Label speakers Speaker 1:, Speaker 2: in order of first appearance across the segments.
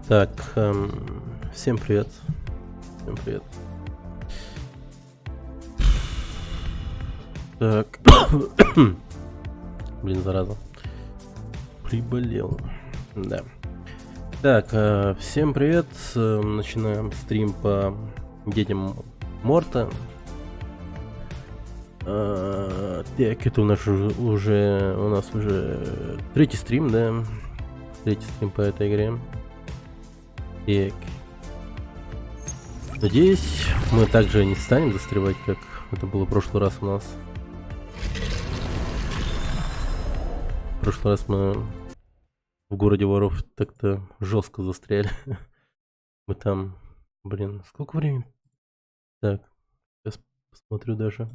Speaker 1: Так, всем привет. Всем привет. Так. Блин, зараза. Приболел. Да. Так, всем привет. Начинаем стрим по детям Морта. Так, это у нас уже третий стрим, да? Третий стрим по этой игре. Так. Надеюсь, мы также не станем застревать, как это было в прошлый раз у нас. В прошлый раз мы в городе воров так-то жестко застряли. Мы там, блин, сколько времени? Так, сейчас посмотрю даже.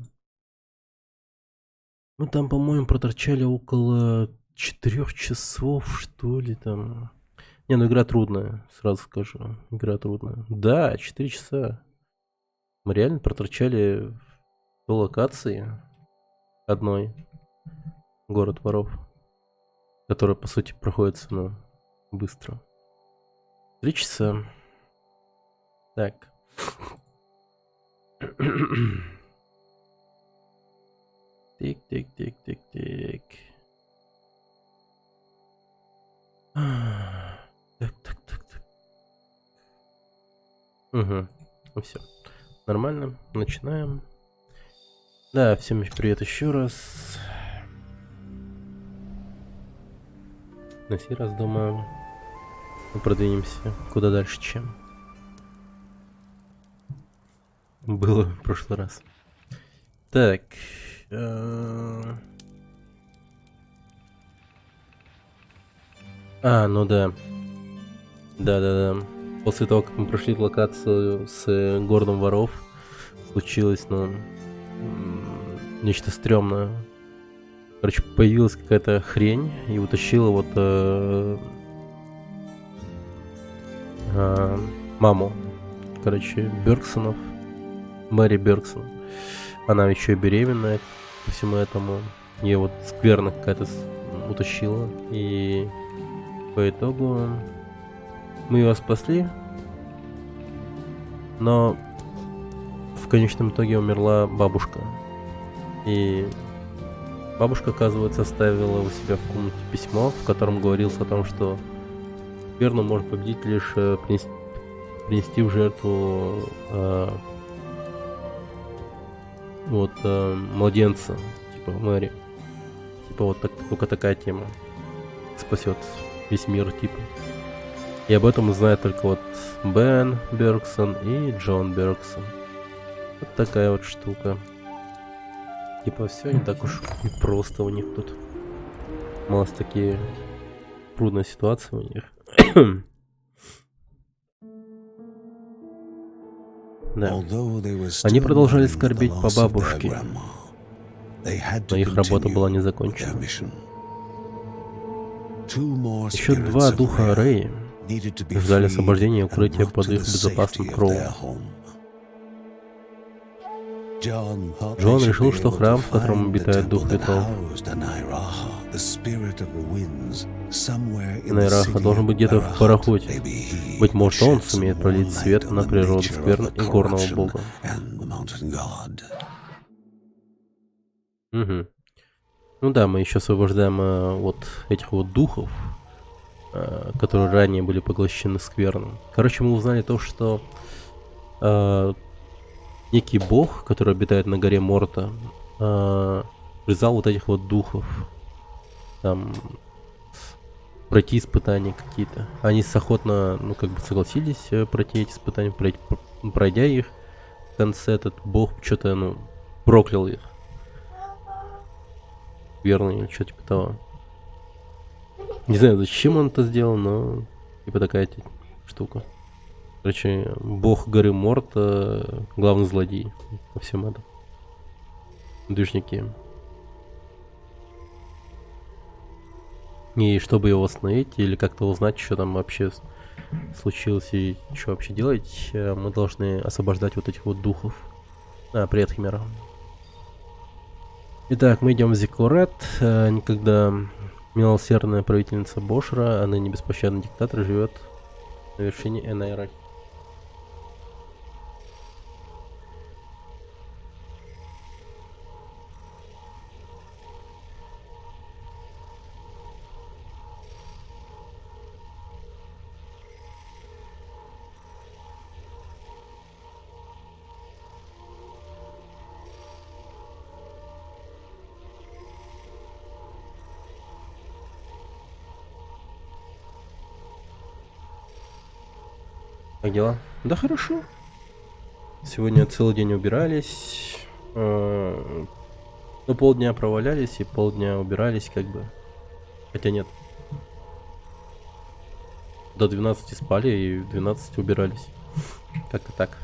Speaker 1: Мы там, по-моему, проторчали около 4 часов, что ли, там. Не, ну игра трудная, сразу скажу. Игра трудная. Да, 4 часа. Мы реально проторчали до локации одной. Город воров. Которая, по сути, проходится, ну, быстро. 3 часа. Так. Тик-тик-тик-тик-тик. Так. Угу. Ну все. Нормально. Начинаем. Да, всем привет еще раз. На сей раз, думаю, мы продвинемся куда дальше, чем было в прошлый раз. Так. Ну да. Да. После того, как мы прошли локацию с городом воров, случилось, нечто стрёмное. Короче, появилась какая-то хрень и утащила вот маму. Короче, Бергсонов. Мэри Бергсон. Она еще и беременная ко всему этому. Ее вот скверно какая-то утащила. И по итогу мы ее спасли. Но в конечном итоге умерла бабушка. И бабушка, оказывается, оставила у себя в комнате письмо, в котором говорилось о том, что скверну можно победить лишь принести в жертву младенца, типа Мэри. Типа вот так, только такая тема спасет весь мир, типа. И об этом знает только вот Бен Бергсон и Джон Бергсон. Вот такая вот штука. Типа все не так уж и просто у них тут. Мало такие трудные ситуации у них. Да. Они продолжали скорбеть по бабушке, но их работа была не закончена. Еще 2 духа Рэи ждали освобождения и укрытия под их безопасным кровом. Джон решил, что храм, в котором обитает дух ветров, Найраха, должен быть где-то в пароходе. Быть может, он сумеет пролить свет на природу скверны и горного бога. Угу. Ну да, мы еще освобождаем вот этих вот духов, которые ранее были поглощены скверным. Короче, мы узнали то, что некий бог, который обитает на горе Морта, призвал вот этих вот духов там пройти испытания какие-то. Они охотно, согласились пройти эти испытания, пройдя их. В конце этот бог что-то, проклял их. Верно, или что типа того. Не знаю, зачем он это сделал, но типа такая штука. Короче, бог горы Морта, главный злодей во всем этом. Движники. И чтобы его остановить или как-то узнать, что там вообще случилось и что вообще делать, мы должны освобождать вот этих вот духов. Привет, Химера. Итак, мы идем в Зиккурат. Никогда милосердная правительница Бошра, а ныне беспощадный диктатор, живет на вершине Энайра. Как дела? Да хорошо. Сегодня целый день убирались. Ну, полдня провалялись и полдня убирались, как бы. Хотя нет. До 12 спали и в 12 убирались. Как-то так.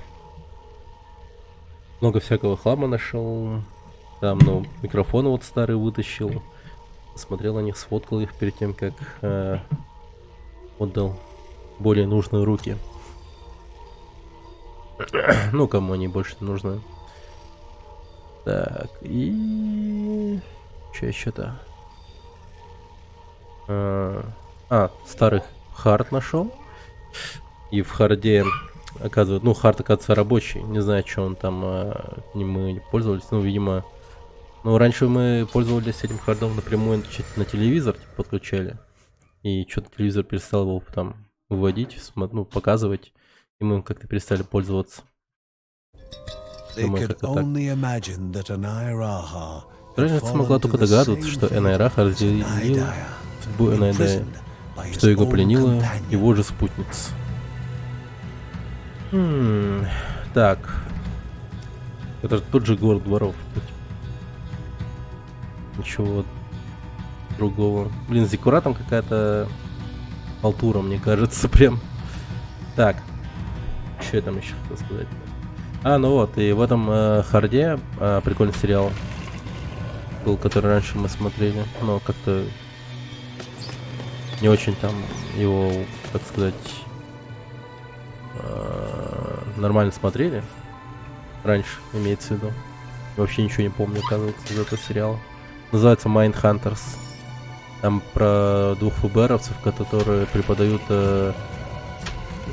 Speaker 1: Много всякого хлама нашел. Там, ну, микрофоны вот старые вытащил. Смотрел на них, сфоткал их перед тем, как отдал более нужные руки. Ну, кому они больше нужны. Так, и... Че еще-то? Старый хард нашел. И в харде, оказывается, ну, хард, оказывается, рабочий. Не знаю, что он там, мы не пользовались. Ну, видимо... Ну, раньше мы пользовались этим хардом напрямую на телевизор, типа, подключали. И что-то телевизор перестал его там выводить, ну, показывать. И мы как-то перестали пользоваться. Думаю, Красавица могла только догадываться, что Энайраха разделил судьбу Энайдая, что его пленила его же спутница. Так. Это же тот же город дворов. Ничего другого. Блин, Зиккура там какая-то халтура, мне кажется, прям. Так. Что я там еще хотел сказать? Ну вот, и в этом харде прикольный сериал был, который раньше мы смотрели, но как-то не очень там его, так сказать, нормально смотрели. Раньше, имеется в виду. Вообще ничего не помню, оказывается, из этого сериала. Называется Mindhunters. Там про двух ФБРовцев, которые преподают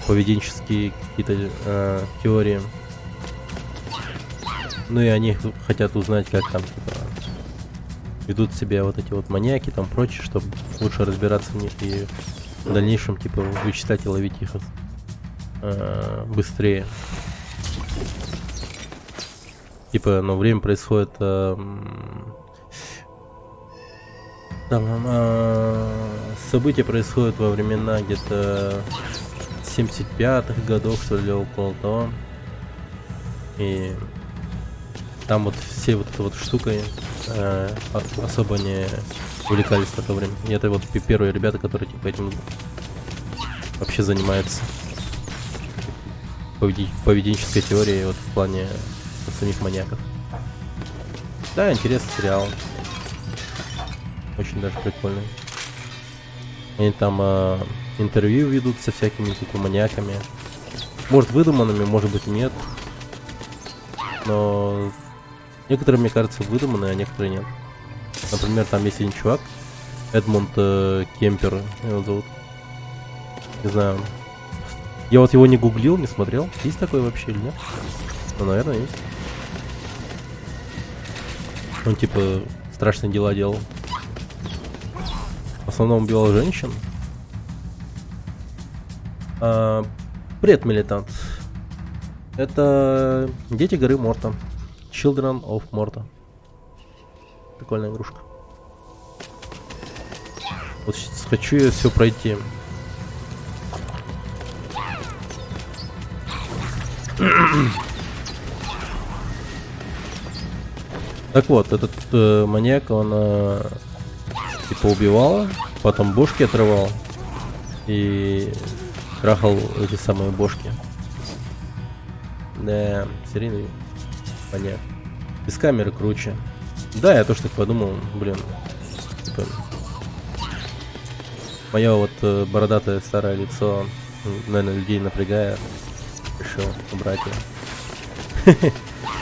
Speaker 1: поведенческие какие-то теории. Ну и они хотят узнать, как там типа, ведут себя вот эти вот маньяки, там прочее, чтобы лучше разбираться в них и в дальнейшем типа вычислять и ловить их быстрее. Типа, но время происходит события происходят во времена где-то 75-х годов, что ли, около того. И там вот все вот этой вот штукой особо не увлекались в это время. И это вот первые ребята, которые типа этим вообще занимаются. Поведенческой теорией вот в плане самих маньяков. Да, интересный сериал. Очень даже прикольный. Они там интервью ведут со всякими типа маньяками. Может выдуманными, может быть нет. Но некоторые, мне кажется, выдуманные, а некоторые нет. Например, там есть один чувак, Эдмунд Кемпер, его зовут. Не знаю. Я вот его не гуглил, не смотрел. Есть такой вообще или нет? Ну, наверное, есть. Он типа страшные дела делал. В основном убивал женщин. Привет, милитант. Это Дети горы Морта. Children of Morta. Прикольная игрушка. Вот сейчас хочу я все пройти. Так вот, этот маньяк, он типа убивал, потом бошки отрывал и трахал эти самые бошки. Да, серийный маньяк. Без камеры круче. Да, я тоже так подумал, блин. Типа, мое вот бородатое старое лицо, наверное, людей напрягает. Решил убрать его.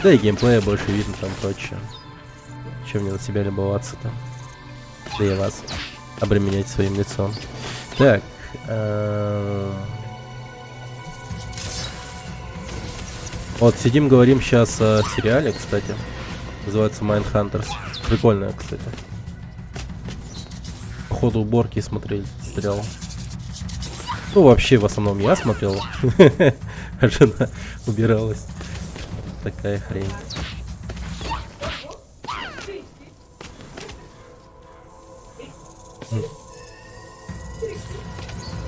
Speaker 1: Да и геймплея больше видно там прочее. Чем мне на себя любоваться там. Да и вас обременять своим лицом. Так. Вот, сидим, говорим сейчас о сериале, кстати. Называется Mindhunters. Прикольная, кстати. По ходу уборки смотрели сериал. Ну, вообще, в основном я смотрел. А жена убиралась. Такая хрень.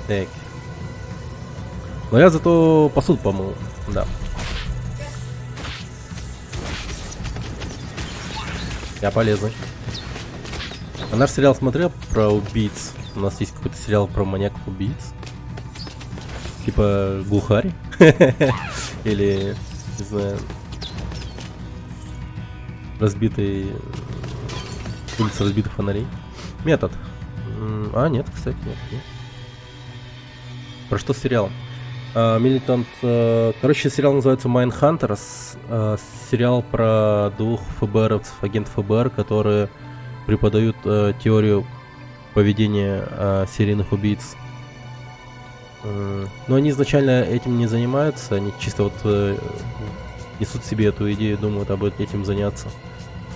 Speaker 1: Так. Но я зато посуду помыл. Да. Я полезный. А наш сериал смотрел про убийц? У нас есть какой-то сериал про маньяков-убийц. Типа Глухарь. Или, не знаю, разбитый... улица разбитых фонарей. Метод. А, нет, кстати, нет. Про что сериал? Милитант... короче, сериал называется Mindhunters. Сериал про двух ФБРовцев, агентов ФБР, которые преподают теорию поведения серийных убийц. Но они изначально этим не занимаются, они чисто вот несут себе эту идею, думают об этим заняться,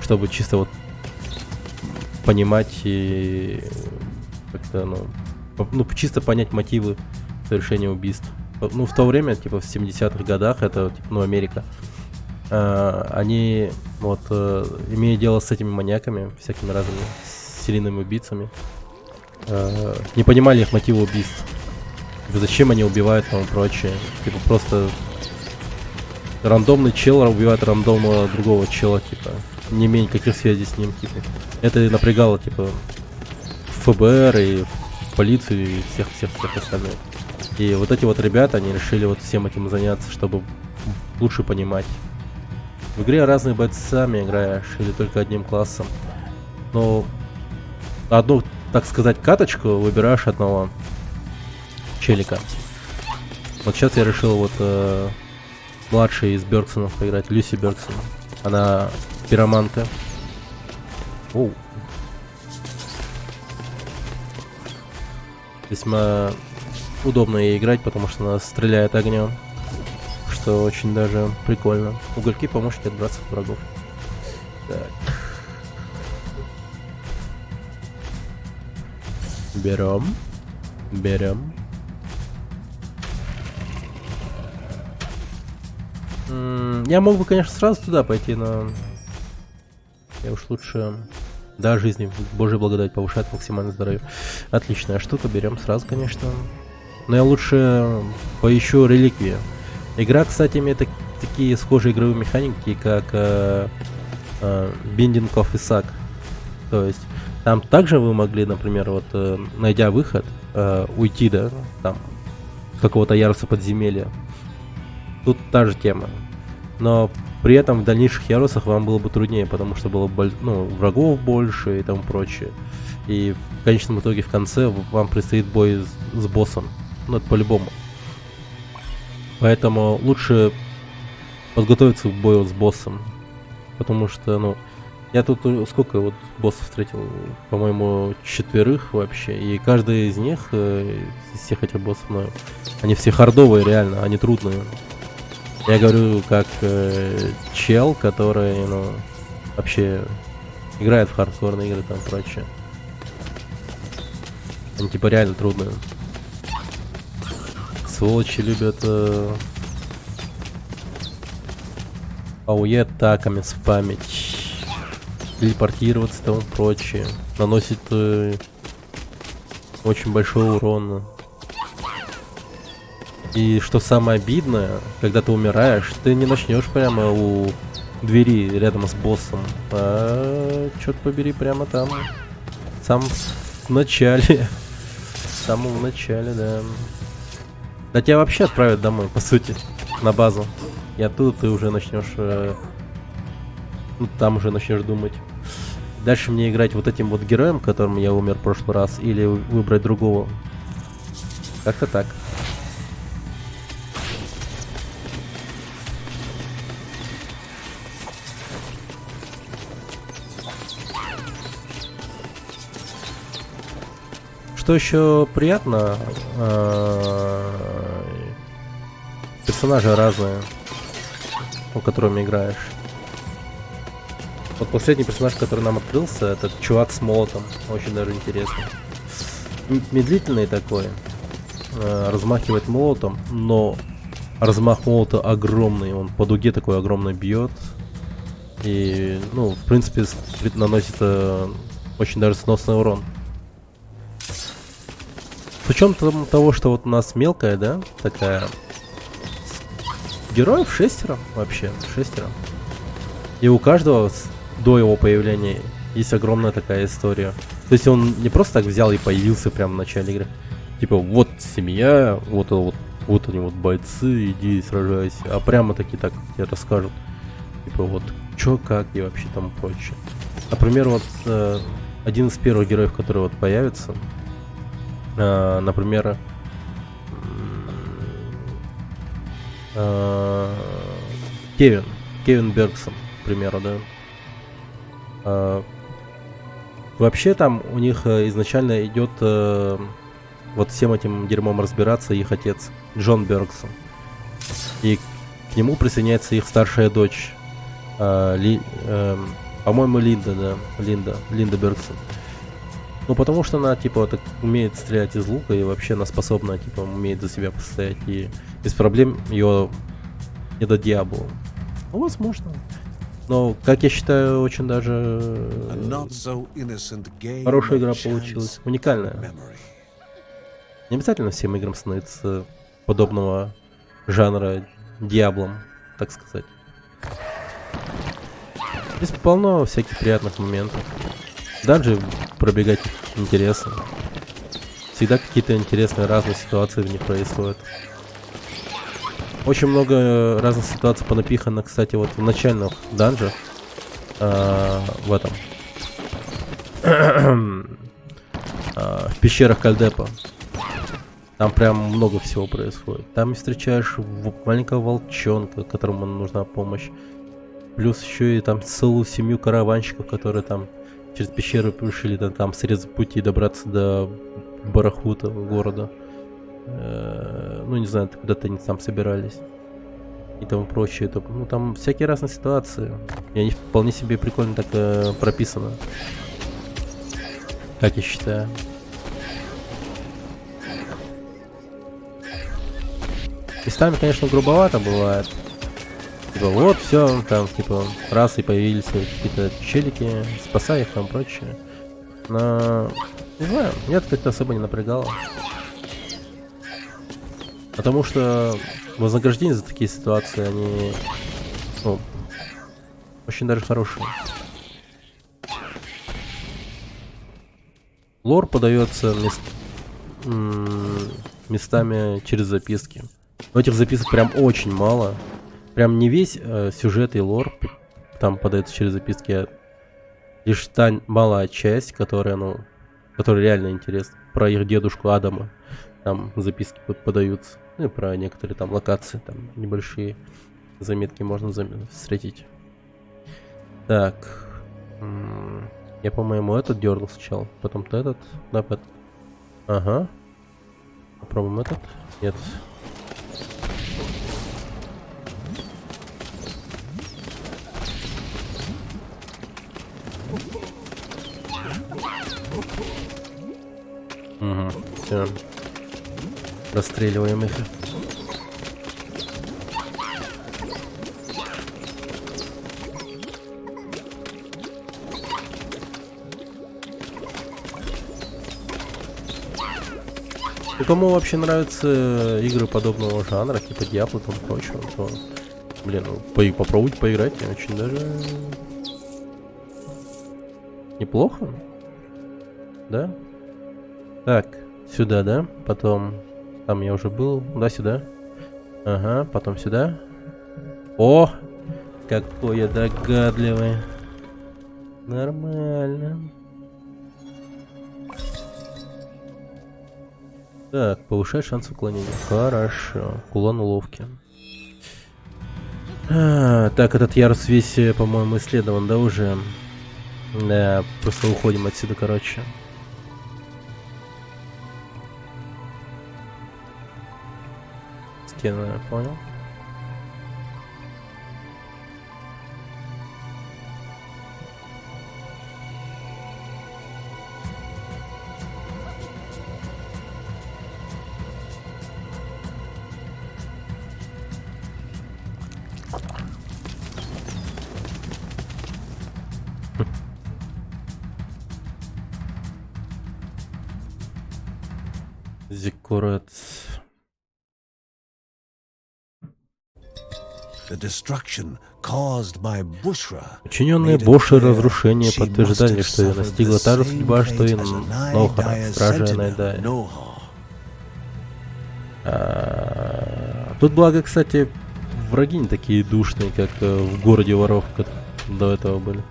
Speaker 1: чтобы чисто вот понимать и как-то, ну чисто понять мотивы совершения убийств. Ну, в то время, типа в 70-х годах, это, типа, ну, Америка, они, вот, имея дело с этими маньяками, всякими разными серийными убийцами, не понимали их мотивы убийств. Зачем они убивают там и прочее. Типа просто рандомный чел убивает рандомного другого чела, типа, не имея никаких связей с ним, типа. Это напрягало, типа, ФБР и полицию и всех остальных. И вот эти вот ребята, они решили вот всем этим заняться, чтобы лучше понимать. В игре разные бойцами играешь или только одним классом. Но одну, так сказать, каточку выбираешь одного челика. Вот сейчас я решил вот младшей из Бергсонов поиграть, Люси Бергсон. Она пироманка. Оу. Весьма удобно ей играть, потому что она стреляет огнем, что очень даже прикольно. Угольки помощники отбрасывать врагов. Так. Берем. Я мог бы, конечно, сразу туда пойти, но я уж лучше... Да, жизни, Божья благодать повышает максимальное здоровье. Отличная штука, берем сразу, конечно. Но я лучше поищу реликвии. Игра, кстати, имеет такие схожие игровые механики, как Binding of Isaac. То есть там также вы могли, например, вот найдя выход, уйти, да, там, с какого-то яруса подземелья. Тут та же тема. Но при этом в дальнейших ярусах вам было бы труднее, потому что было врагов больше и тому прочее. И в конечном итоге в конце вам предстоит бой с боссом. Ну, это по-любому. Поэтому лучше подготовиться к бою с боссом. Потому что, ну, я тут сколько вот боссов встретил? По-моему, 4 вообще. И каждый из них, из всех этих боссов, ну, они все хардовые реально, они трудные. Я говорю как чел, который, ну, вообще играет в хардкорные игры там прочее. Они типа реально трудные. Сволочи любят АОЕ атаками спамить, телепортироваться и тому прочее. Наносит очень большой урон. И что самое обидное, когда ты умираешь, ты не начнешь прямо у двери рядом с боссом, а, черт побери, прямо там, в самом начале, в самом начале, да. Да тебя вообще отправят домой, по сути, на базу. И оттуда ты уже начнешь, ну там уже начнешь думать. Дальше мне играть вот этим вот героем, которым я умер в прошлый раз, или выбрать другого. Как-то так. Что еще приятно, персонажи разные. которыми играешь. Вот последний персонаж, который нам открылся, этот чувак с молотом. Очень даже интересный. Медлительный такой. Размахивает молотом, но размах молота огромный. Он по дуге такой огромный бьет. И, ну, в принципе, наносит очень даже сносный урон. С учетом того, что вот у нас мелкая, да, такая... Героев 6 вообще, 6. И у каждого до его появления есть огромная такая история. То есть он не просто так взял и появился прямо в начале игры. Типа, вот семья, вот они вот бойцы, иди сражайся. А прямо таки так тебе расскажут. Типа, вот, чё, как и вообще там прочее. Например, вот один из первых героев, который вот появится, например, Кевин Бергсон, к примеру, да. Вообще там у них изначально идет вот всем этим дерьмом разбираться их отец Джон Бергсон. И к нему присоединяется их старшая дочь, по-моему, Линда, да, Линда Бергсон. Ну, потому что она, типа, так умеет стрелять из лука, и вообще она способна, типа, умеет за себя постоять, и без проблем ее не до Диабло. Ну, возможно. Но, как я считаю, очень даже хорошая игра получилась. Уникальная. Не обязательно всем играм становиться подобного жанра Диаблом, так сказать. Здесь полно всяких приятных моментов. Данжи пробегать интересно. Всегда какие-то интересные разные ситуации в них происходят. Очень много разных ситуаций понапихано, кстати, вот в начальных данжах. В этом. В пещерах Кальдепа. Там прям много всего происходит. Там встречаешь маленького волчонка, которому нужна помощь. Плюс еще и там целую семью караванщиков, которые там через пещеру решили там срезать пути и добраться до Барахута, города. Ну, не знаю, куда-то они там собирались. И тому прочее. Ну, там всякие разные ситуации. И они вполне себе прикольно так прописаны. Как я считаю. Местами, конечно, грубовато бывает. Типа, вот, все, там, типа, раз и появились какие-то челики, спасай их, там, прочее. Но, не знаю, меня это как-то особо не напрягало. Потому что вознаграждения за такие ситуации, они, ну, очень даже хорошие. Лор подается местами через записки. Но этих записок прям очень мало. Прям не весь сюжет и лор там подается через записки, а лишь та малая часть, которая, ну, которая реально интересна. Про их дедушку Адама там записки подаются. Ну и про некоторые там локации, там небольшие заметки можно встретить. Так. Я, по-моему, этот дернул сначала, потом-то этот. Да, этот. Ага. Попробуем этот. Нет. Угу, все. Расстреливаем их. Ну, кому вообще нравятся игры подобного жанра, типа Diablo и прочего, то, блин, ну, попробуйте поиграть, очень даже неплохо. Да? Так, сюда, да? Потом, там я уже был, да, сюда. Ага, потом сюда. О, какой я догадливый. Нормально. Так, повышает шанс уклонения. Хорошо. Кулон уловки. Так, этот ярус весь, по-моему, исследован, да, уже? Да, просто уходим отсюда, короче. Стену, я понял. Зиккурат. Учиненные Боши разрушения подтверждали, что ее настигла та же судьба, что и Нохара, стража Найдая. Тут, благо, кстати, враги не такие душные, как в городе воров, как до этого были.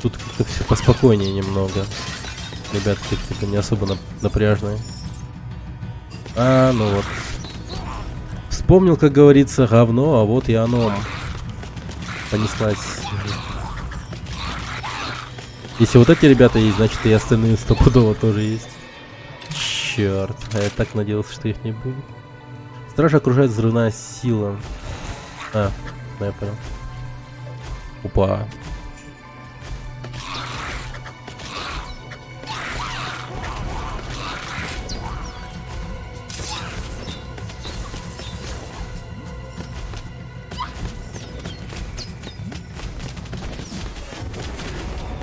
Speaker 1: Тут как-то все поспокойнее немного. Ребятки типа не особо напряжные. Ну вот. Вспомнил, как говорится, говно, а вот и оно. Понеслась. Если вот эти ребята есть, значит и остальные стопудово тоже есть. Черт, а я так надеялся, что их не будет. Стража окружает взрывная сила. Я понял. Опа.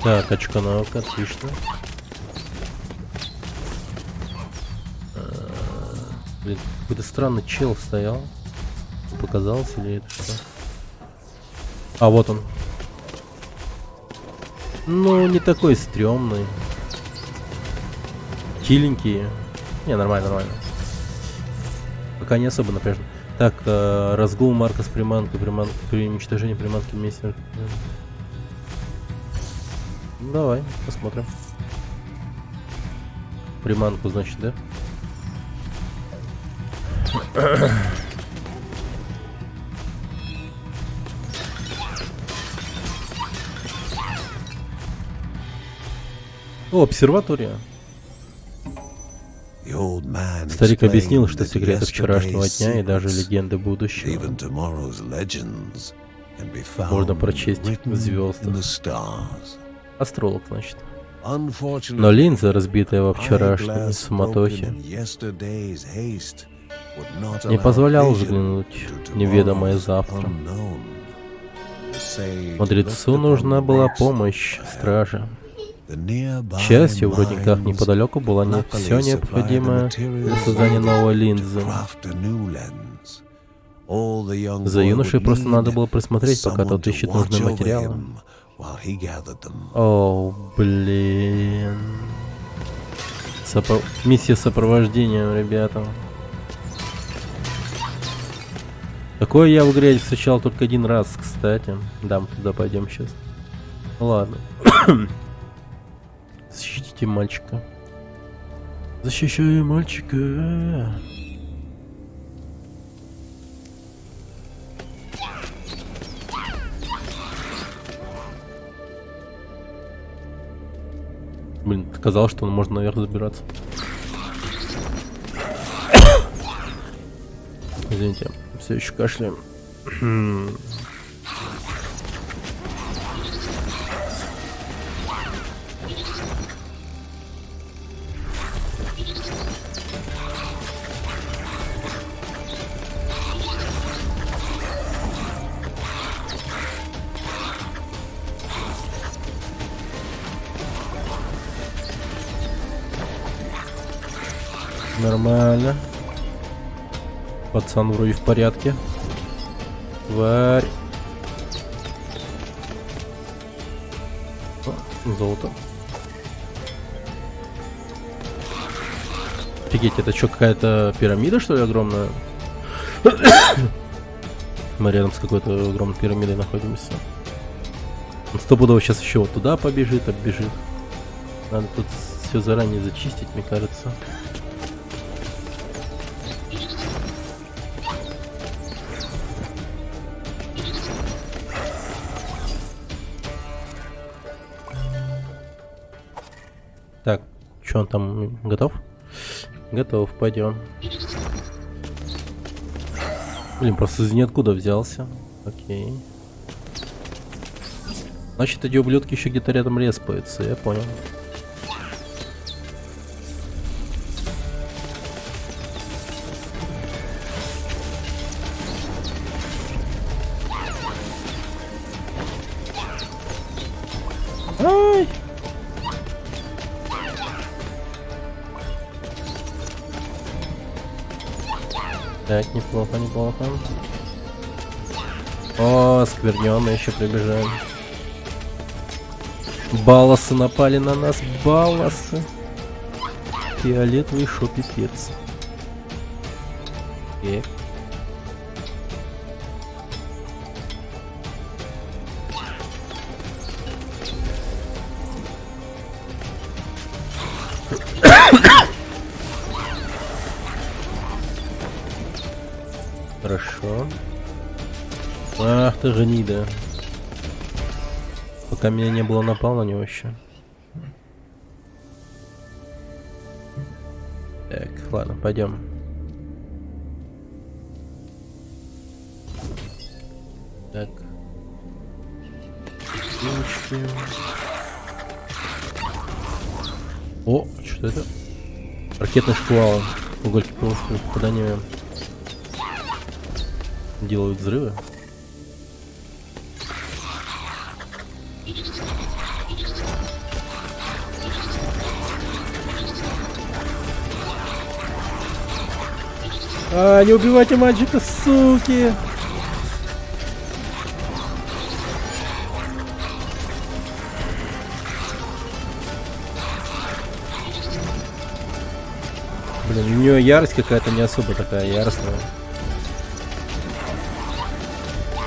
Speaker 1: Так, очканавка, отлично. Блин, какой-то странный чел стоял. Показалось или это что? А, вот он. Ну, не такой стрёмный. Хиленький. Не, нормально, нормально. Пока не особо напряжен. Так, разгул Марка с приманкой. При уничтожении приманки вместе. Давай, посмотрим. Приманку, значит, да? О, обсерватория. Старик объяснил, что секреты вчерашнего дня и даже легенды будущего можно прочесть в звездах. Астролог, значит. Но линза, разбитая во вчерашней суматохе, не позволяла взглянуть в неведомое завтра. Мудрецу нужна была помощь стража. К счастью, в рудниках неподалеку было все необходимое для создания новой линзы. За юношей просто надо было присмотреть, пока тот ищет нужные материалы. О, блин. Миссия сопровождения, ребята. Такое я в игре встречал только один раз, кстати. Да, мы туда пойдем сейчас. Ладно. Защитите мальчика. Защищаю мальчика. Блин, казалось, что он можно наверх забираться. Извините, все еще кашляем. Нормально. Пацан вроде в порядке. Тварь. О, золото. Офигеть, это что, какая-то пирамида, что ли, огромная? Мы рядом с какой-то огромной пирамидой находимся. Он стопудово сейчас еще вот туда побежит, оббежит. Надо тут все заранее зачистить, мне кажется. Так, что он там, готов? Готов, пойдем. Блин, просто из ниоткуда взялся. Окей. Значит, эти ублюдки еще где-то рядом респаются, я понял. Ай! Так, неплохо, неплохо. О, сквернённые еще прибежали. Балласы напали на нас, балласы. Фиолетовый шо пипец. Хорошо. Ах ты гнида. Пока меня не было, напал на него еще. Так, ладно, пойдем. Так. О, что это? Ракетный шквал. Угольки просто попадания делают взрывы. А, не убивайте мальчика, суки! Блин, у нее ярость какая-то не особо такая яростная.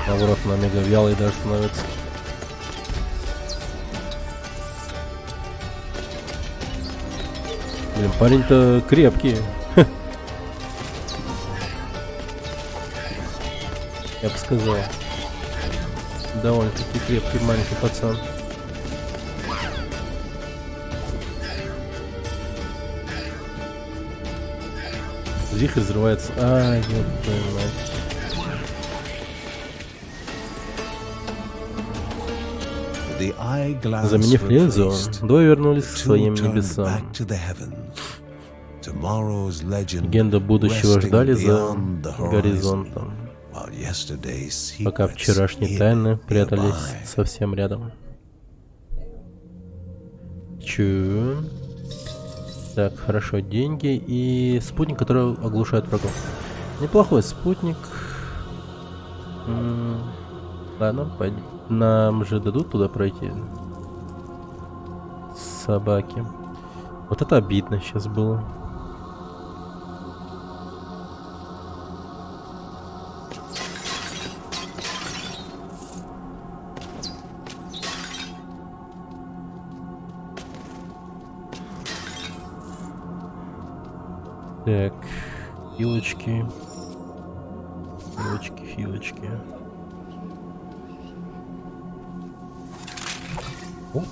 Speaker 1: Наоборот, она мега вялой даже становится. Блин, парень-то крепкий. Я бы сказал. Довольно-таки крепкий маленький пацан. Вихрь взрывается. А, ёб твою мать. Заменив линзу, двое вернулись к своим небесам. Легенда будущего ждали за горизонтом, пока вчерашние тайны прятались совсем рядом. Чу. Так, хорошо, деньги и спутник, который оглушает врагов. Неплохой спутник. Ладно, пойдем. Нам же дадут туда пройти. Собаки. Вот это обидно сейчас было. Так, хилочки. Хилочки, хилочки. О.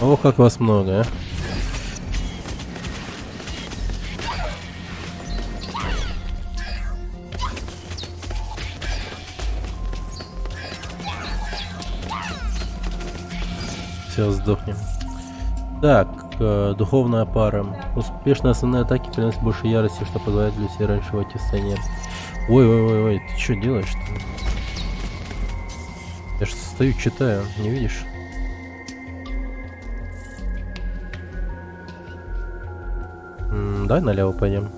Speaker 1: О, как вас много, а? Все, сдохнем. Так, духовная пара. Успешные основные атаки приносят больше ярости, что позволяет Люси раньше войти в сцене. Ой, ты что делаешь-то? Я же стою, читаю, не видишь? Давай налево пойдем.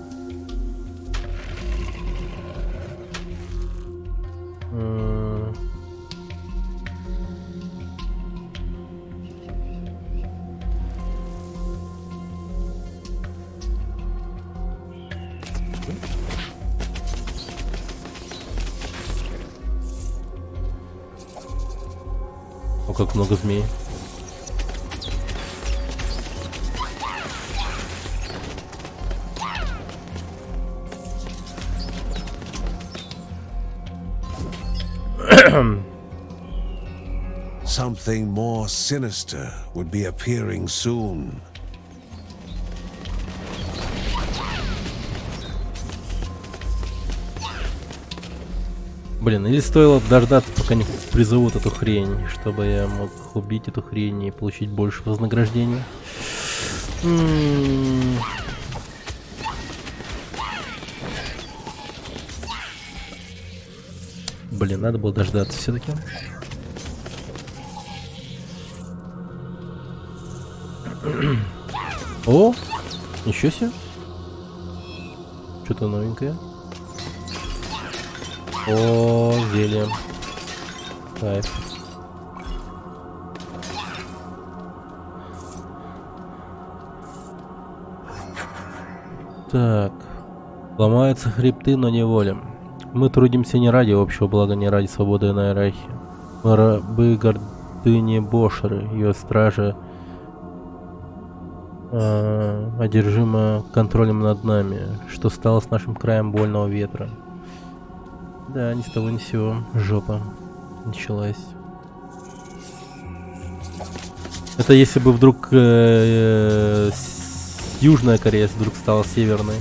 Speaker 1: О, как много змей.
Speaker 2: Something more sinister would be appearing soon.
Speaker 1: Блин, или стоило дождаться, пока не призовут эту хрень, чтобы я мог убить эту хрень и получить больше вознаграждения. М. Блин, надо было дождаться все-таки. О, ничего себе. Что-то новенькое. О, зелье. Кайф. Так. Ломаются хребты, но не воля. Мы трудимся не ради общего блага, не ради свободы и иерархии. Мы рабы гордыни Бошеры, ее стража одержима контролем над нами, что стало с нашим краем больного ветра. Да, ни с того ни с сего. Жопа началась. Это если бы вдруг Южная Корея вдруг стала северной.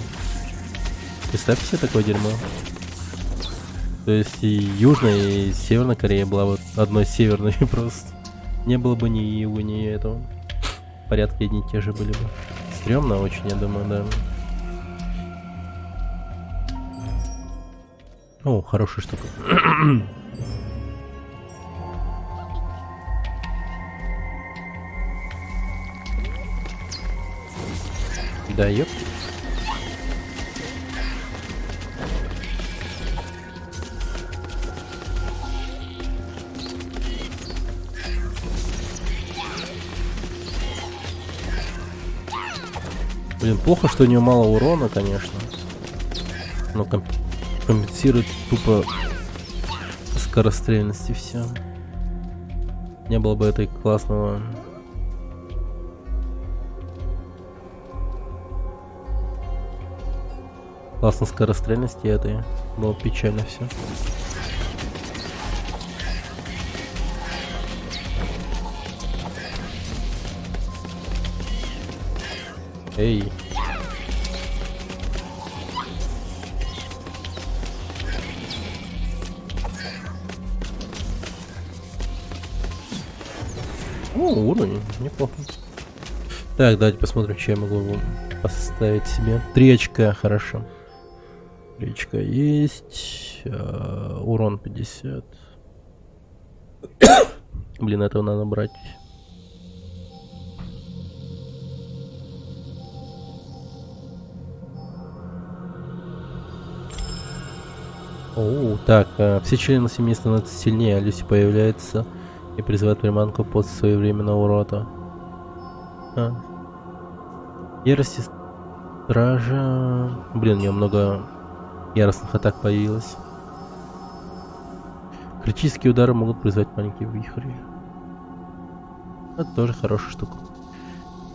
Speaker 1: Представьте себе такое дерьмо. То есть и Южная, и Северная Корея была вот одной северной просто. Не было бы ни его, ни этого. Порядки одни и те же были бы. Стремно очень, я думаю, да. О, хорошая штука. Да, ёп. Блин, плохо, что у нее мало урона, конечно. Но компенсирует тупо скорострельность и все. Не было бы этой классного... классной скорострельности этой. Было печально все. Эй. О, уровень, неплохо. Так, давайте посмотрим, что я могу поставить себе. 3 очка, хорошо. 3 очка есть. Урон 50. Блин, этого надо брать. Оу, так, все члены семьи становятся сильнее, а Люси появляется и призывает приманку после своевременного урота. Ярости стража... Блин, у нее много яростных атак появилось. Критические удары могут призвать маленькие вихри. Это тоже хорошая штука.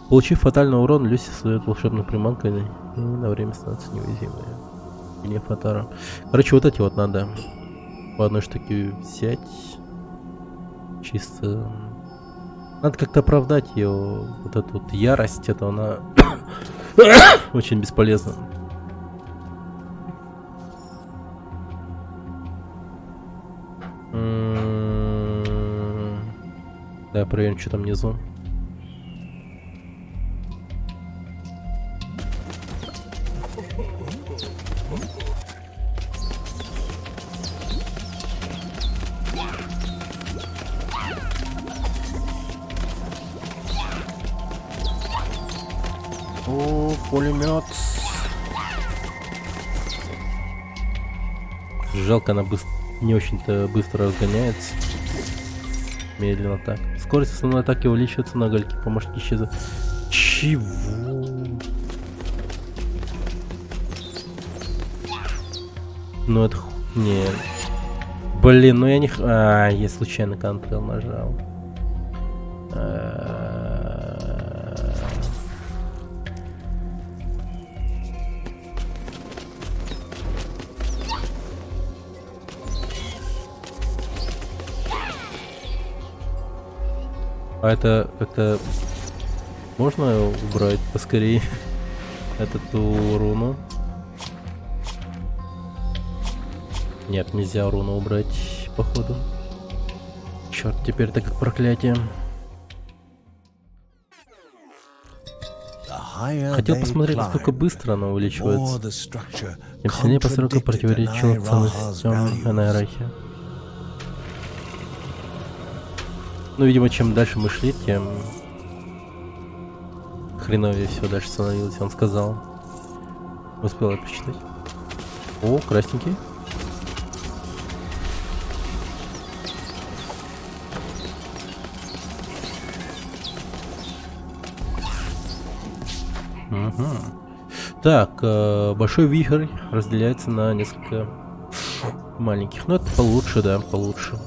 Speaker 1: Получив фатальный урон, Люси создает волшебную приманку и на время становится неуязвимой. Или фатара. Короче, вот эти вот надо по одной штуке взять. Чисто. Надо как-то оправдать ее. Вот эту вот ярость, это она очень бесполезна. Да, проверим, что там внизу. О, пулемет. Жалко, она не очень-то быстро разгоняется. Медленно так. Скорость основной атаки увеличивается на гальке. Помощники исчезают. Чего? Ну это... Нет. Блин, ну я не... я случайно Ctrl нажал. А это как-то можно убрать поскорее эту руну? Нет, нельзя руну убрать, походу. Черт, теперь это как проклятие. Хотел посмотреть, насколько быстро она увеличивается. Тем сильнее постройка противоречила ценностям Анайрахи. Ну, видимо, чем дальше мы шли, тем хреновее все дальше становилось, он сказал. Успел я прочитать. О, красненький. Угу. Так, большой вихрь разделяется на несколько маленьких. Но это получше, да, получше.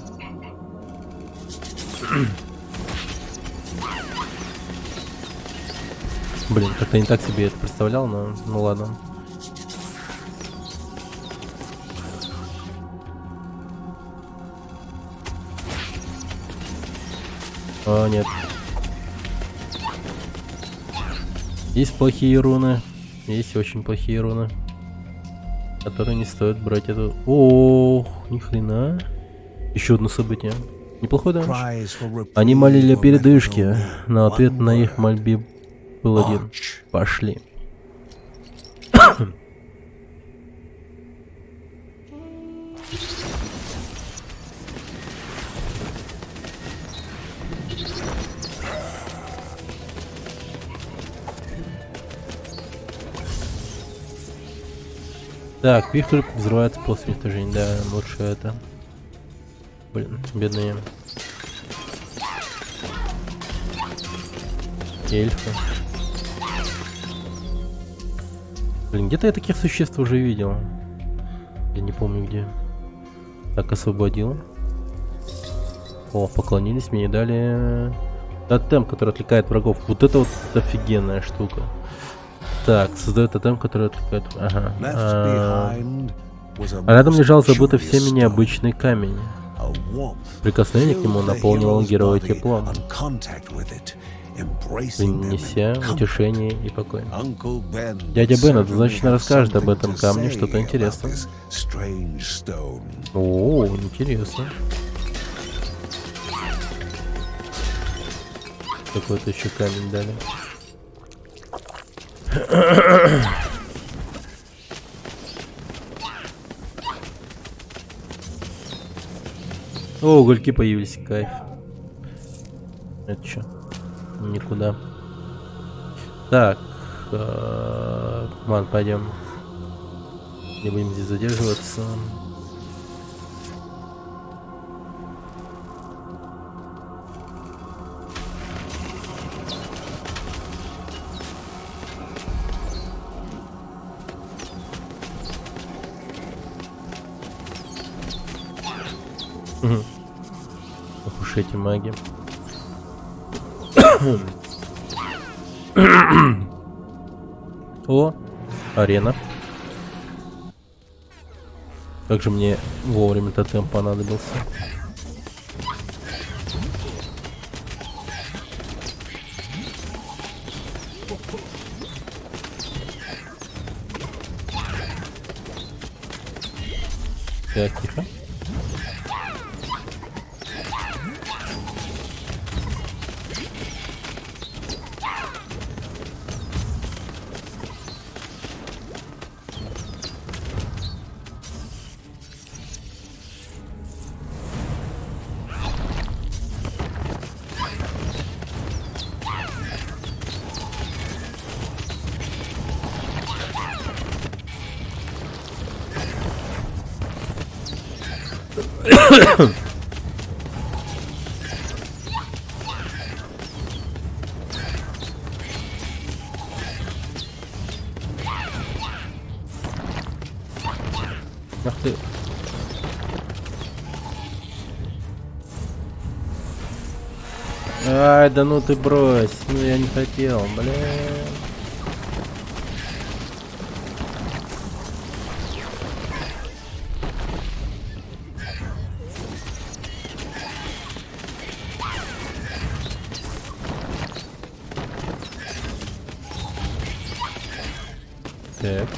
Speaker 1: Блин, как-то не так себе это представлял, но ну ладно. О, нет. Есть плохие руны. Есть очень плохие руны, которые не стоит брать эту. Ох, ни хрена. Еще одно событие. Неплохой дамаж. Они молили о передышке, но ответ на их мольбе был один. Пошли. Так, вихрь взрывается после уничтожения. Да, лучше это. Блин, бедные эльфы. Блин, где-то я таких существ уже видел. Я не помню где. Так, освободил. О, поклонились, мне дали тотем, который отвлекает врагов. Вот это вот офигенная штука. Так, создает тотем, который отвлекает... Ага. А рядом лежал забытый всеми необычный камень. Прикосновение к нему наполнило героя теплом, принеся утешение и покой. Дядя Бен однозначно расскажет об этом камне что-то интересное. О, интересно. Какой-то еще камень дали. О, угольки появились, кайф. Это что? Никуда. Так, ладно, пойдем. Не будем здесь задерживаться. Ох уж эти маги. О, арена. Как же мне вовремя тотем понадобился. Так, тихо. Ах ты. Ай, да ну ты брось. Ну я не хотел, блин. Так.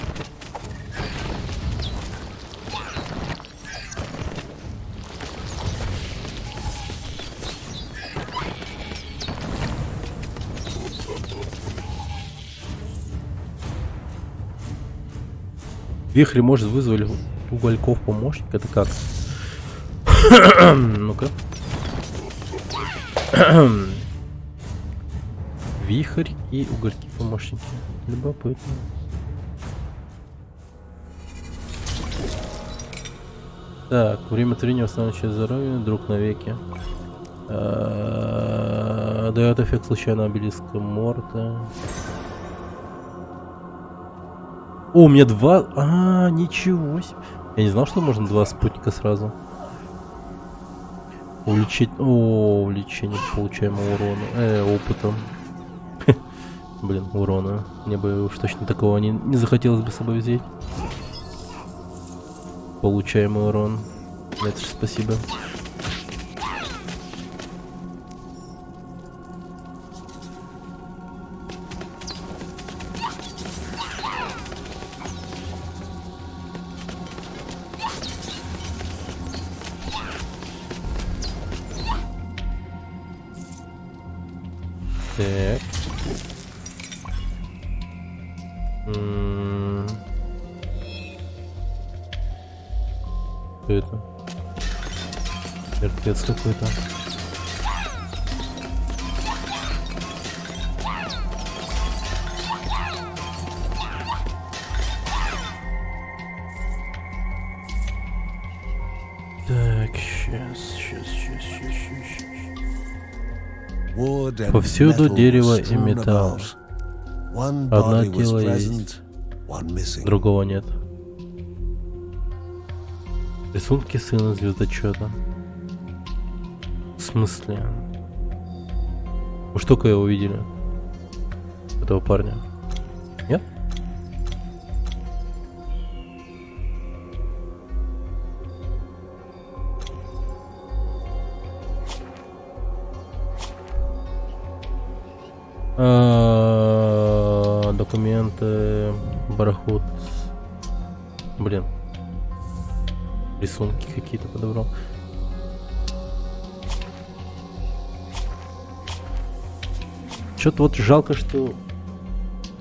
Speaker 1: Вихри, может, вызвали угольков помощник? Это как? Ну-ка. Вихрь и угольки помощники. Любопытно. Так, время трения восстанавливает часть здоровья, друг навеки. Дает эффект случайного обелиска Морта. О, у меня два... ничего себе. Я не знал, что можно два спутника сразу. Увеличить... увеличение получаемого урона. Опытом. Блин, урона. Мне бы уж точно такого не захотелось бы с собой взять. Получаемый урон. Это же спасибо. Так. Что это? Мертвец какой-то. Так, сейчас.
Speaker 2: Wood and
Speaker 1: Повсюду
Speaker 2: metal
Speaker 1: дерево
Speaker 2: were
Speaker 1: и
Speaker 2: strewn
Speaker 1: металл.
Speaker 2: about. One
Speaker 1: Одно
Speaker 2: body was
Speaker 1: тело
Speaker 2: present,
Speaker 1: есть,
Speaker 2: one missing.
Speaker 1: другого нет. Рисунки сына звездочета. В смысле? Уж только его увидели. Этого парня. Нет? Документы, бараход. Блин. Рисунки какие-то подобрал. Что-то вот жалко, что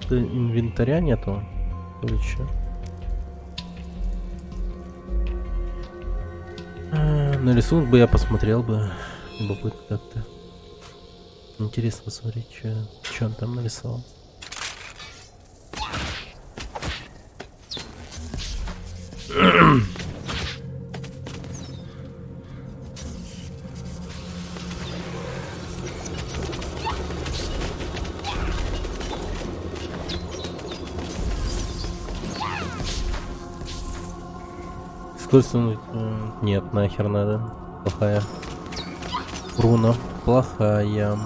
Speaker 1: инвентаря нету. Или что? На рисунок бы я посмотрел бы. Любопытно как-то. Интересно посмотреть, что он там нарисовал. Искусственно... Нет, нахер надо. Плохая. Руна. Плохая.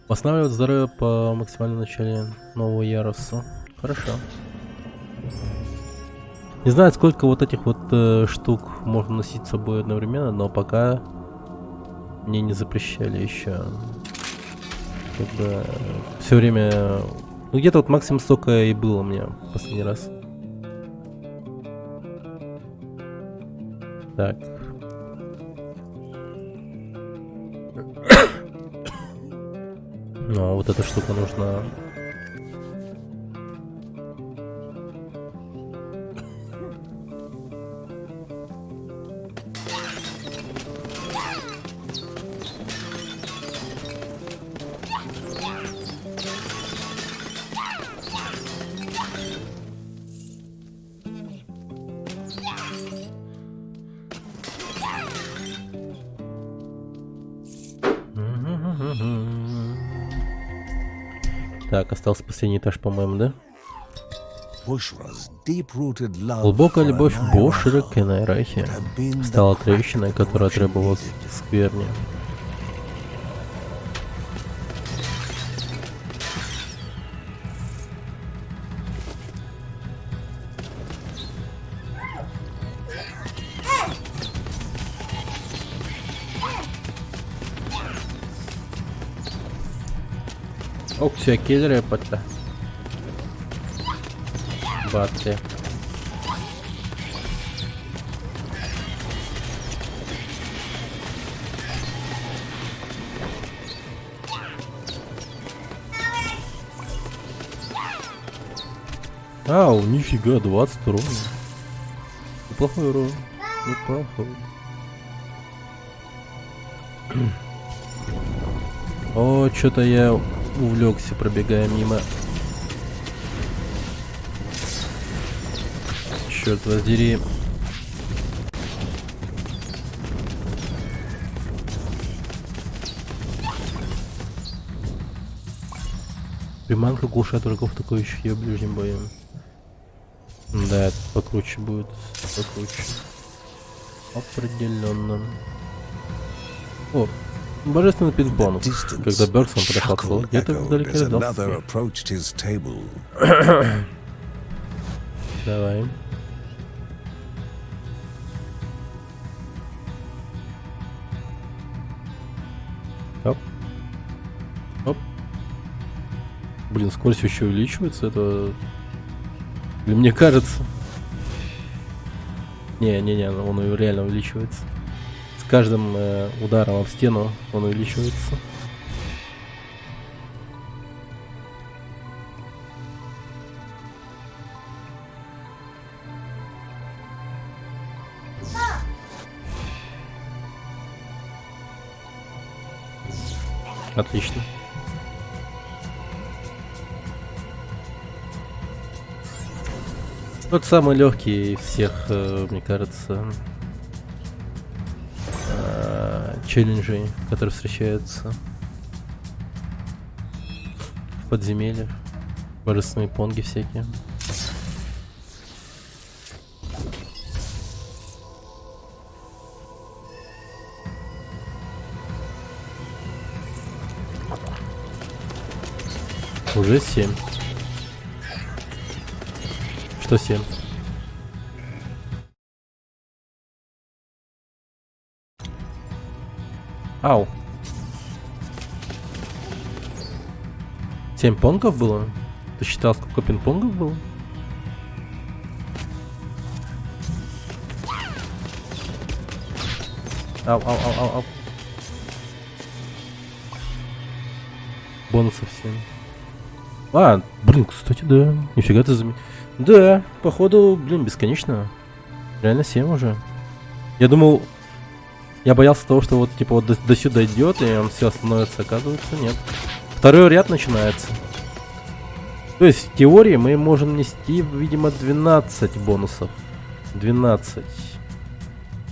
Speaker 1: Восстанавливать здоровье по максимальному начале нового яруса. Хорошо. Не знаю, сколько вот этих вот штук можно носить с собой одновременно, но пока мне не запрещали еще. Как бы все время... Ну где-то вот максимум столько и было у меня в последний раз. Так. Ну, вот эта штука нужна. Так, остался последний этаж, по-моему, да? Глубокая любовь Бошера к Энайрахе стала трещиной, которая требовалась в скверне. Ох, все киллеры пота. Баты. Ау, нифига, 20 урона. Неплохой урон. Неплохой. О, что-то я увлекся, пробегая мимо. Черт возьми. Приманка глушает врагов атакующих ее в ближнем бою. Да, это покруче будет. Покруче. Определенно. О, божественный пит-бонус. Когда Берксон подошел к столу, где-то вдалеке раздался. Давай. Оп. Оп. Блин, скорость еще увеличивается, это... Или мне кажется. Не, он реально увеличивается. С каждым ударом об стену он увеличивается. Отлично. Вот самый легкий из всех, мне кажется, челленджей, которые встречаются в подземельях. Божественные понги всякие. Уже 7. Что 7? Ау. 7 понгов было? Ты считал, сколько пинг-понгов было? Ау. Бонусов 7. А, блин, кстати, да. Нифига ты заметил. Да, походу, блин, бесконечно. Реально 7 уже. Я думал... Я боялся того, что вот, типа, вот до сюда идет, и он все остановится. Оказывается, нет. Второй ряд начинается. То есть, в теории мы можем нести, видимо, 12 бонусов. 12.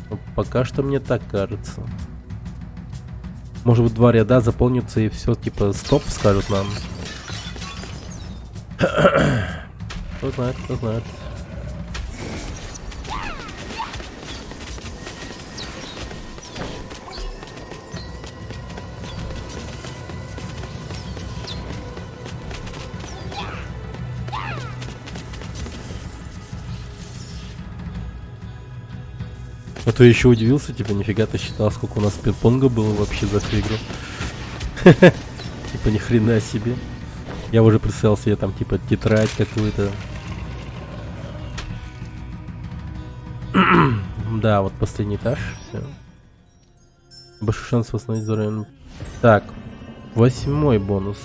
Speaker 1: Но пока что мне так кажется. Может быть, 2 ряда заполнятся, и все, типа, стоп скажут нам. Кто знает, кто знает. А то я еще удивился, типа, нифига ты считал, сколько у нас пинг-понга было вообще за всю игру. Типа, ни хрена себе. Я уже представил себе там, типа, тетрадь какую-то. Да, вот последний этаж. Все. Большой шанс восстановить здоровье. Так, 8-й бонус.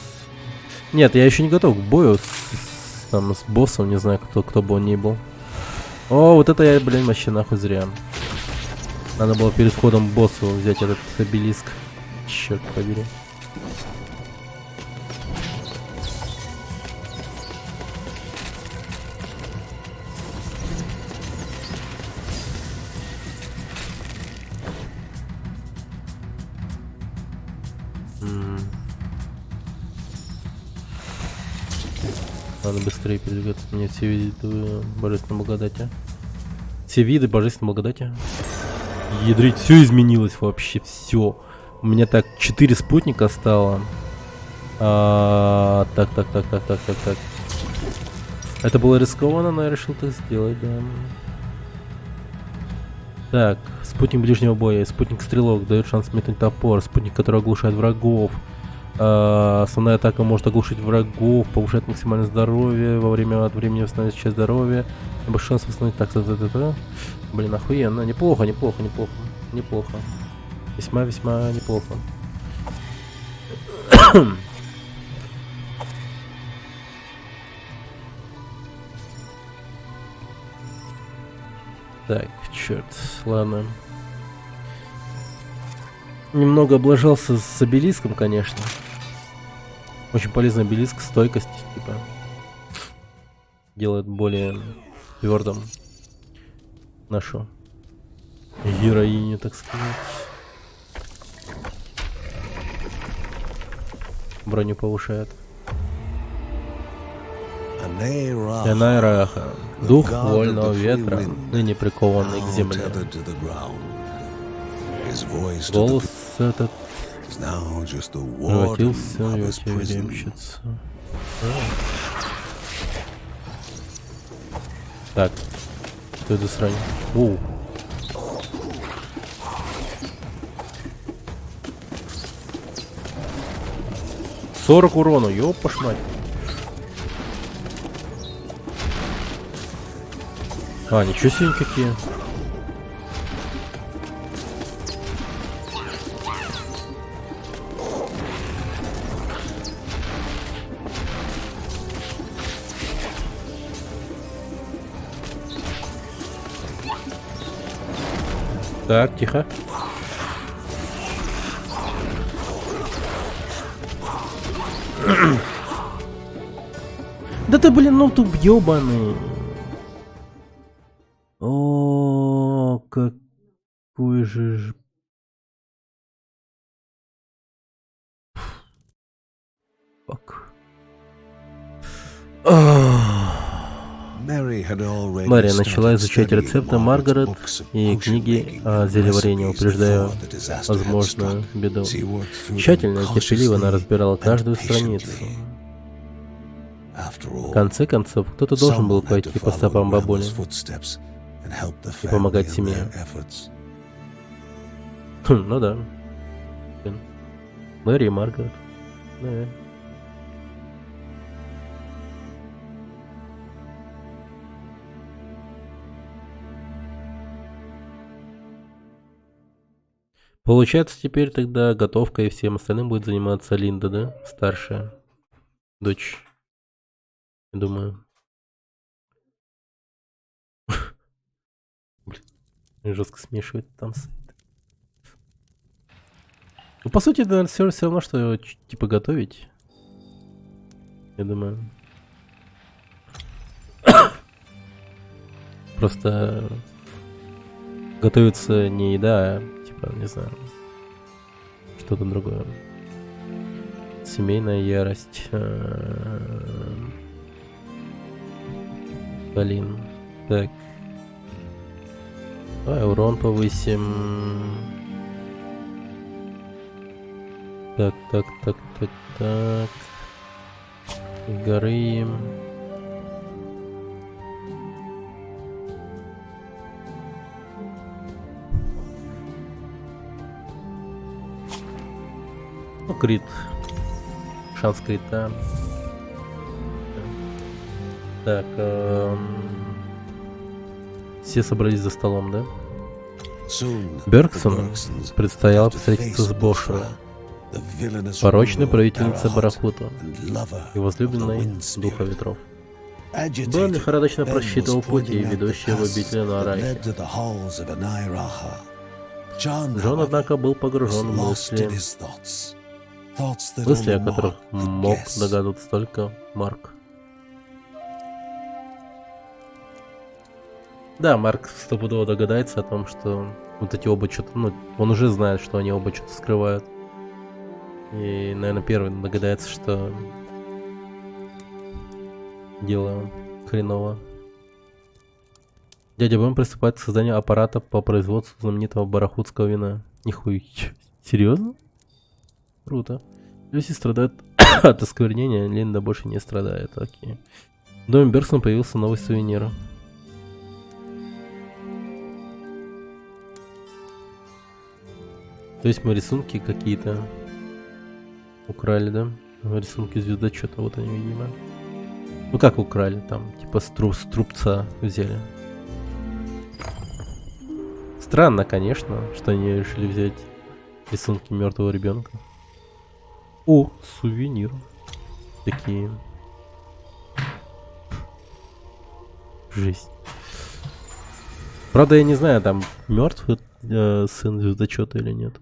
Speaker 1: Нет, я еще не готов к бою с боссом, не знаю, кто бы он ни был. О, вот это я, блин, вообще нахуй зря. Надо было перед входом боссу взять этот обелиск. Черт побери. Надо быстрее передвигаться. Мне все виды божественной благодати. Все виды божественной благодати. Ядрить, все изменилось вообще, все. У меня так 4 спутника стало. Так. Это было рискованно, но я решил так сделать, да. Так, спутник ближнего боя, спутник стрелок дает шанс метнуть топор, спутник, который оглушает врагов. Основная атака может оглушить врагов, повышает максимальное здоровье, во время от времени восстановить часть здоровья. Больше шанс восстановить так. Блин, охуенно, неплохо. Весьма неплохо. черт, ладно. Немного облажался с обелиском, конечно. Очень полезный обелиск, стойкость, типа. Делает более твердым нашу героиню, так сказать. Броню повышает. Энайраха, дух вольного ветра, ныне прикованный к земле. Голос этот превратился в тюремщицу. Так, что это срань? Оу. $40 урона, ёпа ж мать. А, ничего себе какие. Так, тихо. Да ты, блин, ну тут ёбаный. О, какой же... Фак. Мэри начала изучать рецепты Маргарет и книги о зельеварении, упреждая возможную беду. Тщательно и терпеливо она разбирала каждую страницу. В конце концов, кто-то должен был пойти по стопам бабули и помогать семье. Ну да. Мэри и Маргарет. Да. Получается, теперь тогда готовкой и всем остальным будет заниматься Линда, да? Старшая дочь. Я думаю. Блин, жестко смешивает там сайт. Ну, по сути, это все равно, что типа готовить. Я думаю. Просто готовится не еда, а типа, не знаю, что-то другое. Семейная ярость. Блин. Так. Давай урон повысим. Так. Горы. Ну, крит. Шанс крита. Так. Все собрались за столом, да? Бергсону предстояло встретиться с Бошером, порочной правительницей Барахута и возлюбленной Духа Ветров. Бен лихорадочно просчитывал пути, ведущие в обитель Энайрахи. Джон, однако, был погружен в мысли, о которых мог догадываться только Марк. Да, Марк стопудово догадается о том, что вот эти оба что-то... Ну, он уже знает, что они оба что-то скрывают. И, наверное, первый догадается, что дело хреново. Дядя Бэм приступает к созданию аппарата по производству знаменитого барахутского вина. Нихуя. Серьезно? Круто. Люси страдает от осквернения, Линда больше не страдает. Окей. В доме Бергсона появился новый сувенир. То есть мы рисунки какие-то украли, да? Рисунки звездочета, вот они, видимо. Ну как украли? Там типа с трубца взяли. Странно, конечно, что они решили взять рисунки мертвого ребенка. О, сувенир. Такие. Жесть. Правда, я не знаю, там мертв сын звездочета или нет.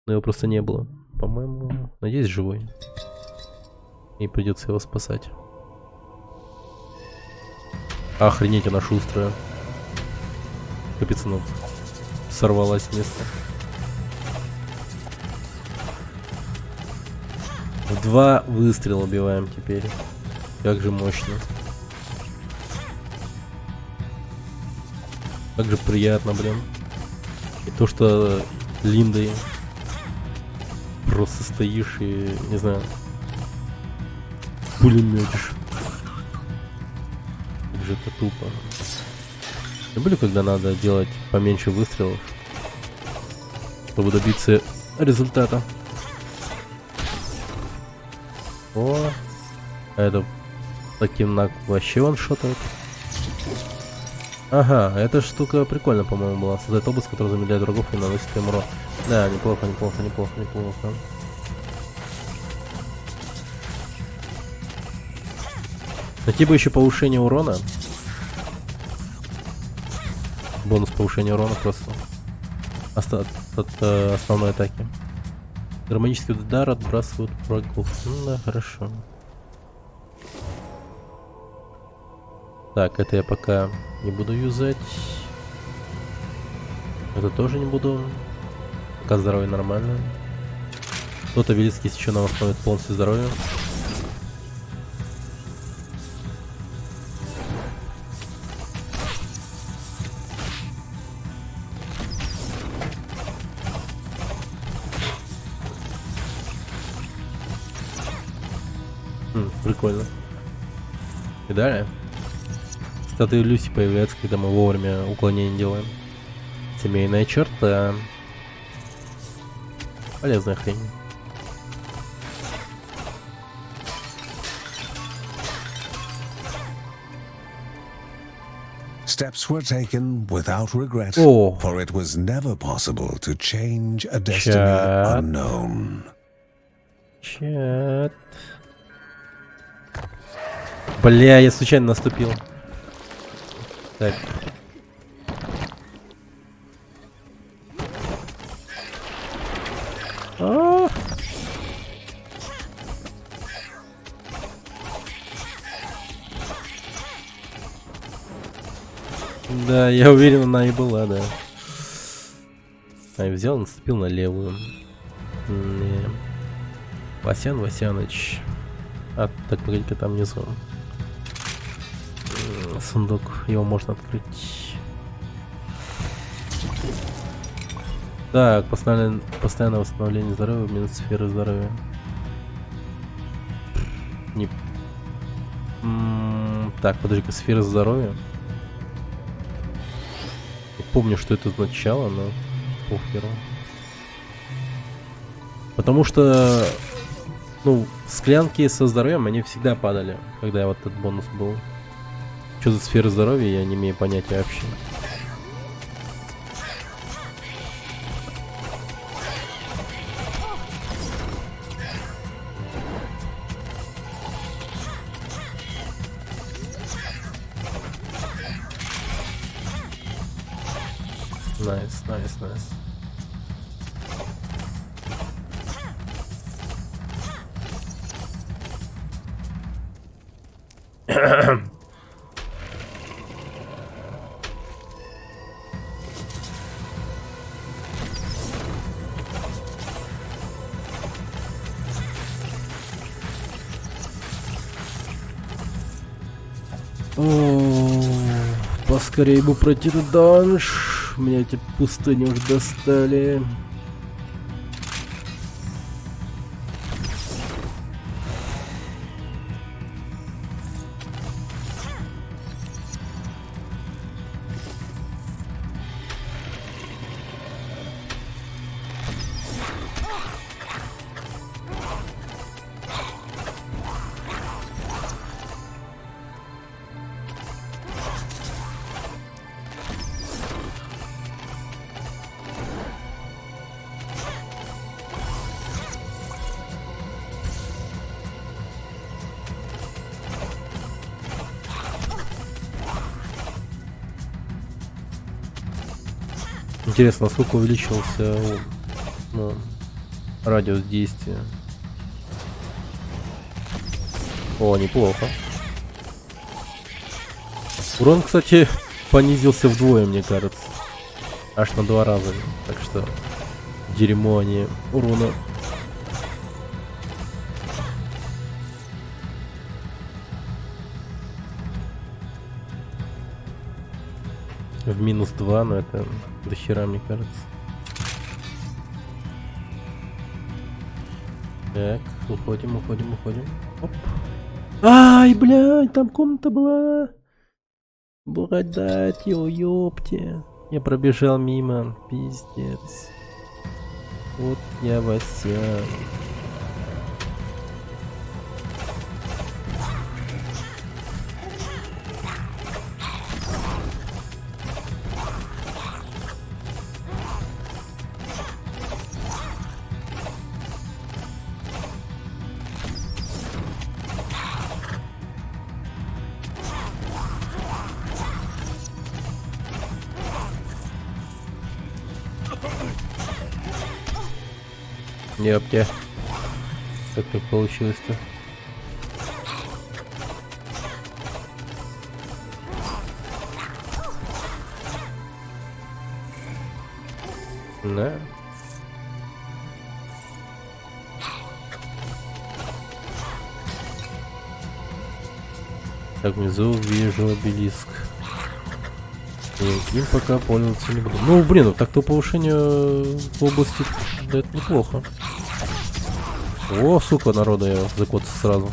Speaker 1: Но его просто не было. По-моему, надеюсь, живой. И придется его спасать. Охренеть, она шустрая. Капец, она сорвалась с места. В 2 выстрела убиваем теперь. Как же мощно. Как же приятно, блин. И то, что Линдой просто стоишь и, не знаю, пулеметишь. Как же это тупо. Люблю, когда надо делать поменьше выстрелов, чтобы добиться результата. О, это таким вообще ваншотает. Ага, эта штука прикольно, по-моему, была. Создает область, которая замедляет врагов и наносит им урон. Да, неплохо, неплохо, неплохо, неплохо. Найти бы еще повышение урона. Бонус повышения урона просто. От основной атаки. Гармонический удар отбрасывают врагов. Ну да, хорошо. Так, это я пока не буду юзать. Это тоже не буду. Пока здоровье нормально. Кто-то великий еще нам восстановит полностью здоровье. Прикольно. И далее. Статуя Люси появляется, когда мы вовремя уклонение делаем. Семейная черта. Полезная хрень.
Speaker 2: Steps were taken without regret,
Speaker 1: О,
Speaker 2: for it was never possible to change a destiny
Speaker 1: Чат.
Speaker 2: unknown.
Speaker 1: Чат. Бля, я случайно наступил. Так. А. Да, я уверен, она и была, да. А я взял, наступил на левую. Не. Васян Васяныч. А, так, погоди-ка, там внизу. Сундук, его можно открыть. Так, постоянное восстановление здоровья, минус сферы здоровья. Не... Так, подожди-ка, сфера здоровья. Не помню, что это означало, но похеру. Потому что, ну, склянки со здоровьем, они всегда падали, когда вот этот бонус был. Что за сфера здоровья, я не имею понятия вообще. Найс, найс, найс. Поскорее бы пройти этот данж. Меня эти пустыни уже достали. Интересно, насколько увеличился ну, радиус действия. О, неплохо. Урон, кстати, понизился вдвое, мне кажется. Аж на 2 раза. Так что дерьмо, а не урона. В -2, но это до хера, мне кажется. Так, уходим. Оп. Ай, блядь, там комната была. Благодать, ёпте. Я пробежал мимо, пиздец. Вот я Вася. Ёпте. Как так получилось-то? Да. Так, внизу вижу обелиск. Им пока пользоваться не буду. Ну, блин, ну так-то повышение в области... Да, это неплохо. О, сука, народа, я закотался сразу.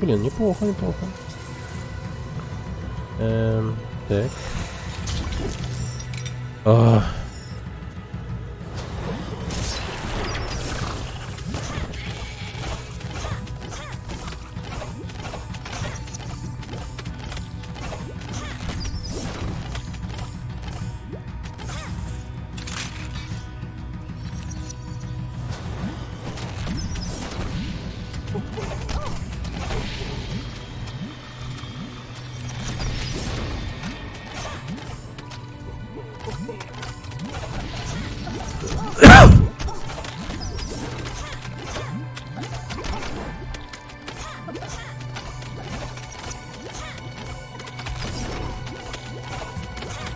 Speaker 1: Блин, неплохо. Так.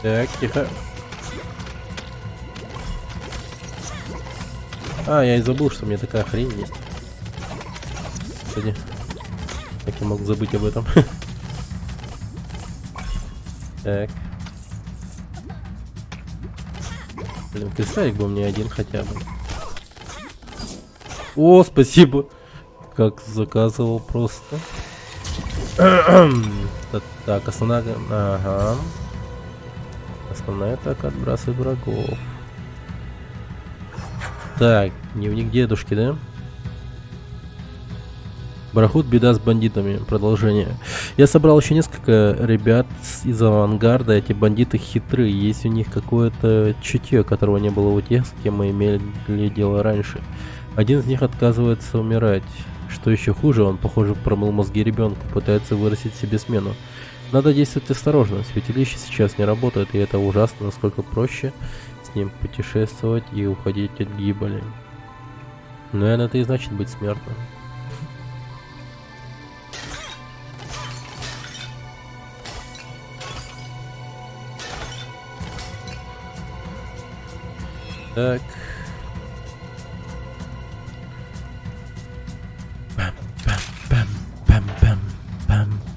Speaker 1: Так, тихо. Я и забыл, что у меня такая хрень есть. Кстати, как я мог забыть об этом? Так. Блин, кристаллик был мне один хотя бы. О, спасибо. Как заказывал просто. Так, основная... Ага. Основная атака отбрасывает врагов. Так, дневник дедушки, да? Барахут, беда с бандитами. Продолжение. Я собрал еще несколько ребят из авангарда. Эти бандиты хитрые. Есть у них какое-то чутье, которого не было у тех, с кем мы имели дело раньше. Один из них отказывается умирать. Что еще хуже, он, похоже, промыл мозги ребенку, пытается вырастить себе смену. Надо действовать осторожно. Святилище сейчас не работает, и это ужасно, насколько проще с ним путешествовать и уходить от гибели. Наверное, это и значит быть смертным. Так.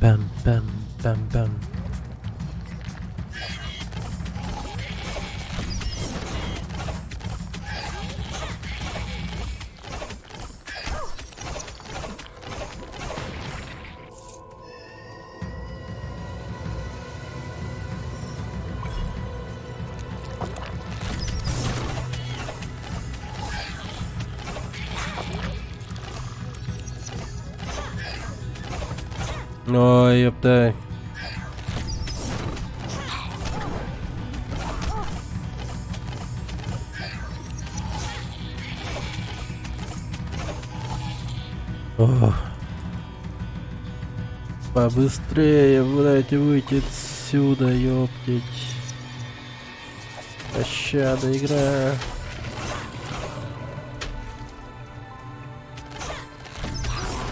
Speaker 1: Пам-пам. Ой, ёпта. Ох. Побыстрее, блядь, выйти отсюда, ёптить. Пощада, игра.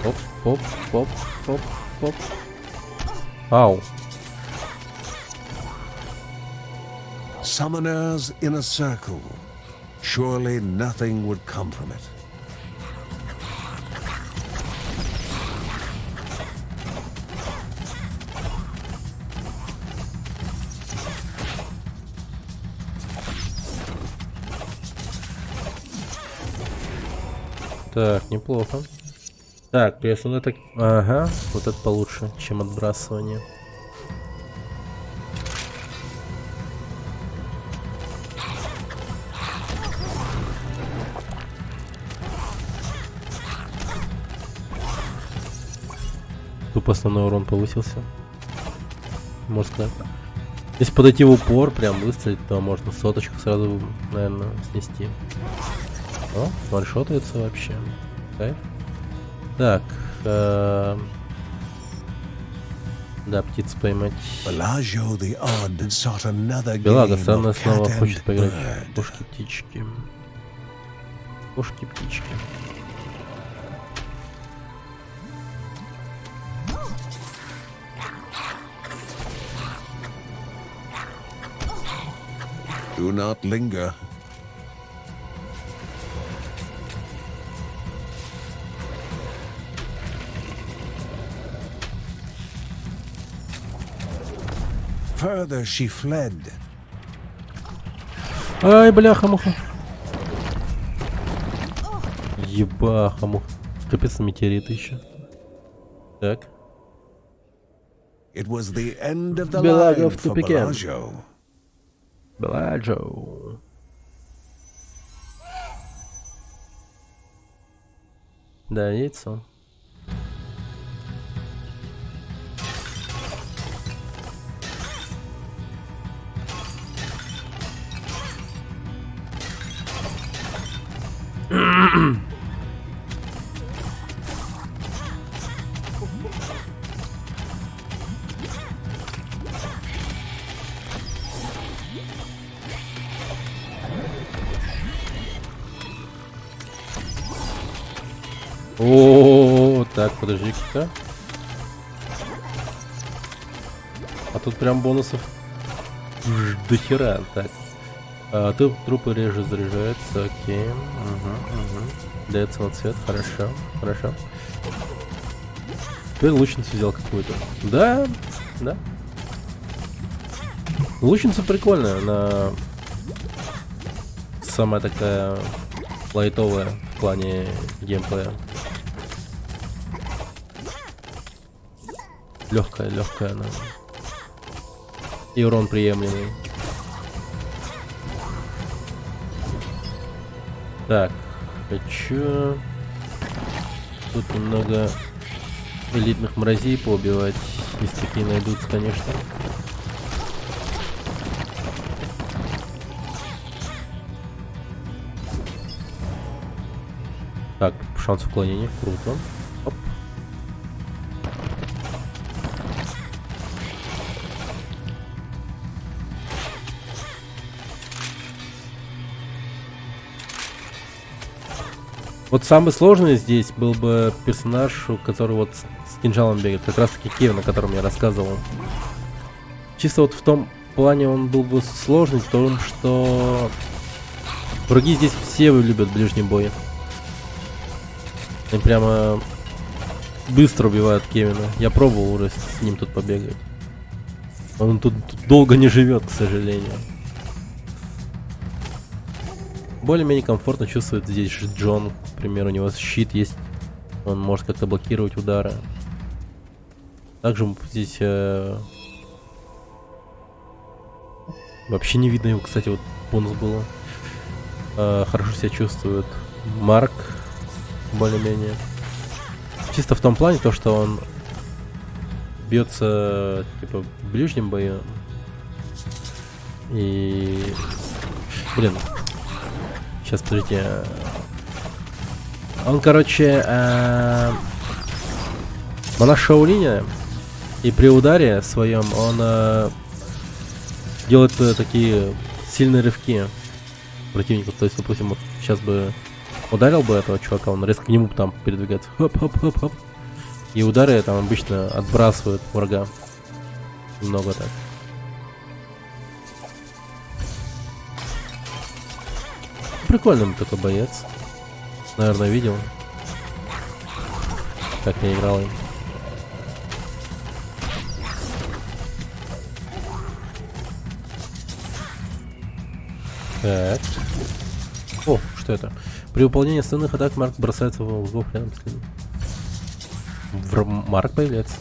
Speaker 1: Оп, оп, оп, оп, оп. Ау.
Speaker 2: Summoners in a circle. Surely nothing would come from it.
Speaker 1: Так, неплохо. Так, если он это... Ага, вот это получше, чем отбрасывание. Тупо основной урон повысился. Можно сказать. Если подойти в упор, прям выстрелить, то можно соточку сразу, наверное, снести. О, ваншотается вообще. Кайф. Так. Да, птицу поймать.
Speaker 2: Bellagio the Odd sought another
Speaker 1: Белага
Speaker 2: game
Speaker 1: снова
Speaker 2: of cat
Speaker 1: хочет
Speaker 2: and
Speaker 1: поиграть в
Speaker 2: bird.
Speaker 1: кошки-птички. Кошки-птички.
Speaker 2: Do not linger. Further she fled.
Speaker 1: Ай, бляха-муха. Ебаха-муха. Капец, метеориты еще. Так.
Speaker 2: It was the end of the
Speaker 1: Bellagio
Speaker 2: line
Speaker 1: в
Speaker 2: for
Speaker 1: тупике.
Speaker 2: Bellagio.
Speaker 1: Беладжо. Да, яйцо. О, так, подожди-ка. А тут прям бонусов до хера. Так. Ты трупы реже заряжается, окей. Угу. Дает самоцвет, хорошо, хорошо. Ты лучницу взял какую-то. Да, да. Лучница прикольная, она самая такая лайтовая в плане геймплея. Легкая она. И урон приемлемый. Так, хочу тут немного элитных мразей поубивать, если такие найдутся, конечно. Так, шанс уклонения, круто. Оп. Вот самый сложный здесь был бы персонаж, у которого вот с кинжалом бегает, как раз таки Кевин, о котором я рассказывал. Чисто вот в том плане он был бы сложный, в том, что враги здесь все любят ближний бой. Они прямо быстро убивают Кевина. Я пробовал уже с ним тут побегать. Он тут долго не живет, к сожалению. Более-менее комфортно чувствует здесь Джон. К примеру, у него щит есть. Он может как-то блокировать удары. Также здесь вообще не видно его, кстати, вот бонус было. Хорошо себя чувствует Марк. Более-менее. Чисто в том плане, то, что он бьется типа в ближнем бою. И... Блин. Сейчас, подождите. Он, короче, Монах Шаолиня, и при ударе своем он делает такие сильные рывки противнику. То есть, допустим, вот сейчас бы ударил бы этого чувака, он резко к нему там передвигается. Хоп-хоп-хоп-хоп. И удары там обычно отбрасывают врага. Немного так. Прикольный такой боец. Наверное, видел. Как я играл им. Так. О, что это? При выполнении основных атак Марк бросается в угол рядом с ним. Марк появляется.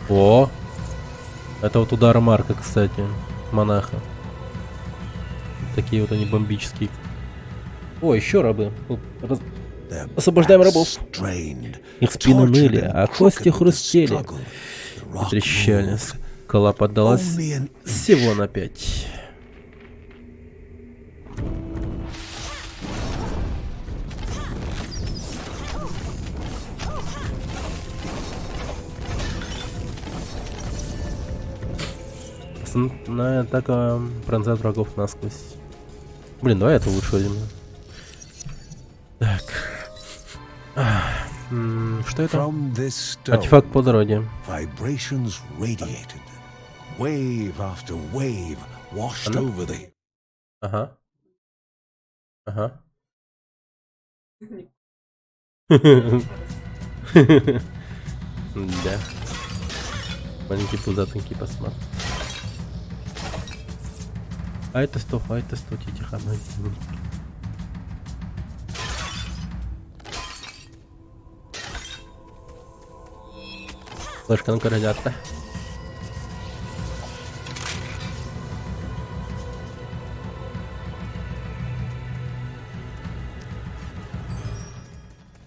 Speaker 1: О! Это вот удары Марка, кстати. Монаха. Такие вот они бомбические. О, еще рабы. Освобождаем рабов. Их спины ныли, а кости хрустели и трещали. Скала поддалась всего на 5. Основная атака пронзает врагов насквозь. Блин, давай это лучше возьмем. Так. Что это? Артефакт по дороге. Ага. Ага. Да. Маленький пузатенький посмотрим. А это 100, тихо. Флешка, ну-ка, ребята.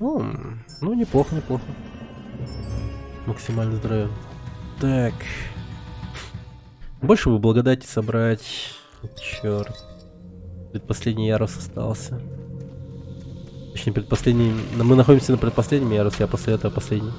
Speaker 1: Ну, неплохо. Максимально здоровье. Так. Больше бы благодати собрать. Черт. Предпоследний ярус остался. Точнее, предпоследний. Мы находимся на предпоследнем ярусе, а после этого последний.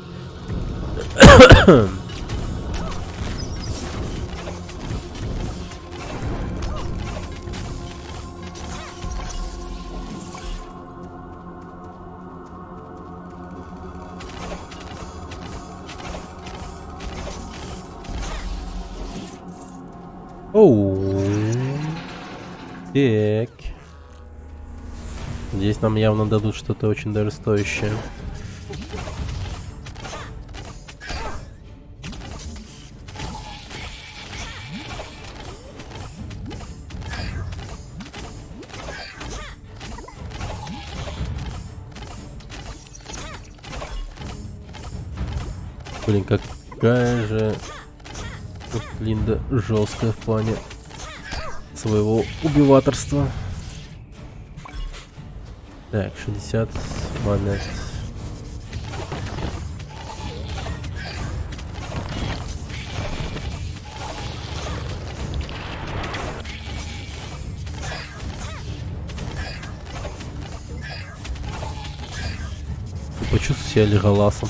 Speaker 1: Оу. Так. Здесь нам явно дадут что-то очень даже стоящее. Блин, какая же Линда жесткая в плане своего убиваторства. Так, 60 монет. Почувствуй себя Леголасом.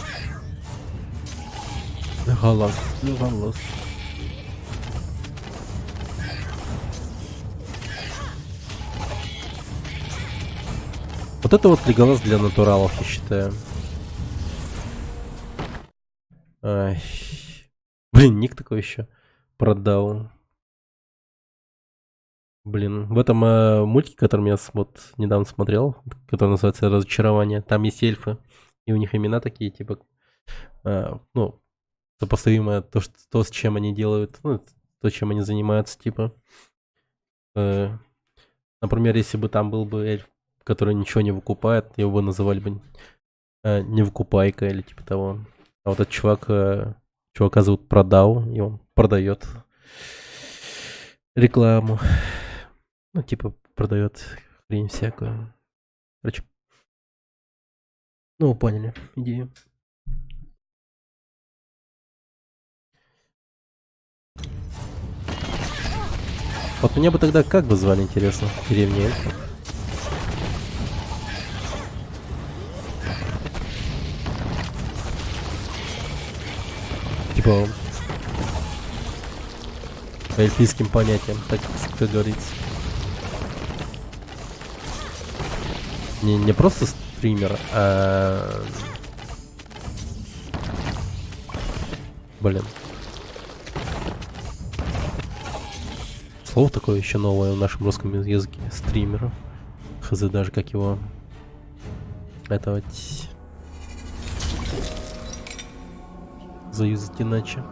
Speaker 1: Леголас. Вот это вот Леголас для натуралов, я считаю. Ай. Блин, ник такой еще продал. Блин, в этом мультике, который я недавно смотрел, который называется «Разочарование», там есть эльфы, и у них имена такие, типа, ну, сопоставимое то, с чем они делают, ну, то, чем они занимаются, типа. Например, если бы там был бы эльф, который ничего не выкупает, его бы называли бы невыкупайка или типа того. А вот этот чувака зовут Продау, и он продает рекламу. Ну, типа, продает хрень всякую. Короче. Ну, вы поняли идею. Вот меня бы тогда как бы звали, интересно, в деревне эльфов? Типа по эльфийским понятиям, так как говорится. Не просто стример, а... Блин. Слово такое еще новое в нашем русском языке. Стример. Хз даже как его... Это вот... Заюзать иначе.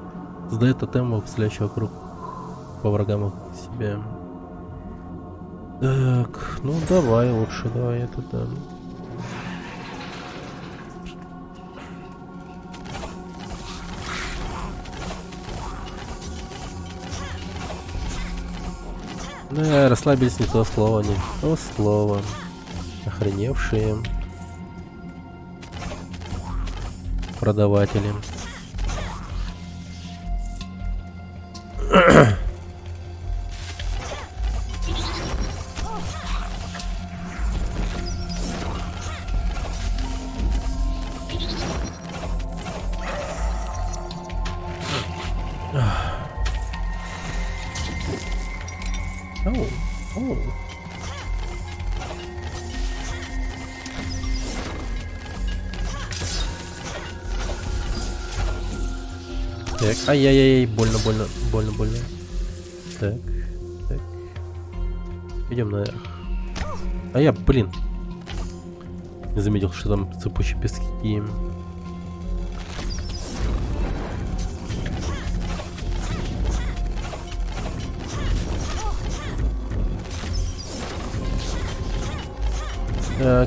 Speaker 1: Создает тотем, выпускающий вокруг по врагам себя. Так, ну давай лучше, давай это да. Да, расслабились, не то слово, не то слово. Охреневшие продаватели. Оу, оу. Так, ай-яй-яй, больно, больно, больно, больно. Так, так. Идем наверх. А я, блин, не заметил, что там цепущие пески.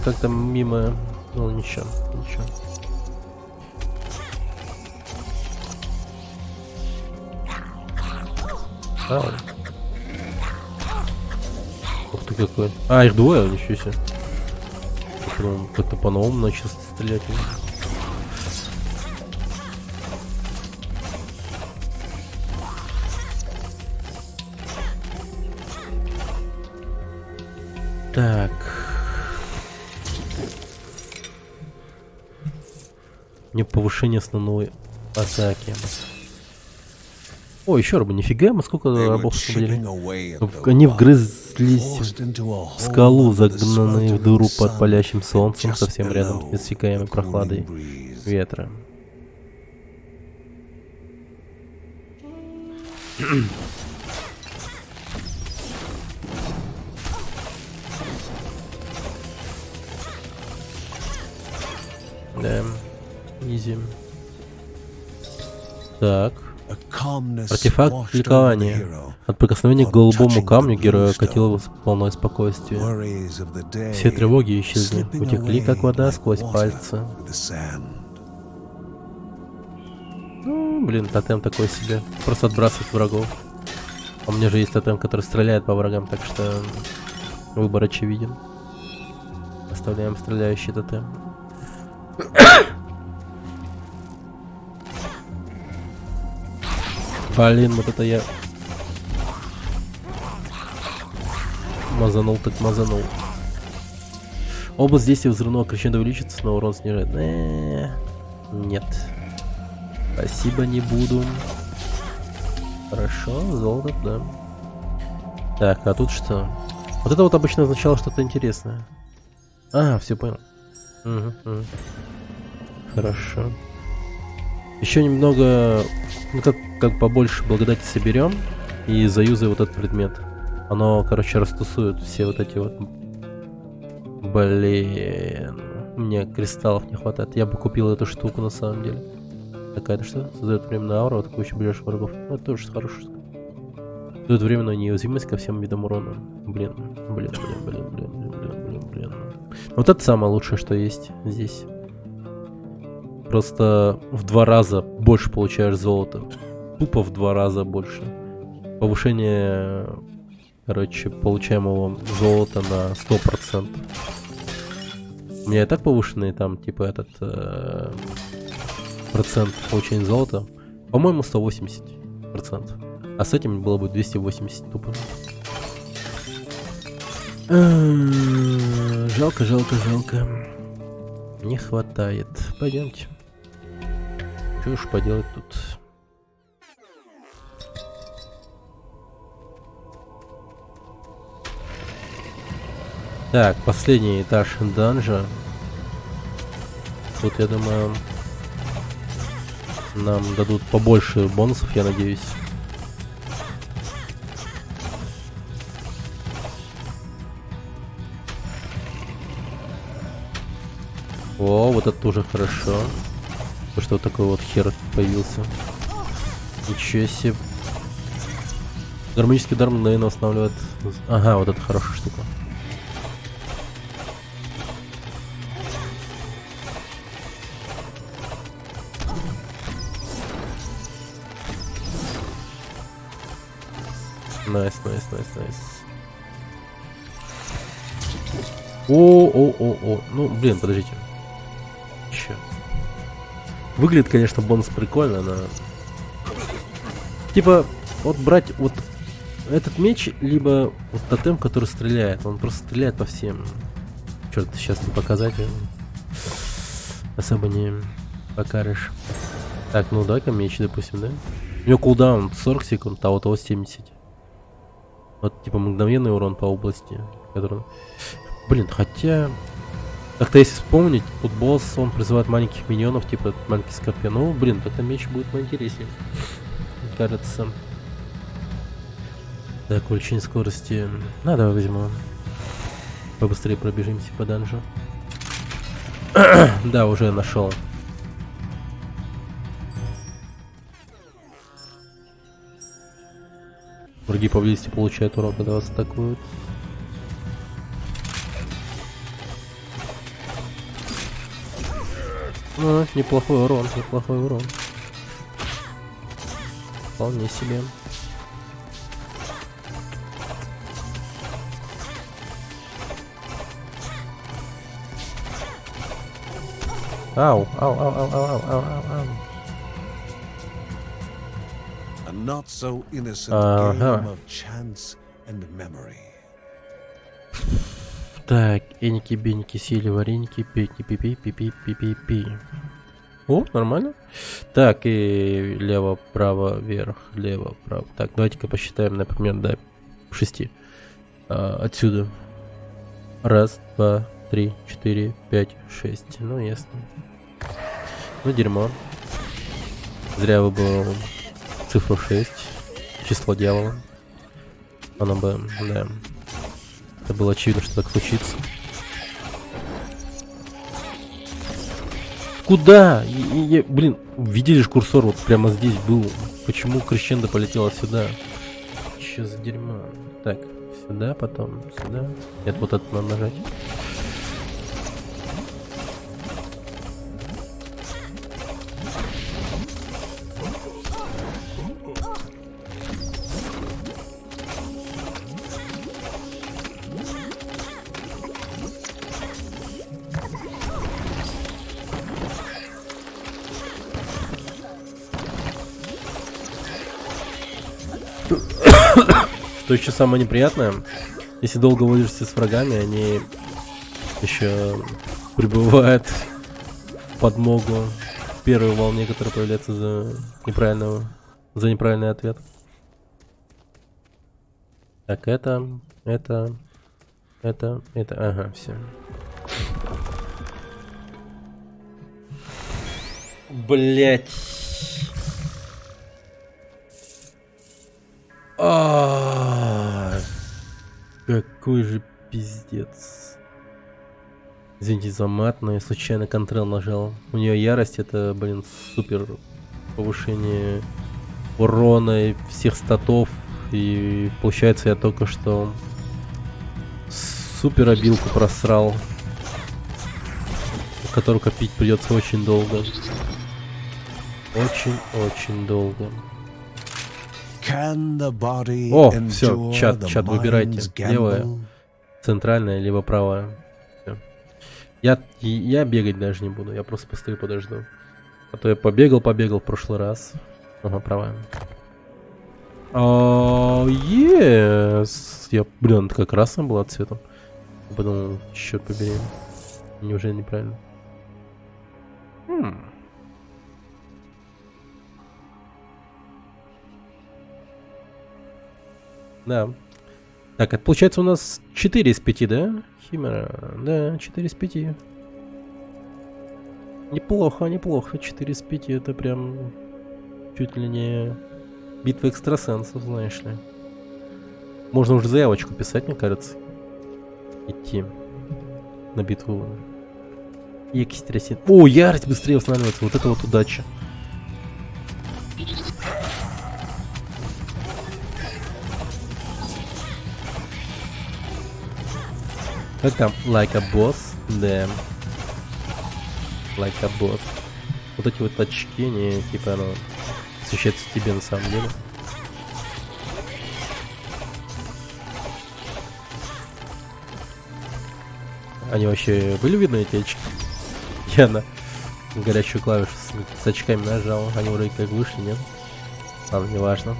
Speaker 1: Как-то мимо. Ну ничего, ничего. Ау. Ух ты какой. А, их двое, ничего себе. Как-то по-новому начал стрелять. Так. Мне повышение основной атаки. О, еще рабы, нифига, мы сколько рабов освободили. Они вгрызлись в скалу, загнанные в дыру под палящим солнцем, совсем рядом с иссякаемой прохладой ветра. Да, изи. Так. Артефакт ликования. От прикосновения к голубому камню героя окатило полное спокойствие. Все тревоги исчезли, утекли как вода сквозь пальцы. Ну, блин, тотем такой себе. Просто отбрасывает врагов. А у меня же есть тотем, который стреляет по врагам, так что выбор очевиден. Оставляем стреляющий тотем. Блин, вот это я мазанул, так мазанул. Область действия взрывного крещендо увеличится, но урон снижает. Нет. Спасибо, не буду. Хорошо, золото, да. Так, а тут что? Вот это вот обычно означало что-то интересное. А, все понял. Угу. Хорошо. Еще немного, ну как побольше благодати соберем и заюзай вот этот предмет. Оно, короче, растусует все вот эти вот. Блин, мне кристаллов не хватает. Я бы купил эту штуку на самом деле. Такая-то что? Создает временную ауру, атакующих ближайших врагов. Ну, это тоже хорошо. Дает временную неуязвимость ко всем видам урона. Блин. Вот это самое лучшее, что есть здесь. Просто в 2 раза больше получаешь золота. Тупо в 2 раза больше. Повышение, короче, получаемого золота на 100%. У меня и так повышенный там, типа, этот процент получения золота. По-моему, 180%. А с этим было бы 280 тупо. Жалко. Не хватает. Пойдемте. Что уж поделать тут. Так, последний этаж данжа. Тут, я думаю, нам дадут побольше бонусов, я надеюсь. О, вот это тоже хорошо. Потому что вот такой вот хер появился. Ничего себе. Гармонический удар мгновенно восстанавливает. Ага, вот это хорошая штука. Найс, найс, найс, найс. О. Ну, блин, подождите. Чё? Выглядит, конечно, бонус прикольно, но... Типа, вот брать вот этот меч, либо вот тотем, который стреляет. Он просто стреляет по всем. Черт, сейчас не показать. Особо не покажешь. Так, ну давай-ка меч, допустим, да? У него кулдаун 40 секунд, а у того 70. Вот, типа, мгновенный урон по области. Который... Блин, хотя... Как-то если вспомнить, тут босс, он призывает маленьких миньонов, типа маленький скорпион. Ну, блин, тогда меч будет поинтереснее. Кажется. Так, увеличение скорости. На, давай возьму. Побыстрее пробежимся по данжу. Да, уже нашел. Враги поблизости получают урон, когда вас атакуют. Ну, неплохой урон, неплохой урон. Вполне себе. Ау.
Speaker 2: A not so innocent
Speaker 1: Ага.
Speaker 2: game of chance and memory.
Speaker 1: Так, эники, беники, сели, вареники, пики, пипи, пипи, пипи, пи. О, нормально. Так, и лево, право, вверх, лево, право. Так, давайте-ка посчитаем, например, до 6. Отсюда. 1, 2, 3, 4, 5, 6. Ну, ясно. Ну, дерьмо. Зря выбрал цифру 6. Число дьявола. Оно бы, да. Это было очевидно, что так случится. Куда? Блин, видели же курсор вот прямо здесь был. Почему крещендо полетела сюда? Че за дерьмо? Так, сюда, потом сюда. Нет, вот это надо нажать. Что еще самое неприятное, если долго возишься с врагами, они еще прибывают в подмогу в первой волне, которая появляется за неправильный ответ. Так, это, ага, все. Блять. Какой же пиздец. Извините за мат, но я случайно Ctrl нажал. У нее ярость, это, блин, супер повышение урона и всех статов. И получается, я только что супер обилку просрал, которую копить придется очень долго. Очень долго. О, все, чат, выбирайте. Левая, центральная, либо правая. Всё. Я бегать даже не буду, я просто быстрее подожду. А то я побегал в прошлый раз. Ага, правая. Yes. Блин, такая красная была цветом. Я подумал, черт побери. Неужели неправильно? Да. Так, это получается у нас 4 из 5, да? Химера. Да, 4 из 5. Неплохо, неплохо. 4 из 5 это прям чуть ли не битва экстрасенсов, знаешь ли. Можно уже заявочку писать, мне кажется. Идти на битву. Экстрасенс. О, ярость быстрее восстанавливается. Вот это вот удача. Как там? Like a boss? Да. Like a boss. Вот эти вот очки, они типа, ну, освещаются тебе на самом деле. Они вообще были видны, эти очки? Я на горячую клавишу с очками нажал. Они вроде как вышли, нет? Ладно, не важно.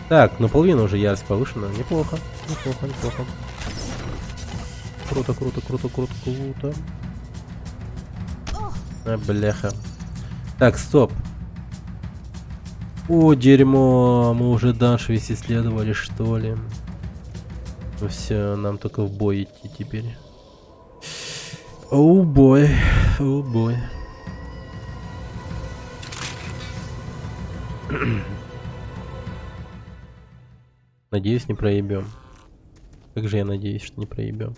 Speaker 1: Так, наполовину уже ярость повышена. Неплохо, неплохо, неплохо. Круто, круто, круто, круто, круто. А, бляха. Так, стоп. О, дерьмо. Мы уже данж весь исследовали, что ли? Ну все, нам только в бой идти теперь. Оу бой. Оу бой. Надеюсь, не проебем. Как же я надеюсь, что не проебем.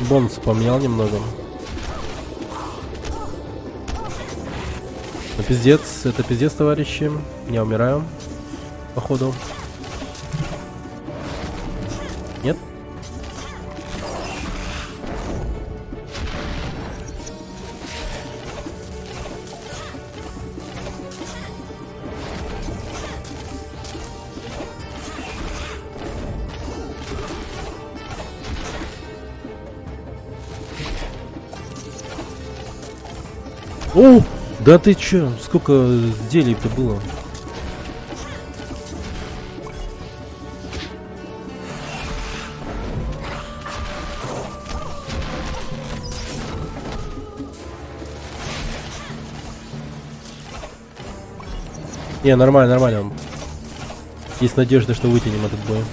Speaker 1: Бонус поменял немного. Ну, пиздец, это пиздец, товарищи. Я умираю, походу. Нет? О, да ты чё? Сколько делей-то было? Не, нормально, нормально. Есть надежда, что вытянем этот бой.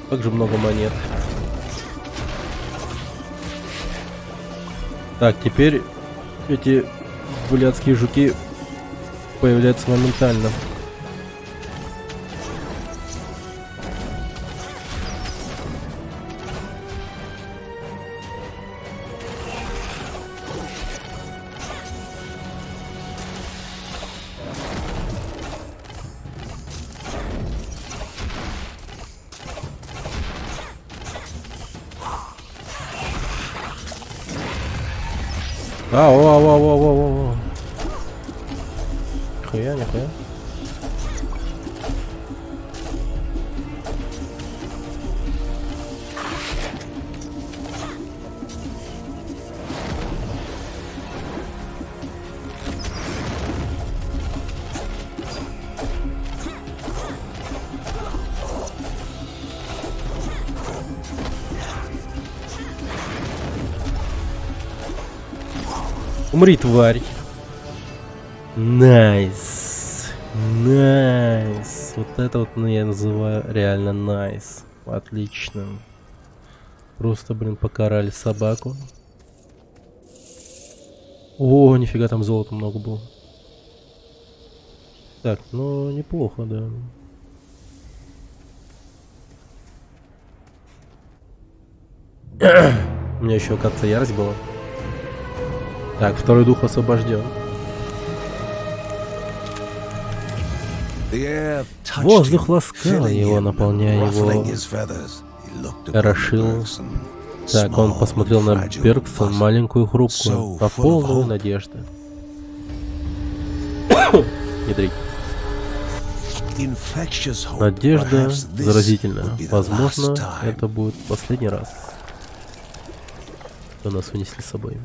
Speaker 1: Как же много монет. Так, теперь эти блядские жуки появляются моментально. Ау. Нихуя, нихуя. Умри, тварь. Найс. Найс. Вот это вот, ну, я называю реально найс. Отлично. Просто, блин, покарали собаку. О, нифига, там золота много было. Так, ну, неплохо, да. У меня еще, кажется, ярость была. Так, второй дух освобожден. Воздух ласкал его, наполняя его, хорошил. Так, он посмотрел на Бергсон, маленькую хрупкую, а полную надежды. Ядрить. Надежда заразительная. Возможно, это будет последний раз, что нас унесли с собой.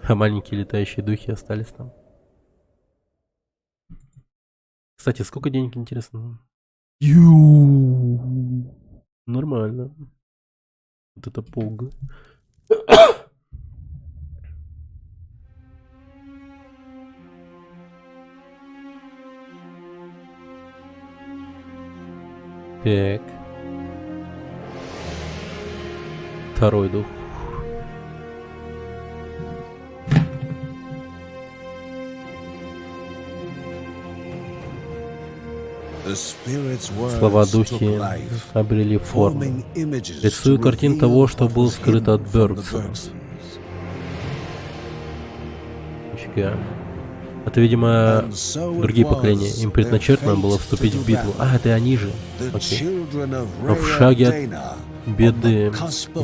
Speaker 1: А маленькие летающие духи остались там. Кстати, сколько денег, интересно? Нормально. Вот это полга. Так. Второй дух. Слова духи обрели форму. Рисую картин того, что было скрыто от Бергсона. Нифига. Это, видимо, другие поколения. Им предначертано было вступить в битву. А, это они же. Окей. Но в шаге от беды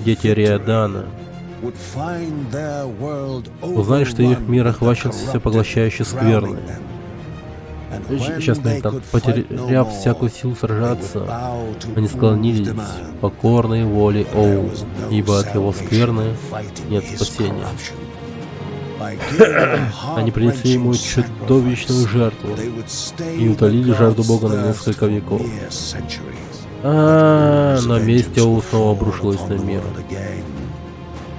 Speaker 1: дети Риадана узнали, что их мир охвачен всепоглощающей скверной. Сейчас мы там, потеряв всякую силу сражаться, они склонились покорной воле Оу, ибо от его скверны нет спасения. Они принесли ему чудовищную жертву и утолили жажду Бога на несколько веков. На месте Оу снова обрушилась на мир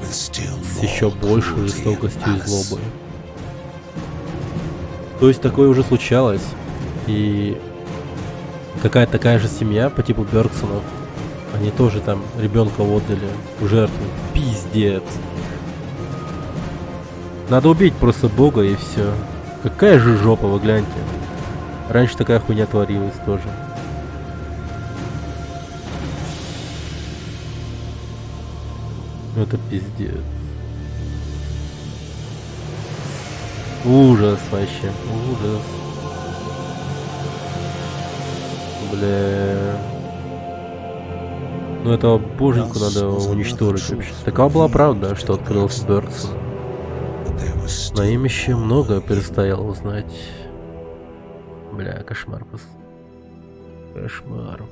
Speaker 1: с еще большей жестокостью и злобой. То есть такое уже случалось, и какая-то такая же семья по типу Бергсонов, они тоже там ребенка отдали в жертву. Пиздец. Надо убить просто Бога и все. Какая же жопа, вы гляньте. Раньше такая хуйня творилась тоже. Это пиздец. Ужас вообще, ужас. Бля. Ну этого боженьку надо уничтожить вообще. Такова была правда, что открылся Бергсон. Но им еще много предстояло узнать. Бля, кошмар просто. Кошмар.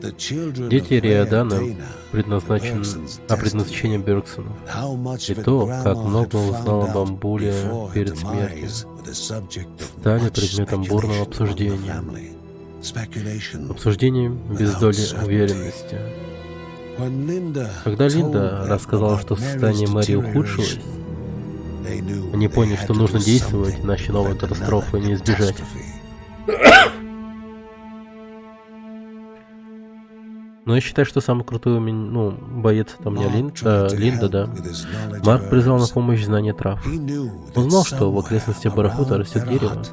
Speaker 1: Дети Риадана предназначении Бергсона. И то, как много узнал об Амбуле перед смертью, стали предметом бурного обсуждения. Обсуждение без доли уверенности. Когда Линда рассказала, что состояние Мэри ухудшилось, они поняли, что нужно действовать, иначе новой катастрофы не избежать. Но я считаю, что самый крутой боец там не Линда, да. Марк призвал на помощь знания трав. Он знал, что в окрестностях Барахута растет дерево,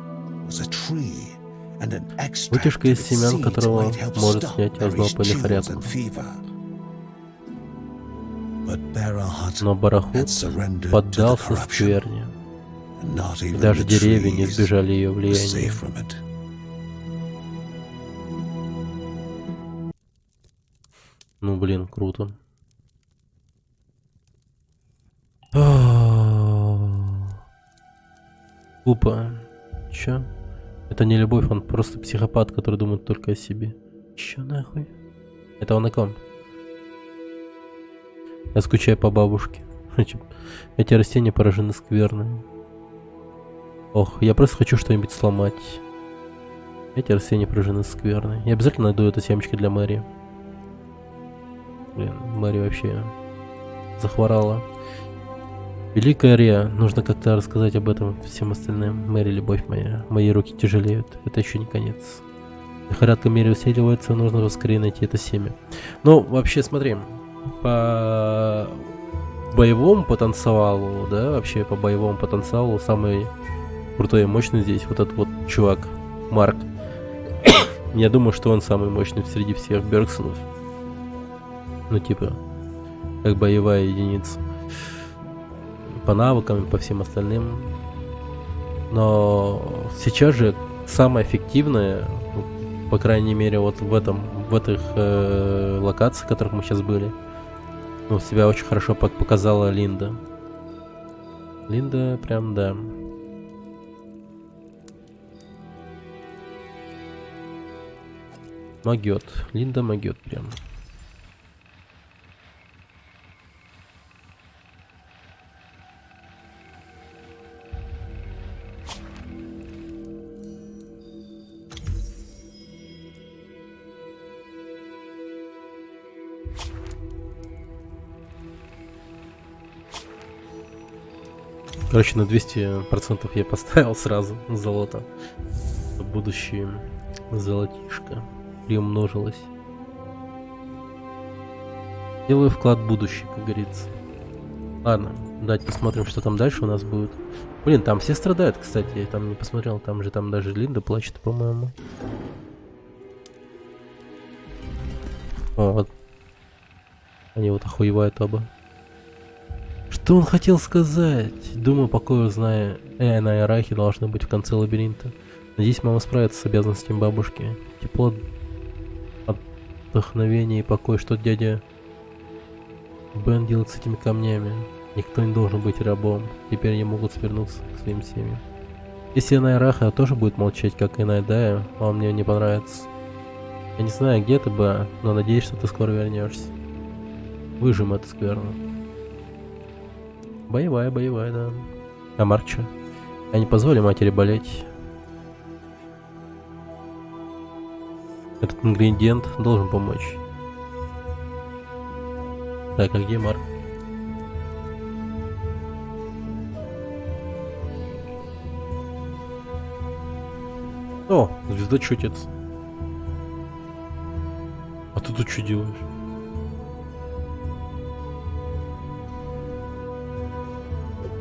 Speaker 1: вытяжка из семян которого может снять озноб или хорятку. Но Барахут поддался скверне, и даже деревья не избежали ее влияния. Ну блин, круто. Глупо. Чё? Это не любовь, он просто психопат, который думает только о себе. Чё нахуй? Это он о ком? Я скучаю по бабушке. Эти растения поражены скверной. Ох, я просто хочу что-нибудь сломать. Эти растения пружины скверны. Я обязательно найду эту семечко для Мэри. Блин, Мэри вообще захворала. Великая Риа, нужно как-то рассказать об этом всем остальным. Мэри, любовь моя, мои руки тяжелеют. Это еще не конец. Лихорадка Мэри усиливается, нужно поскорее найти это семя. Ну, вообще, смотри, по боевому потенциалу, да, вообще по боевому потенциалу самый крутой и мощный здесь вот этот вот чувак, Марк. Я думаю, что он самый мощный среди всех Бергсонов. Ну, типа, как боевая единица. По навыкам и по всем остальным. Но сейчас же самое эффективное, по крайней мере, вот в этих локациях, в которых мы сейчас были, ну, себя очень хорошо показала Линда. Линда прям, да. Могет. Линда могет прям. Короче, на 200% я поставил сразу золото. Будущее золотишко приумножилось. Делаю вклад в будущее, как говорится. Ладно, давайте посмотрим, что там дальше у нас будет. Блин, там все страдают, кстати. Я там не посмотрел, там даже Линда плачет, по-моему. О, вот. Они вот охуевают оба. Что он хотел сказать? Думаю, покою зная, Эйна и Арахи должны быть в конце лабиринта. Надеюсь, мама справится с обязанностями бабушки. Тепло, вдохновение и покой. Что дядя Бен делает с этими камнями? Никто не должен быть рабом. Теперь они могут свернуться к своим семьям. Если Эйна и Араха тоже будет молчать, как Эйна и Дая, он мне не понравится. Я не знаю, где ты, Ба, но надеюсь, что ты скоро вернешься. Выжим эту скверну. Боевая, да. А Марк чё? Я не позволю матери болеть. Этот ингредиент должен помочь. Так, а где Марк? О, звездочетец. А ты тут что делаешь?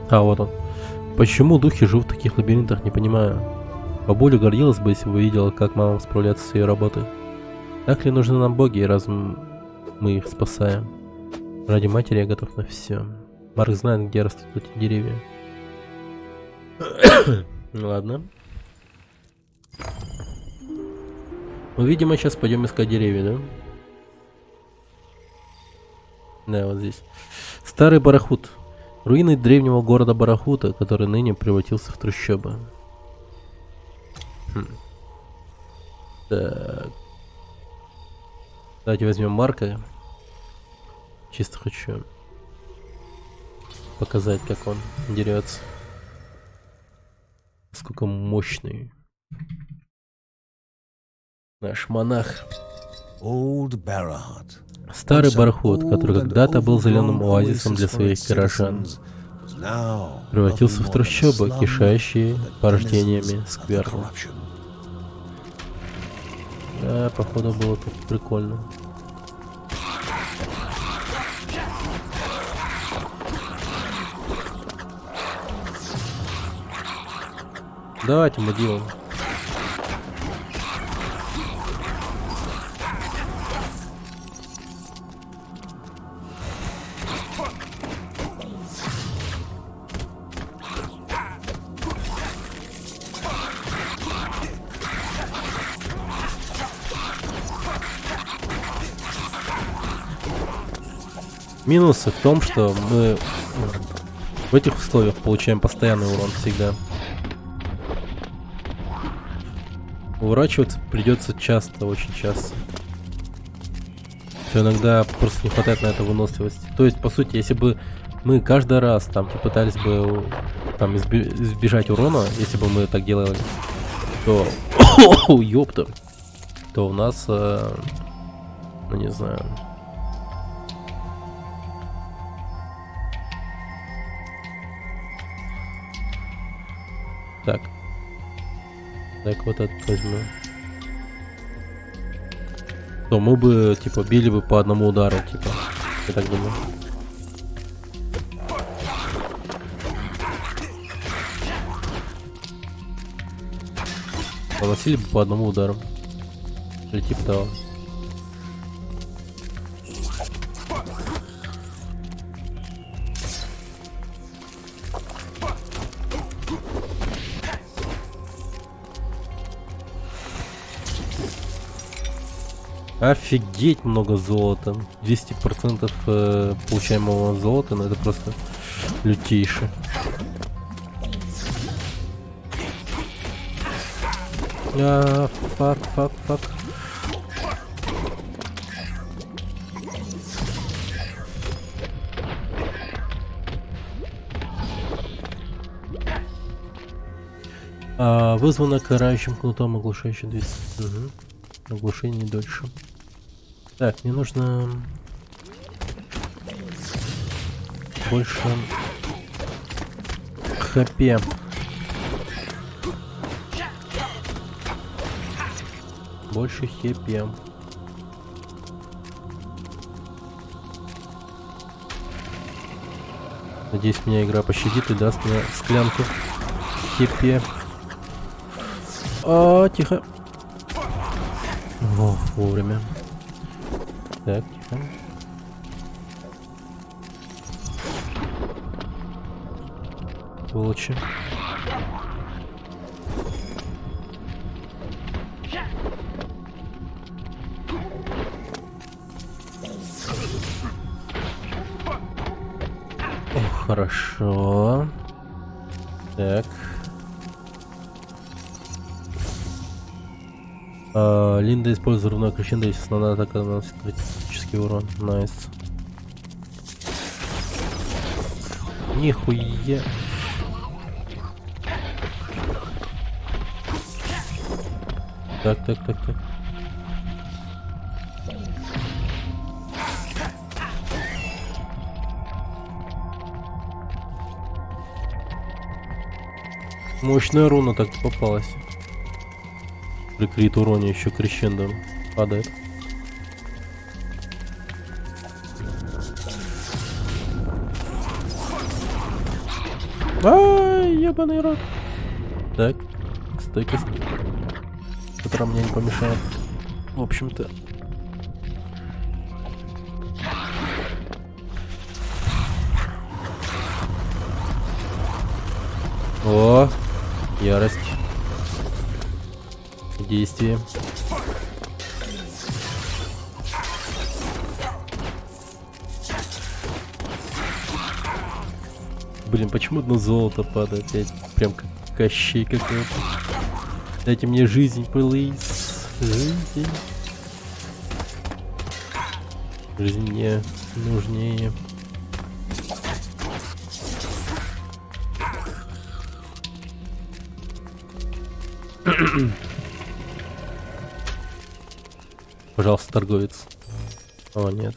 Speaker 1: А, вот он. Почему духи живут в таких лабиринтах, не понимаю. Бабуля гордилась бы, если бы видела, как мама справляется с ее работой. Так ли нужны нам боги, раз мы их спасаем? Ради матери я готов на все. Марк знает, где растут эти деревья. Ладно. Ну, видимо, сейчас пойдем искать деревья, да? Да, вот здесь. Старый барахут. Руины древнего города Барахута, который ныне превратился в трущобы. Так. Давайте возьмем Марка. Чисто хочу показать, как он дерется. Сколько мощный наш монах. Старый Барахут, который когда-то был зеленым оазисом для своих горожан, превратился в трущобы, кишащие порождениями скверны. Да, походу было тут прикольно. Давайте мы делаем. Минусы в том, что мы в этих условиях получаем постоянный урон всегда. Уворачиваться придется часто, очень часто. Что иногда просто не хватает на это выносливости. То есть, по сути, если бы мы каждый раз там пытались бы там избежать урона, если бы мы так делали, то О, ёпта. То у нас, ну не знаю. Так. Так, вот это возьму. То мы бы, типа, били бы по одному удару, типа. Я так думаю. Наносили бы по одному удару. Или типа того. Офигеть много золота. 200% получаемого золота, но это просто лютейше. Фак. Вызвано карающим кнутом, оглушающим 200. Угу. Оглушение не дольше. Так, мне нужно больше хп. Больше хп. Надеюсь, меня игра пощадит и даст мне склянку хп. Тихо. О, вовремя. Так, тихо. Сволочи. О, хорошо. Так. Линда использует взрывное крещендо, если основная атака наносит критический урон. Найс. Нихуя. Так. Мощная руна так попалась. При крит уроне еще крещендо падает. Ай, ебаный рот. Так, стойкость, которая мне не помешает. В общем-то. О, ярость. Действие. Блин, почему одно золото падает? Опять прям как Кощей какой-то. Дайте мне жизнь, плиз. Жизнь. Жизнь мне нужнее. Пожалуйста, торговец. О, нет.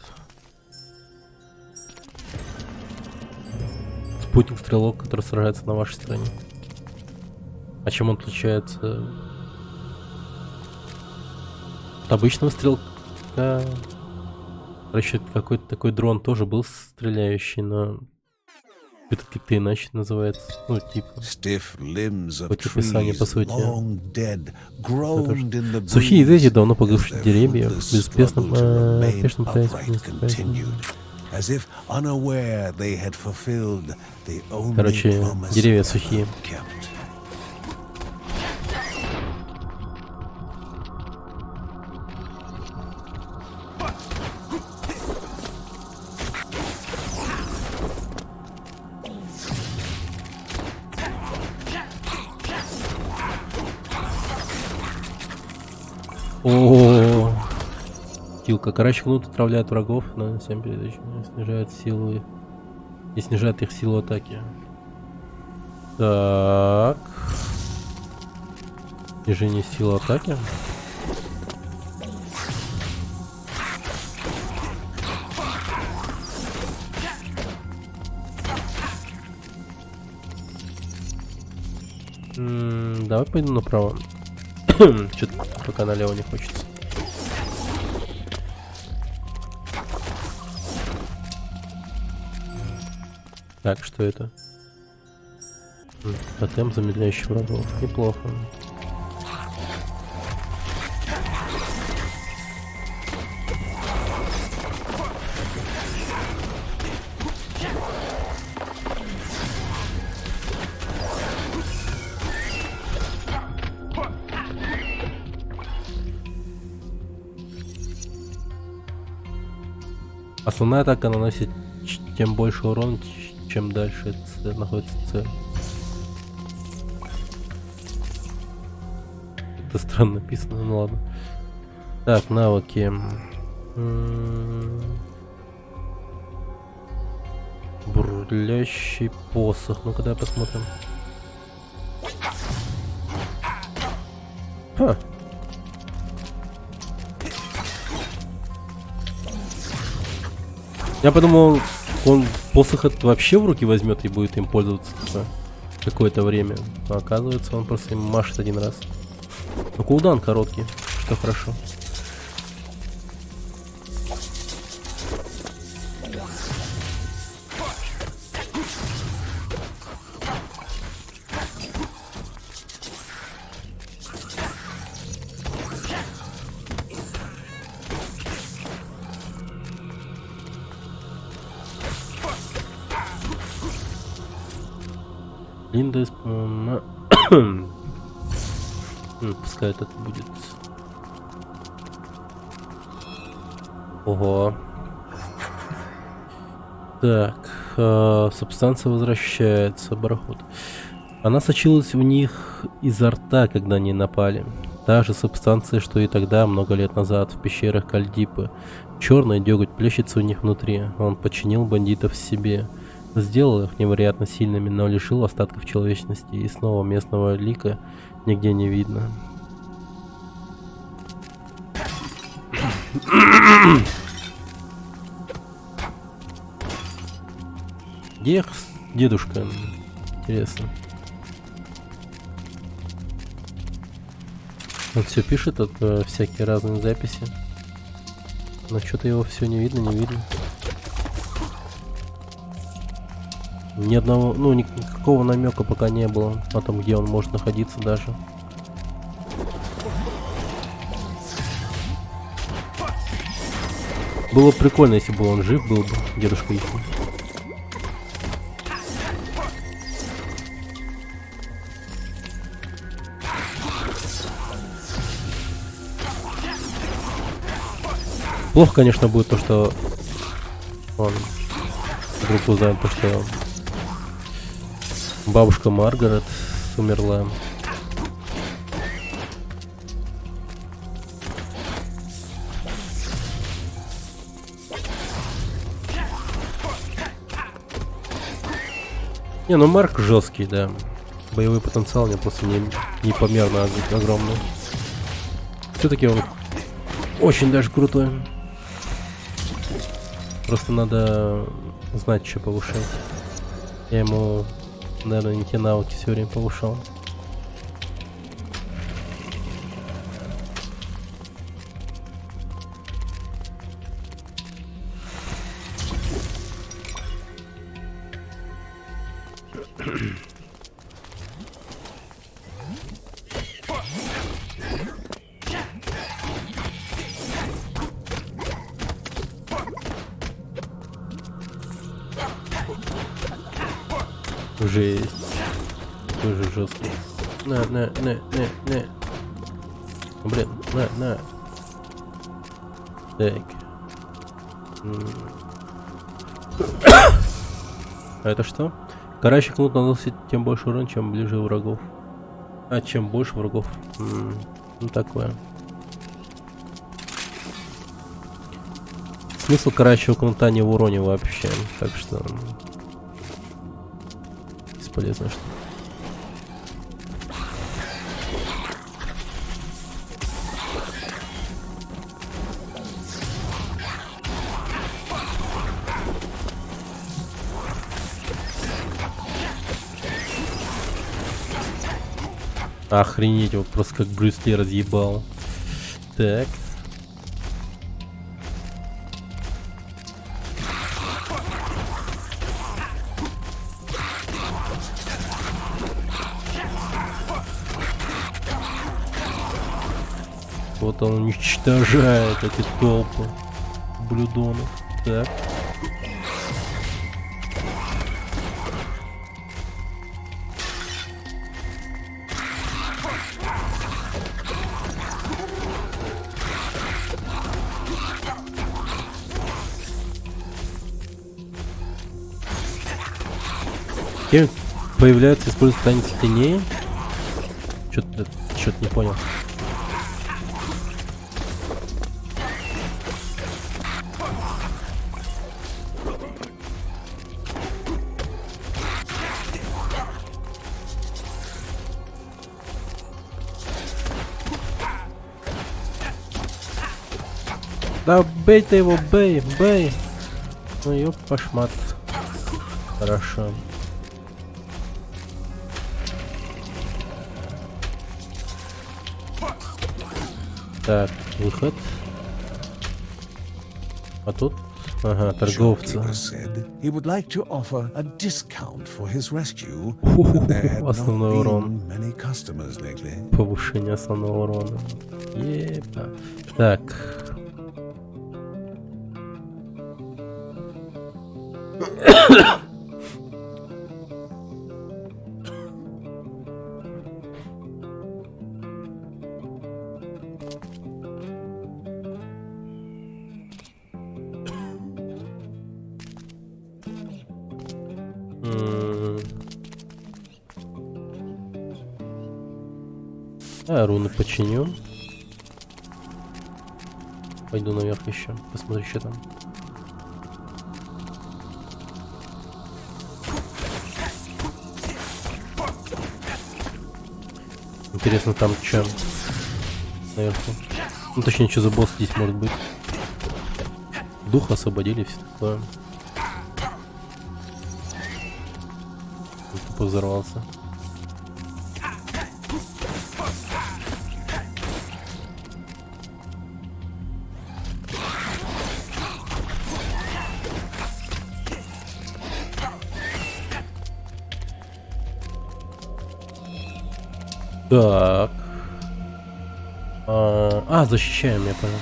Speaker 1: Спутник-стрелок, который сражается на вашей стороне. А чем он отличается от обычного стрелка? Короче, какой-то такой дрон тоже был стреляющий, но это как-то иначе называется. Ну, типа. Хоть описание, по сути. Сухие ветви, давно погибшие деревья, в безуспешном короче, деревья сухие. О, Килка. Карающий кнут отравляет врагов на 7 передач. Снижает силу и снижает их силу атаки. Так. Снижение силы атаки. Давай пойду направо. Что-то пока налево не хочется. Так, что это? Тотем, замедляющий врагов. Неплохо. Основная атака наносит тем больше урона, чем дальше находится цель. Это странно написано, ну ладно. Так, навыки. Бурлящий посох. Ну-ка, давай посмотрим. Ха. Я подумал, он посох этот вообще в руки возьмет и будет им пользоваться какое-то время. Но оказывается, он просто им машет один раз. Но кулдаун короткий, что хорошо. Линда исполнена. Пускай этот будет. Ого. Так, субстанция возвращается, бараход. Она сочилась у них изо рта, когда они напали. Та же субстанция, что и тогда, много лет назад, в пещерах Кальдипы. Черный деготь плещется у них внутри. Он подчинил бандитов себе. Сделал их невероятно сильными, но лишил остатков человечности, и снова местного лика нигде не видно. Где их дедушка? Интересно. Он все пишет, всякие разные записи. Но что-то его все не видно, не видно. Ни одного, ну, никакого намека пока не было о том, где он может находиться даже. Было прикольно, если бы он жив был бы, дедушка их. Плохо, конечно, будет то, что он вдруг узнает то, что бабушка Маргарет умерла. Не, ну Марк жесткий, да. Боевой потенциал у него просто непомерно огромный. Все-таки он очень даже крутой. Просто надо знать, что повышать. Я ему, наверное, не те навыки все время повышал. Жесть. Тоже жесткий. На. Блин, на. Так. А это что? Карающий кнут наносит тем больше урона, чем ближе врагов. А чем больше врагов. Ну такое. Смысл карающего кнута не в уроне вообще. Так что... бесполезно, что Охренеть, его просто как Брюс Ли разъебал. Так. Вот он уничтожает эти толпы блюдонов. Так. Кем появляется, используется танец теней? Что-то не понял. Да бей ты его, бей, бей. Ну ёп, пошмат. Хорошо. Так, выход. А тут? Ага, торговцы.
Speaker 2: He would like to offer a discount for his rescue, but there had not
Speaker 1: Основной урон.
Speaker 2: been many customers lately.
Speaker 1: Повышение основного урона. Епа. Так. Руны починю. Пойду наверх еще. Посмотрю, что там. Интересно, там что наверху. Ну, точнее, что за босс здесь может быть. Дух освободили, все такое. Тупо взорвался. Так. Защищаем, я понял.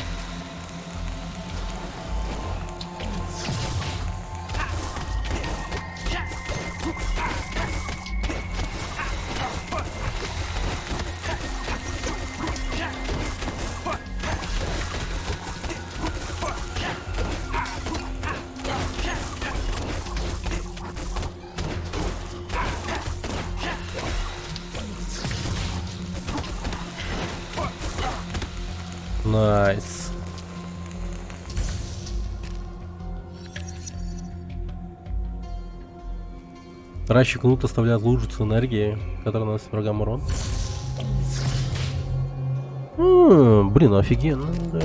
Speaker 1: Найс. Таращик кнут оставляет лужицу энергии, которая наносит врагам урон. Блин, офигенно, да.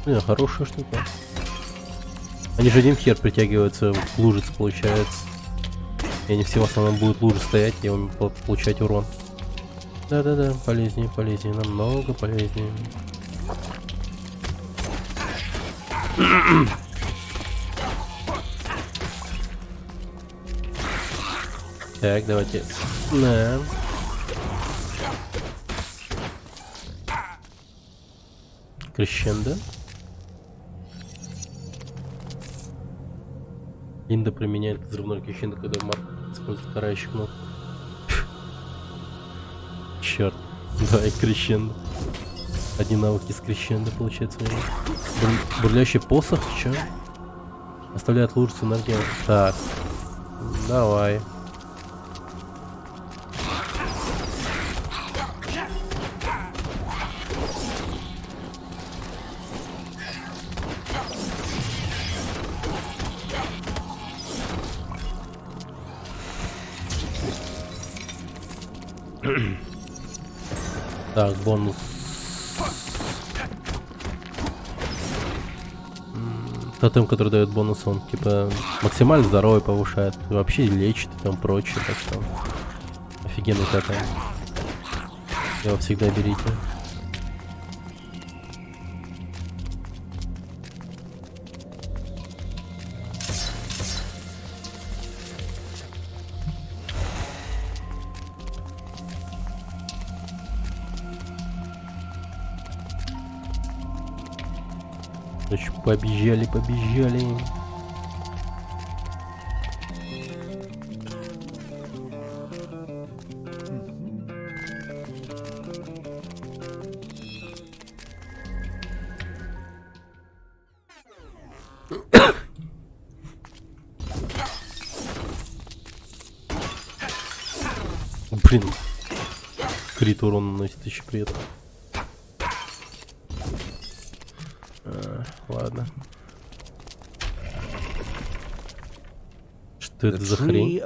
Speaker 1: Блин, хорошая штука. Они же один хер притягиваются в лужицы, получается. И они все в основном будут лужи стоять и получать урон. Да-да-да, полезнее, полезнее, намного полезнее. Так, давайте. Да. Крещендо. Линда применяет взрывной крещендо, когда Марк использует карающий кнут. Черт. Давай крещендо. Одни навыки с крещендо получается. Бурлящий посох, чё? Оставляет лужицу энергии. Так. Давай. Так, бонус. Тотем, который дает бонус, он типа максимально здоровый повышает, вообще лечит и там прочее, так что Офигенный тотем. Его всегда берите. Значит, побежали. Блин. Крит урон наносит еще при этом. Ладно. Что это за хрень?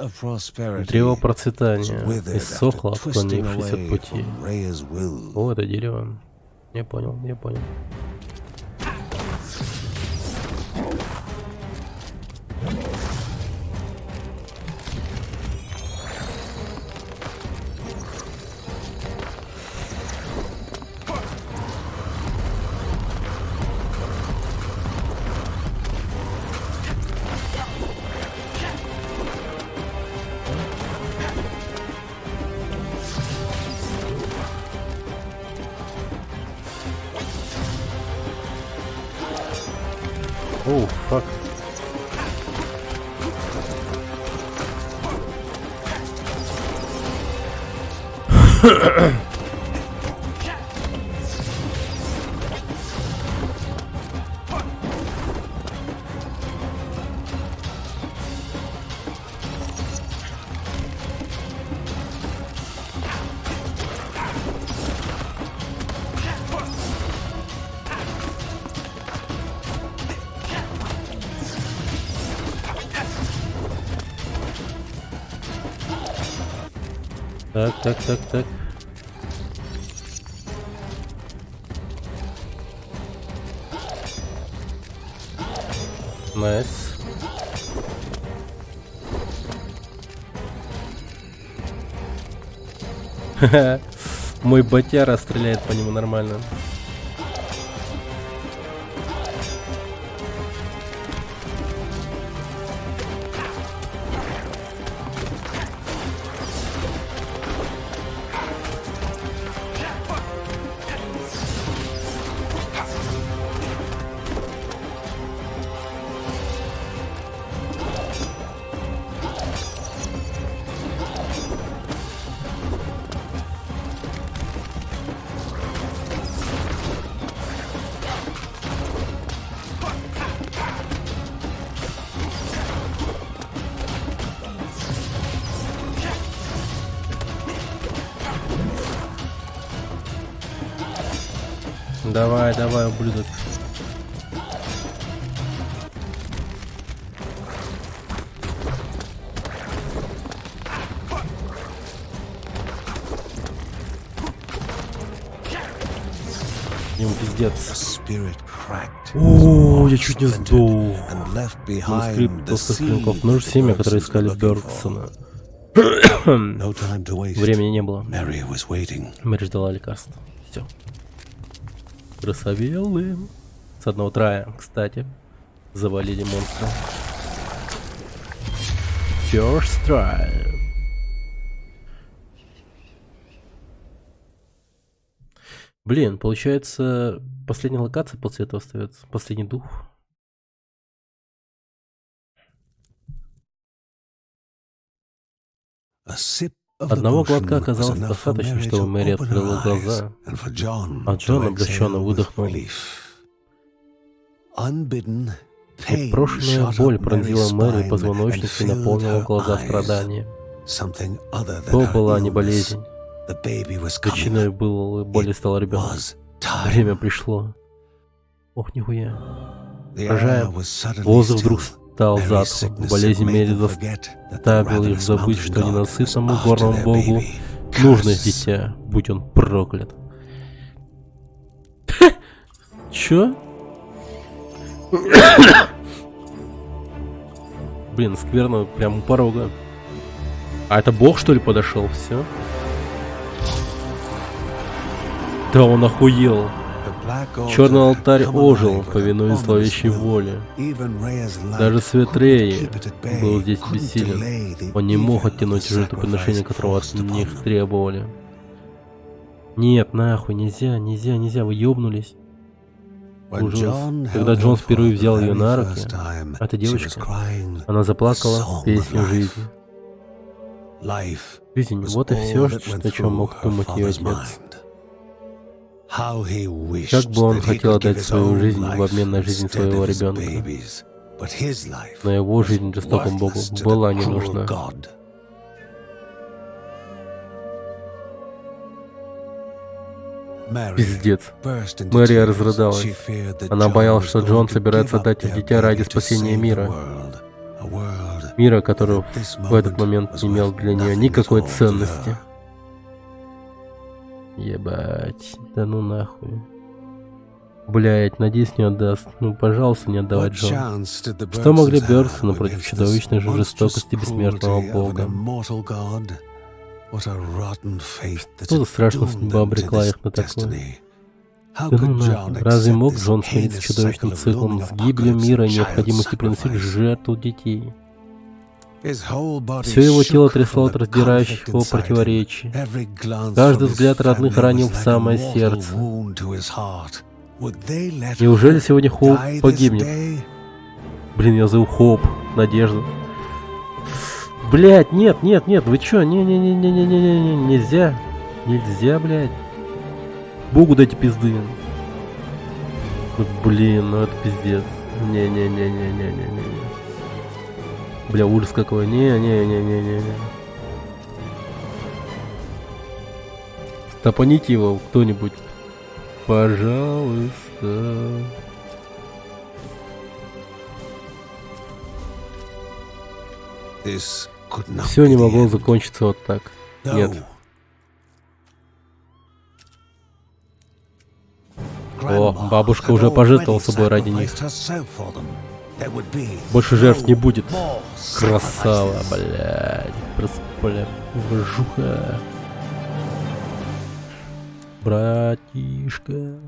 Speaker 1: Древо процветания. Иссохло, отклонившись от пути. О, это дерево. Я понял. Оу, фак. Так. Найс. Мой ботяра стреляет по нему нормально. Давай, ублюдок. Ему пиздец. О, я чуть не сдох. Манускрипт толстых клинков. Нож семя, которые искали Бёрдсона. Времени не было. Мэри ждала лекарства. Все. Красавелы. С одного трая, кстати. Завалили монстра. First try. Блин, получается, последняя локация после этого остается. Последний дух. Одного глотка оказалось достаточно, чтобы Мэри открыла глаза, а Джон облегченно выдохнул. Непрошенная боль пронзила Мэри позвоночник и наполнила глаза страданием. То была не болезнь. Причиной боли стал ребенок. Время пришло. Ох, нихуя. Рожая, воздух вдруг стал затхлым. Болезнь Мэри заставила их забыть, что ненасытному горному богу нужно дитя, будь он проклят. Чё? Блин, скверно, прям у порога. А это бог, что ли, подошел? Все? Да он охуел. Черный алтарь ожил, повинуясь зловещей воле. Даже свет Реи был здесь бессилен. Он не мог оттянуть жертвоприношение, которого от них требовали. Нет, нахуй, нельзя, вы ёбнулись. Ужас. Когда Джон впервые взял ее на руки, эта девочка, она заплакала песню жизни. Жизнь, вот и все, о чем мог думать ее отец. Как бы он хотел отдать свою жизнь в обмен на жизнь своего ребенка. Но его жизнь жестокому богу была не нужна. Пиздец. Мэри разрыдалась. Она боялась, что Джон собирается отдать дитя ради спасения мира. Мира, который в этот момент не имел для нее никакой ценности. Ебать. Да ну нахуй. Блять, надеюсь, не отдаст. Ну, пожалуйста, не отдавай Джон. Что могли Бёрксоны против чудовищной жестокости бессмертного бога? Что за страшная судьба обрекла их на такое? Да ну нахуй. Разве мог Джон смириться с чудовищным циклом, с гибелью мира и необходимостью приносить жертву детей? Все его тело трясло от раздирающих его противоречий. Каждый взгляд родных ранил в самое сердце. Неужели сегодня Хоуп погибнет? Блин, я зову Хоуп, Надежда. Блять, нет, вы чё? Не, нельзя, блять. Богу дайте пизды. Ну, блин, ну это пиздец. Не. Бля, ужас какой. Не. Стопаните его кто-нибудь. Пожалуйста. Все не могло закончиться вот так. Нет. О, бабушка уже пожертвовала собой ради них. Больше жертв не будет. Красава, блядь. Просто, блядь, жуха. Братишка.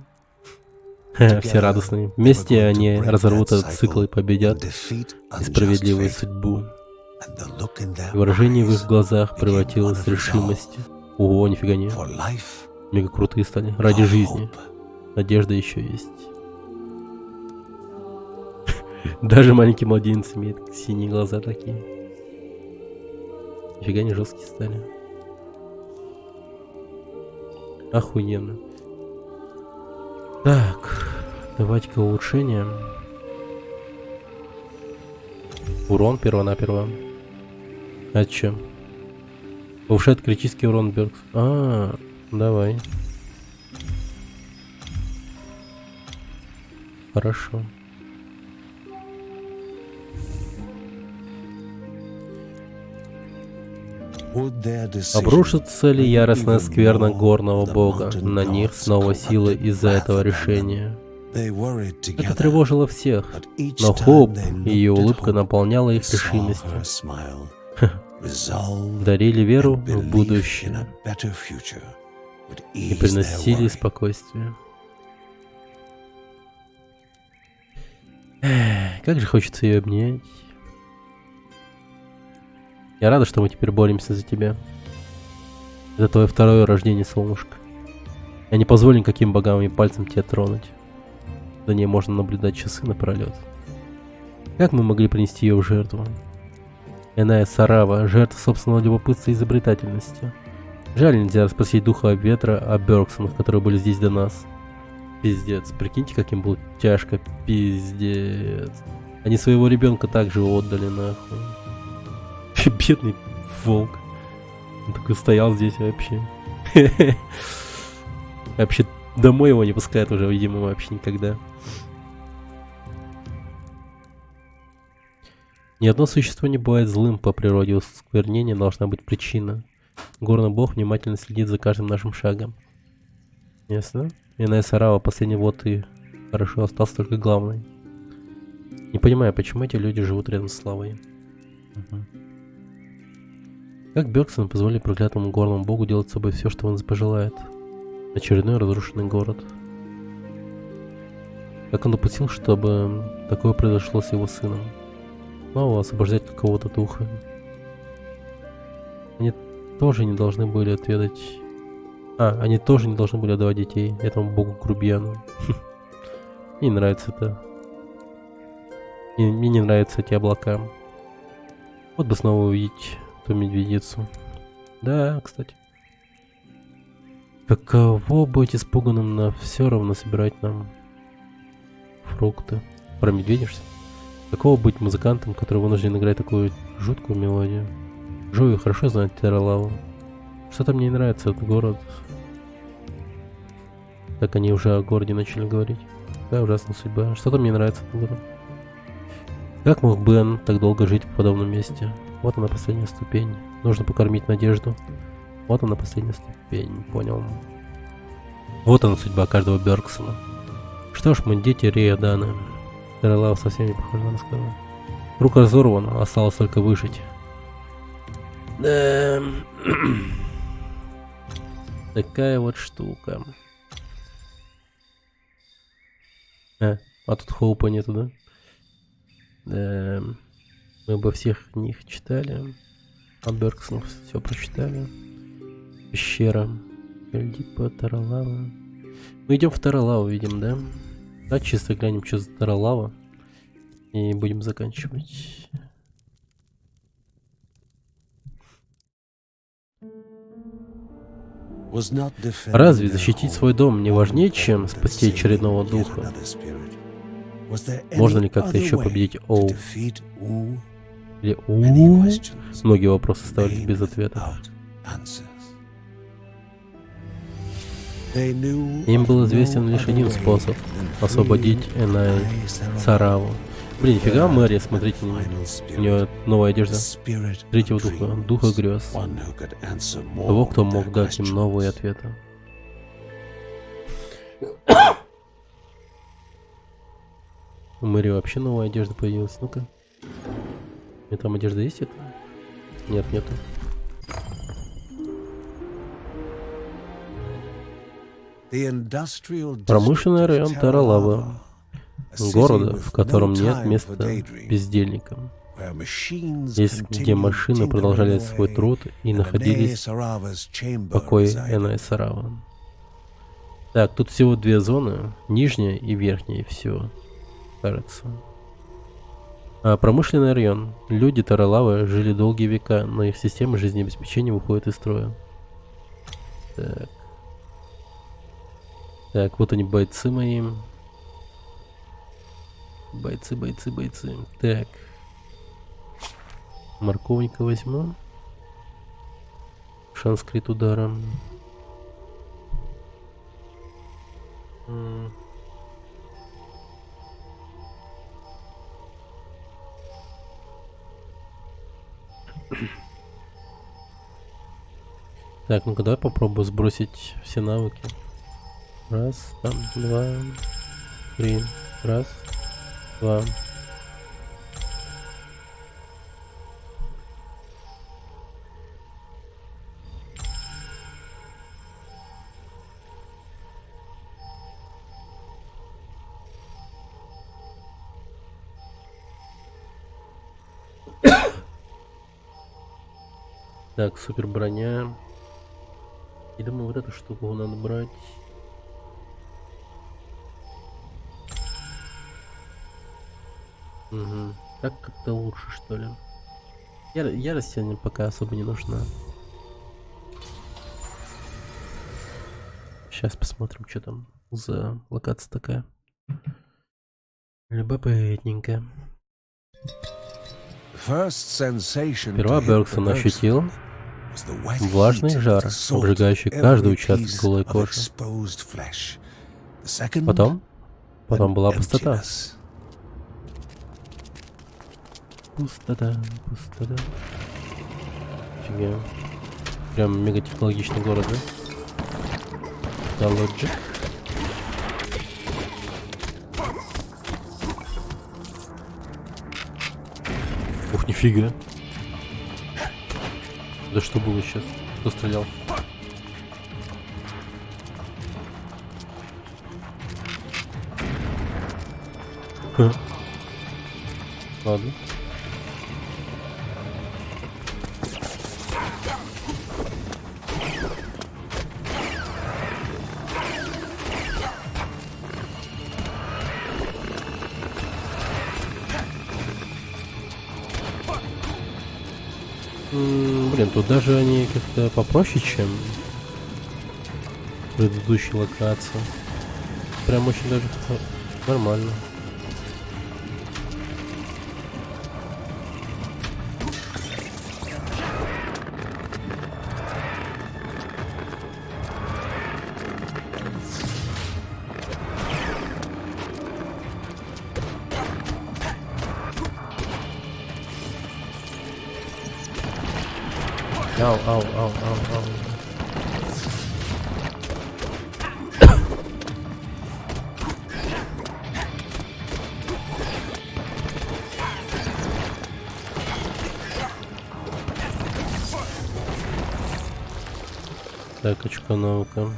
Speaker 1: Все радостные. Вместе они разорвут этот цикл и победят несправедливую судьбу. И выражение в их глазах превратилось в решимость. Ого, нифига не. Мега крутые стали. Ради жизни. Надежда еще есть. Даже маленький младенец имеет синие глаза такие. Нифига не жесткие стали. Охуенно. Так, давайте-ка улучшение. Урон перво-наперво. А чё? Повышает критический урон Бёркс. Давай. Хорошо. Обрушится ли яростная скверна горного бога на них снова силы из-за этого решения? Это тревожило всех, но Хоуп и ее улыбка наполняла их решимостью. Дарили веру в будущее и приносили спокойствие. Как же хочется ее обнять. Я рада, что мы теперь боремся за тебя. Это твое второе рождение, солнышко. Я не позволю никаким богам и пальцем тебя тронуть. За ней можно наблюдать часы напролет. Как мы могли принести ее в жертву? Иная Сарава, жертва собственного любопытства и изобретательности. Жаль, нельзя расспросить духа ветра о Бёрксонах, которые были здесь до нас. Пиздец, прикиньте, каким было тяжко, пиздец. Они своего ребенка также отдали, нахуй. Бедный волк. Он такой стоял здесь вообще. Вообще домой его не пускают уже, видимо, вообще никогда. Ни одно существо не бывает злым по природе, у сквернения должна быть причина. Горный бог внимательно следит за каждым нашим шагом. Ясно? Иная Сарава, последний вот и хорошо, остался только главный. Не понимаю, почему эти люди живут рядом с славой. Как Бергсон позволили проклятому горному богу делать с собой все, что он пожелает? Очередной разрушенный город. Как он допустил, чтобы такое произошло с его сыном? Снова освобождать какого-то духа. Они тоже не должны были отведать... они тоже не должны были отдавать детей этому богу-грубияну. Мне не нравится это. Мне не нравятся эти облака. Вот бы снова увидеть ту медведицу. Да, кстати. Каково быть испуганным, но все равно собирать нам фрукты. Про медведишься? Каково быть музыкантом, который вынужден играть такую жуткую мелодию? Жую хорошо знает Терралаву. Что-то мне не нравится этот город. Так они уже о городе начали говорить. Какая ужасная судьба. Что-то мне не нравится этот город. Как мог Бен так долго жить в подобном месте? Вот она, последняя ступень. Нужно покормить надежду. Вот она, последняя ступень. Понял. Вот она, судьба каждого Бергсона. Что ж, мы дети Риордана. Терралава совсем не похожа на рассказы. Рука разорвана, осталось только выжить. Да. Такая вот штука. А тут Хоупа нету, да? Да. Мы обо всех них читали. А Бергсонов все прочитали. Пещера. Эльдипа, Терралава. Мы идем в Терралаву, видим, да? Да, чисто глянем, что за Терралава. И будем заканчивать. Разве защитить свой дом не важнее, чем спасти очередного духа? Можно ли как-то еще победить Оу? Или Оу? Многие вопросы оставались без ответа. Им был известен лишь один способ — освободить Энай Сараву. Блин, нифига Мэри, смотрите на нее. У нее новая одежда. Третьего духа, духа грез. Того, кто мог дать им новые ответы. У Мэри вообще новая одежда появилась. Ну-ка. И там одежда есть это? Нет, нету. Промышленный район Терралава. Города, в котором нет места бездельникам. Есть, где машины продолжали свой труд и находились в покое Энай Сарава. Так, тут всего две зоны, нижняя и верхняя, и все, кажется. Промышленный район. Люди Терралавы жили долгие века, но их система жизнеобеспечения выходит из строя. Так. Так, вот они, бойцы мои. Бойцы. Так. Морковника возьму. Шанс крит удара. Так, ну-ка давай попробую сбросить все навыки. Раз, там, два, три. Раз, два. Так, супер броня. И думаю, вот эту штуку надо брать. Угу. Так как-то лучше, что ли. Ярость сегодня пока особо не нужна. Сейчас посмотрим, что там за локация такая. Любопытненько. Сперва Бергсон ощутил влажный жар, обжигающий каждый участок голой кожи. Потом была пустота. Пустота. Офигенно. Прям мега технологичный город, да? Да, Logic. Ух, нифига. Да что было сейчас? Кто стрелял? Ха. Ладно. Блин, тут даже они как-то попроще, чем в предыдущей локации. Прям очень даже нормально. Ау, ау, ау, ау, ау. Так, очкановка.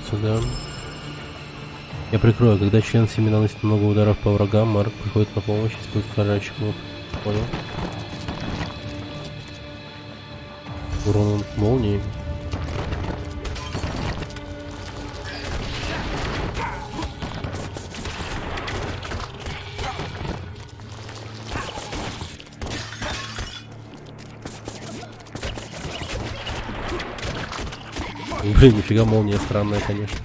Speaker 1: Сюда. Я прикрою, когда член семьи наносит много ударов по врагам, Марк приходит на помощь и использует карающий мув. Понял? Урон от молнии. Блин, нифига молния странная, конечно.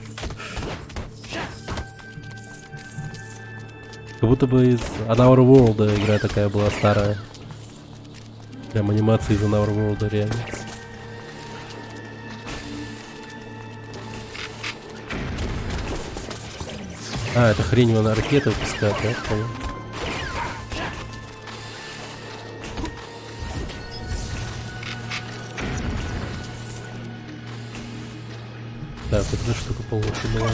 Speaker 1: Как будто бы из Another World игра такая была старая. Прям анимация из Another World реально. А, это хрень его на ракеты выпускает, да? Понял. Так, вот эта штука полностью была.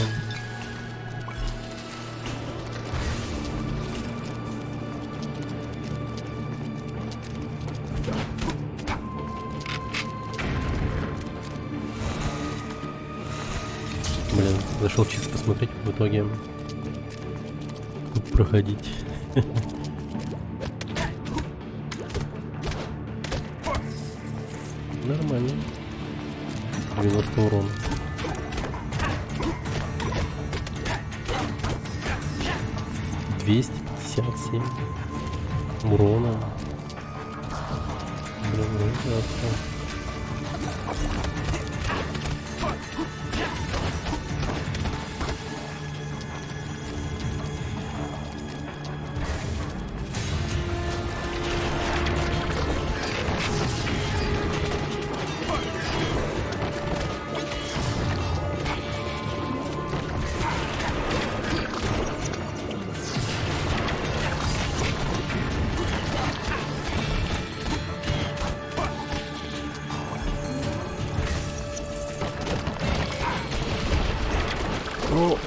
Speaker 1: Блин, зашел чисто посмотреть, в итоге проходить. Нормально. 90 урона. $257 урона. Блин, ужасно. Ну,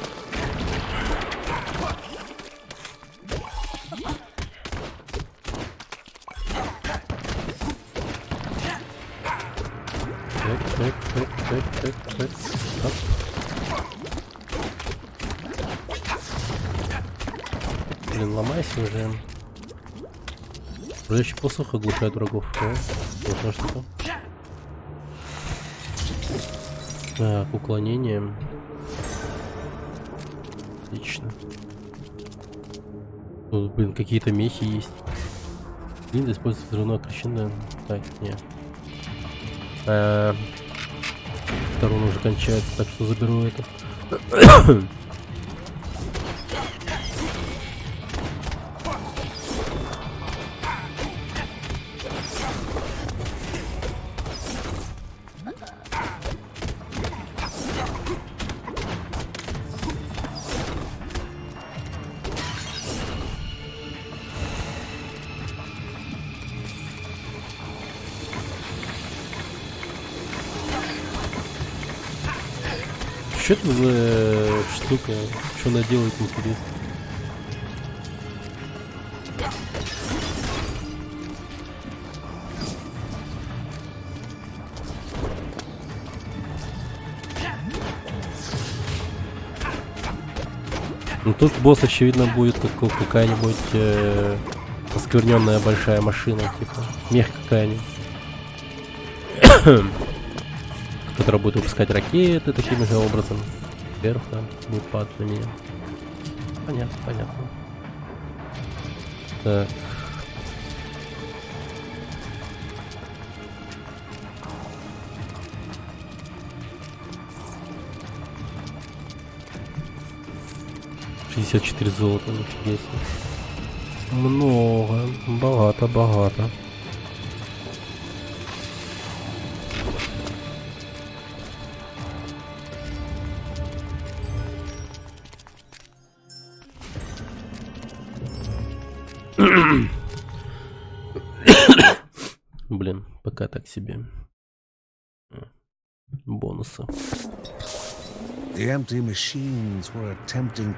Speaker 1: так. Блин, ломайся уже. Вроде посох оглушает врагов. Вот что-то. Так, уклонение. Отлично. Тут, блин, какие-то мехи есть. Блин, используется взрывное крещено. Так, нет. Второй уже кончается, так что заберу это. Что это за штука? Что она делает, интересно? Ну тут босс, очевидно, будет какая-нибудь оскверненная большая машина, типа мех какая-нибудь, которая будет выпускать ракеты таким же образом. Вверх там будет падать на меня. Понятно, понятно. Так. $54 золота, нифига себе. Много, богато. Блин, пока так себе. Бонусы.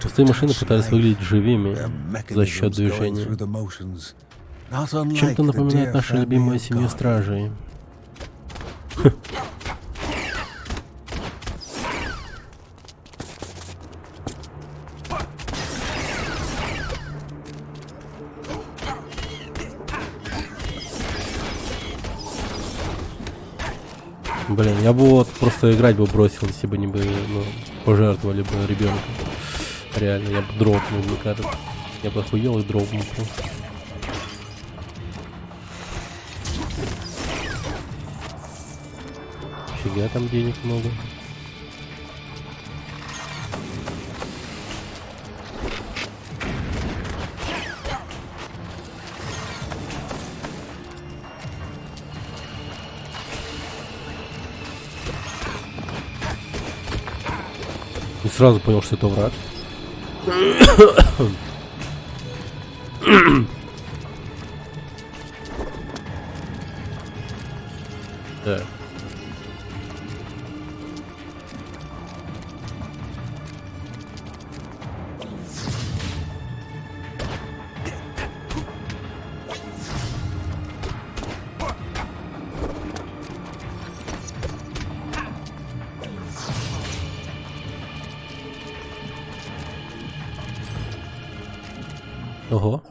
Speaker 1: Пустые машины пытались выглядеть живыми за счет движения. Чем-то напоминает нашу любимую семью стражей. Блин, я бы вот просто играть бы бросил, если бы не бы, ну, пожертвовали бы ребенка. Реально, я бы дропнул, мне кажется. Я бы охуел и дропнул просто. Фига там денег много. И сразу понял, что это враг. Так. Ого.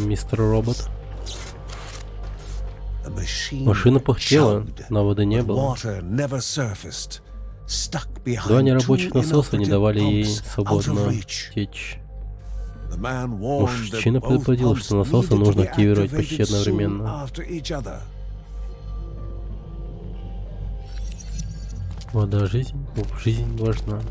Speaker 1: Мистер Робот. Машина пыхтела, но воды не было. Два нерабочих насоса не давали ей свободно течь. Мужчина предупредил, что насосы нужно активировать почти одновременно. Вода, жизнь важна.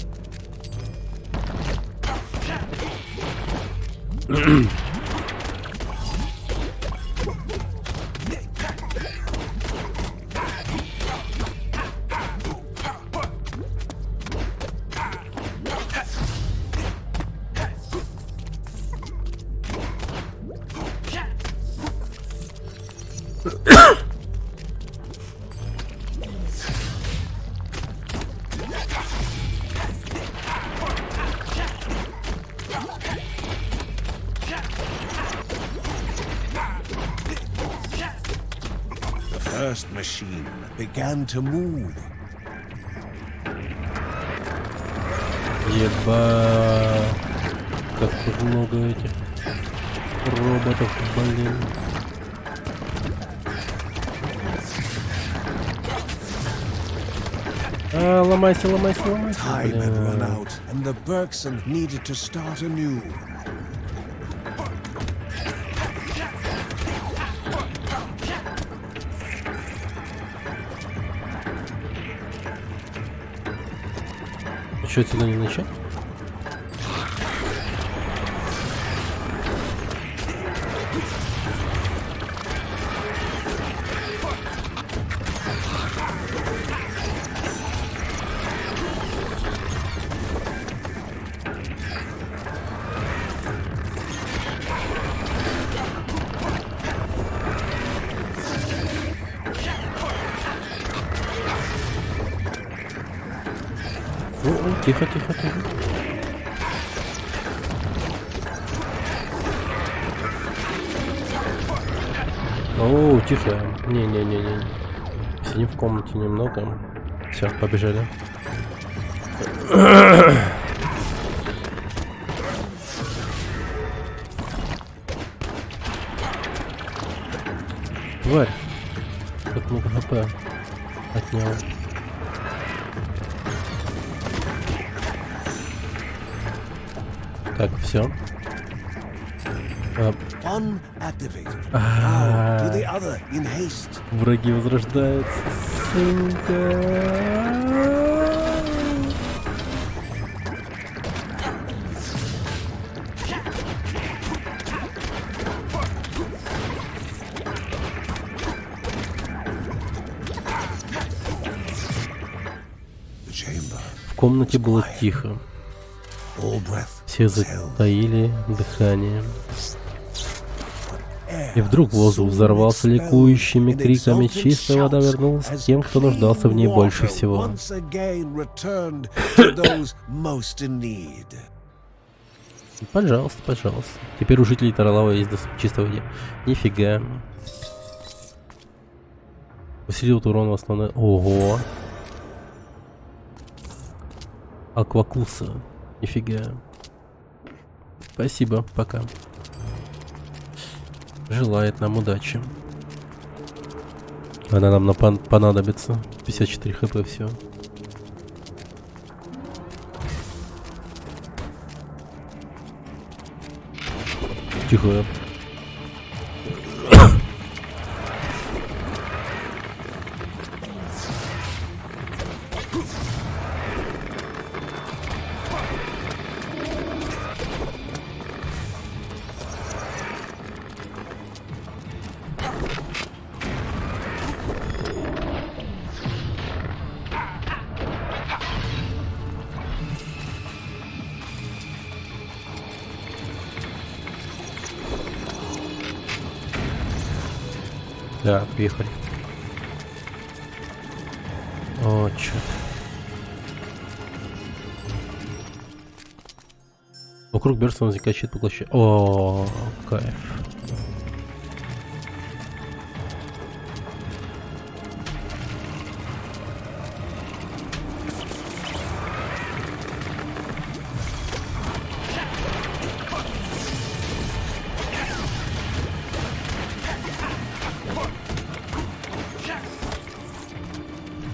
Speaker 2: First machine began to move.
Speaker 1: Еба, как тут много этих роботов, блин. Ломайся,
Speaker 2: Time had run
Speaker 1: блин.
Speaker 2: out, and the Bergson needed to start anew.
Speaker 1: Что, отсюда не начать? Тихо. О, тихо. Не. Сидим в комнате немного. Все, побежали. Тварь. Как много хп отнял. Так, все.
Speaker 2: One activated. Now to the other in haste.
Speaker 1: Враги возрождаются. Сука.
Speaker 2: The chamber.
Speaker 1: В комнате было тихо.
Speaker 2: All breath.
Speaker 1: Все затаили дыхание. И вдруг воздух взорвался ликующими криками. Чистая вода вернулась к тем, кто нуждался в ней больше всего.
Speaker 2: Once again returned to those most in need.
Speaker 1: Пожалуйста, пожалуйста. Теперь у жителей Таралава есть доступ к чистой воде. Нифига. Усилил урон в основной... Ого. Аквакуса. Нифига. Спасибо, пока. Желает нам удачи. Она нам понадобится. 54 хп, все. Тихо. Да, приехали. О, чё. Вокруг Берста возникает щит поглощения. О, кайф.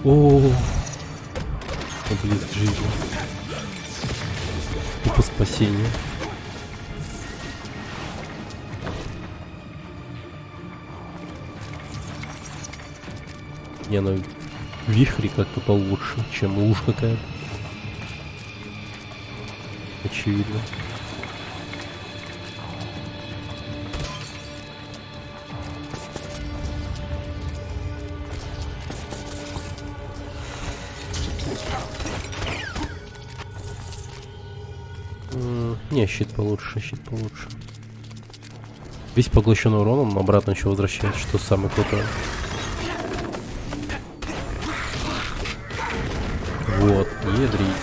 Speaker 1: О, близко к жизни. Тупо спасение. Не, ну вихри как-то получше, чем луж какая-то. Очевидно. Не, щит получше, щит получше. Весь поглощенный уроном обратно еще возвращается, что самое крутое. Вот, ядрить.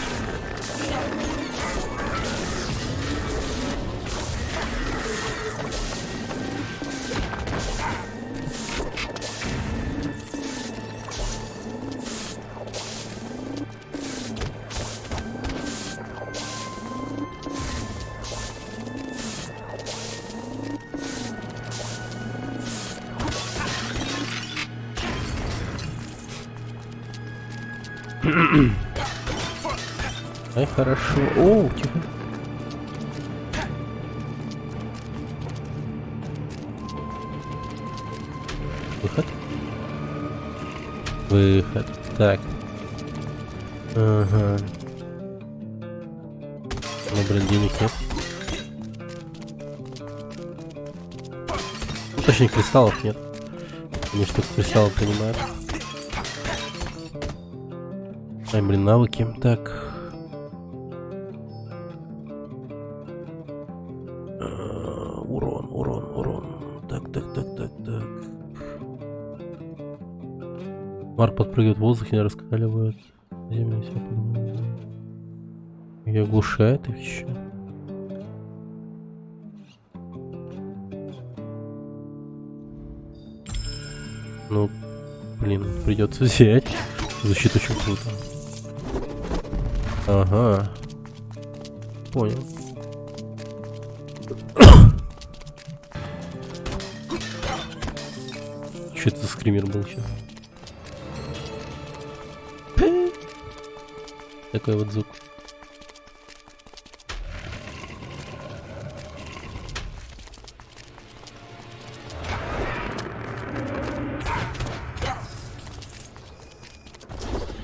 Speaker 1: Ай, хорошо. О, тихо. Выход. Выход. Так. Ага. Ну, блин, денег нет. Ну, точнее, кристаллов нет. Они что-то кристаллов понимают. Ай, блин, навыки. Так. Урон. Так. Марк подпрыгивает в воздухе, не раскаливает. Землю себя поднимает. И оглушает их еще. Ну, Блин, придется взять. Звучит очень круто. Ага. Понял. Что это за скример был сейчас? Такой вот звук.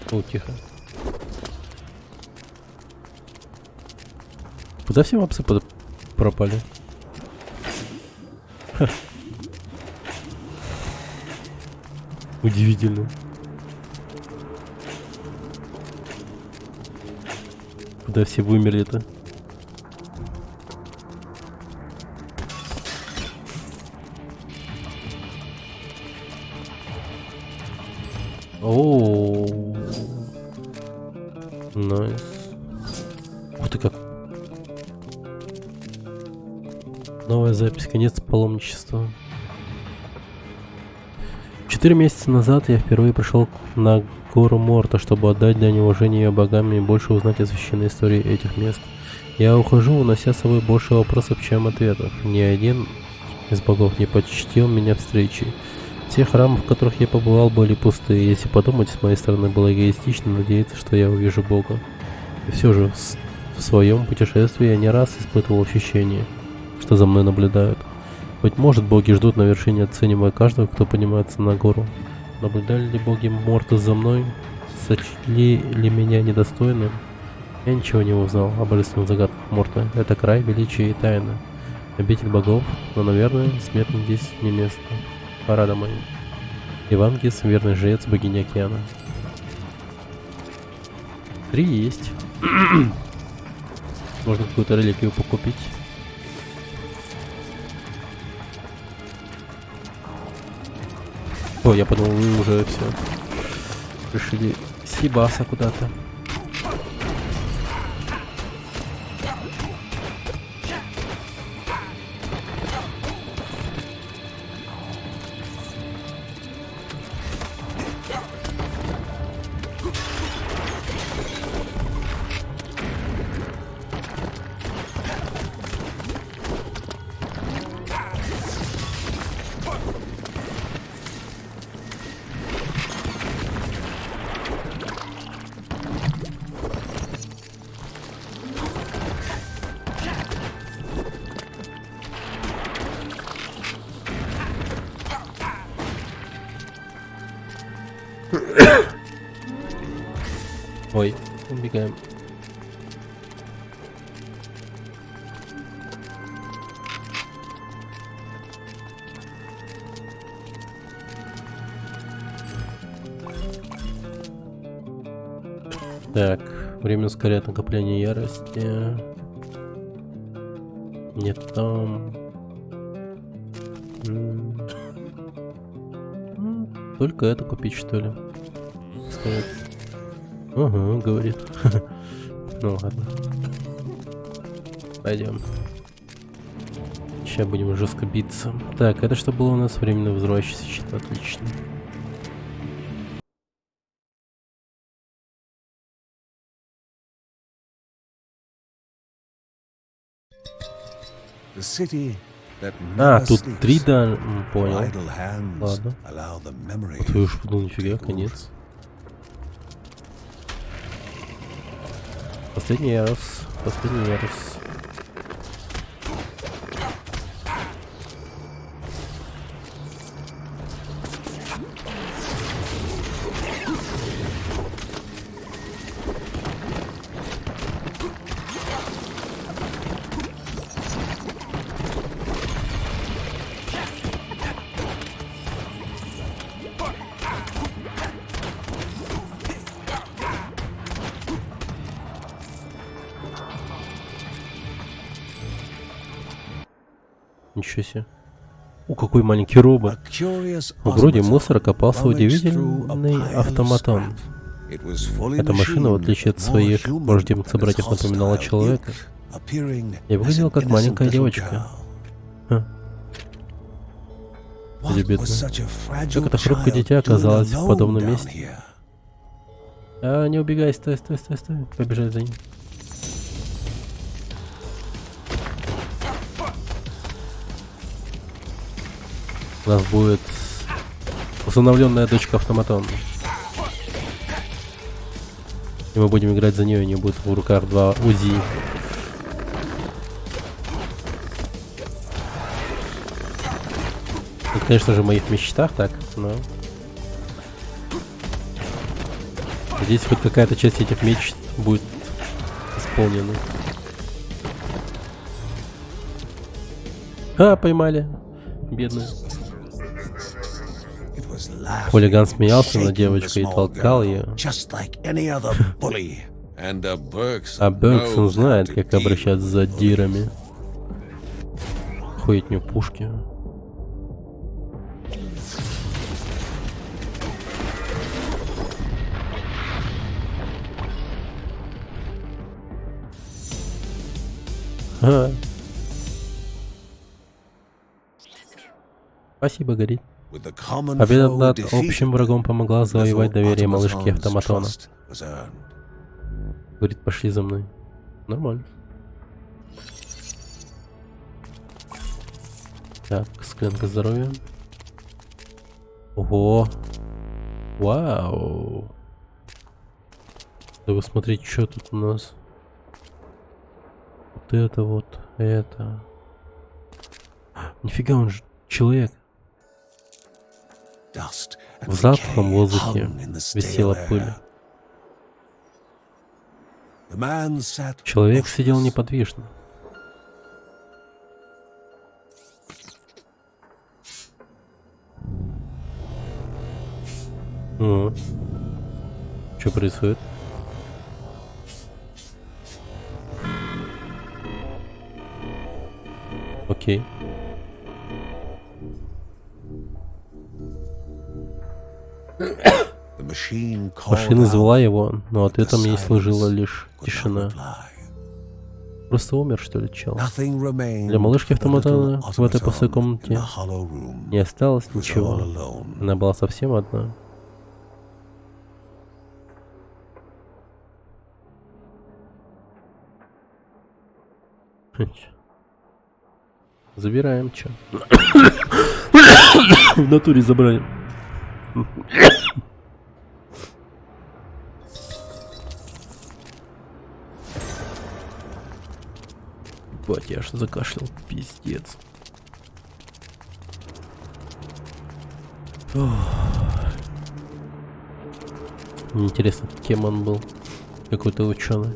Speaker 1: О, тихо. Куда все мапсы пропали? Ха. Удивительно. Куда все вымерли-то? Ооо. Найс. Ух ты как. Новая запись. Конец паломничества. 4 месяца назад я впервые пришел на гору Морта, чтобы отдать дань уважения ее богам и больше узнать о священной истории этих мест. Я ухожу, унося с собой больше вопросов, чем ответов. Ни один из богов не почтил меня встречей. Все храмы, в которых я побывал, были пустые. Если подумать, с моей стороны было эгоистично надеяться, что я увижу Бога. И все же в своем путешествии я не раз испытывал ощущение, что за мной наблюдают. Быть может, боги ждут на вершине оценивая каждого, кто поднимается на гору. Наблюдали ли боги Морта за мной? Сочли ли меня недостойным? Я ничего не узнал о божественных загадках Морта. Это край величия и тайны. Обитель богов, но, наверное, смертным здесь не место. Пора домой. Ивангис, верный жрец богини океана. 3 есть. Можно какую-то реликвию покупить. О, я подумал, вы уже все решили съебаться куда-то. Ой, убегаем. Так, время ускоряет накопление ярости. Нет там. Только это купить, что ли? Стоит. Ага, говорит. Ну ладно. Пойдем. Сейчас будем жестко биться. Так, это что было у нас? Временно взрывающийся щит. Отлично. А, тут 3, да, понял. Ладно. Ты уж подумал, нифига, конец. Последний раз. Последний раз. Ничего себе. О, какой маленький робот. В груди мусора копался удивительный автоматон. Эта машина, в отличие от своих враждебных собратьев, напоминала человека. Я выглядел как маленькая девочка.
Speaker 2: What
Speaker 1: бедный.
Speaker 2: was such a fragile
Speaker 1: Как это хрупкое
Speaker 2: child
Speaker 1: дитя
Speaker 2: doing
Speaker 1: оказалось в
Speaker 2: alone
Speaker 1: подобном
Speaker 2: down
Speaker 1: месте?
Speaker 2: here?
Speaker 1: А, не убегай, стой. Побежать за ним. У нас будет усыновленная дочка автоматон. И мы будем играть за нее, и не будет в руках 2 УЗИ. Это, конечно же, в моих мечтах так, но... Надеюсь, хоть какая-то часть этих мечт будет исполнена. А, поймали. Бедную.
Speaker 2: It was laughing,
Speaker 1: Хулиган смеялся над
Speaker 2: shaking the
Speaker 1: девочкой и
Speaker 2: small
Speaker 1: толкал
Speaker 2: girl,
Speaker 1: ее.
Speaker 2: just like any other bully. And Bergson
Speaker 1: А Бергсон
Speaker 2: knows
Speaker 1: знает,
Speaker 2: how to
Speaker 1: как
Speaker 2: deal
Speaker 1: обращаться с
Speaker 2: with
Speaker 1: задирами. Ходит не пушки. А. Спасибо, горит.
Speaker 2: With the common
Speaker 1: Победа
Speaker 2: foe
Speaker 1: над
Speaker 2: defeated,
Speaker 1: общим врагом помогла завоевать
Speaker 2: little
Speaker 1: доверие малышки
Speaker 2: automaton's
Speaker 1: автоматона.
Speaker 2: trust was earned.
Speaker 1: Говорит, пошли за мной. Нормально. Так, склянка здоровья. Ого. Вау. Да вы смотрите, что тут у нас. Вот это вот. Это. Нифига, он же человек.
Speaker 2: Dust and
Speaker 1: В затхлом
Speaker 2: decay
Speaker 1: воздухе
Speaker 2: hung in the stale
Speaker 1: висела
Speaker 2: air.
Speaker 1: пыль.
Speaker 2: The man sat
Speaker 1: Человек сидел
Speaker 2: motionless.
Speaker 1: неподвижно. Что происходит? Окей.
Speaker 2: The machine called
Speaker 1: Машина
Speaker 2: out,
Speaker 1: звала его, но
Speaker 2: but the
Speaker 1: ответом ей служила
Speaker 2: silence
Speaker 1: лишь
Speaker 2: could not
Speaker 1: тишина.
Speaker 2: reply.
Speaker 1: Просто умер, что ли, чел?
Speaker 2: Nothing remained
Speaker 1: Для малышки
Speaker 2: for the
Speaker 1: автоматона
Speaker 2: little
Speaker 1: в этой пустой
Speaker 2: automaton
Speaker 1: комнате
Speaker 2: in the hollow room.
Speaker 1: не осталось
Speaker 2: It was all
Speaker 1: ничего.
Speaker 2: alone.
Speaker 1: Она была совсем одна. Забираем, чё? В натуре забрали. Бать, я аж закашлял, пиздец. Мне интересно, кем он был. Какой-то ученый.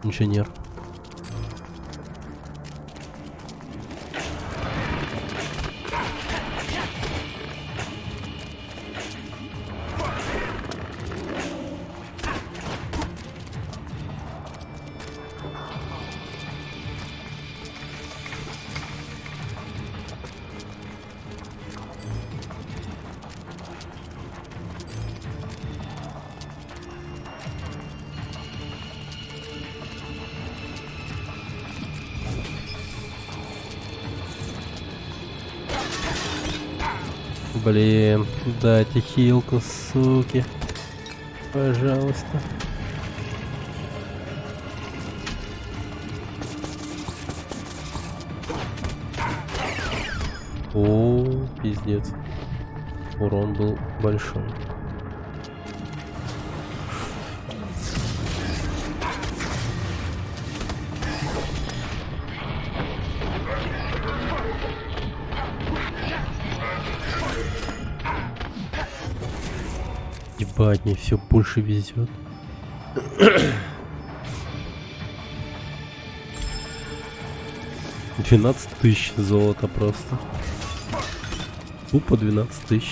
Speaker 1: Инженер. Блин, дайте хилку, суки. Пожалуйста. О, пиздец. Урон был большой. Ебать, мне все больше везет. $12 000 золота просто. Тупо 12 000.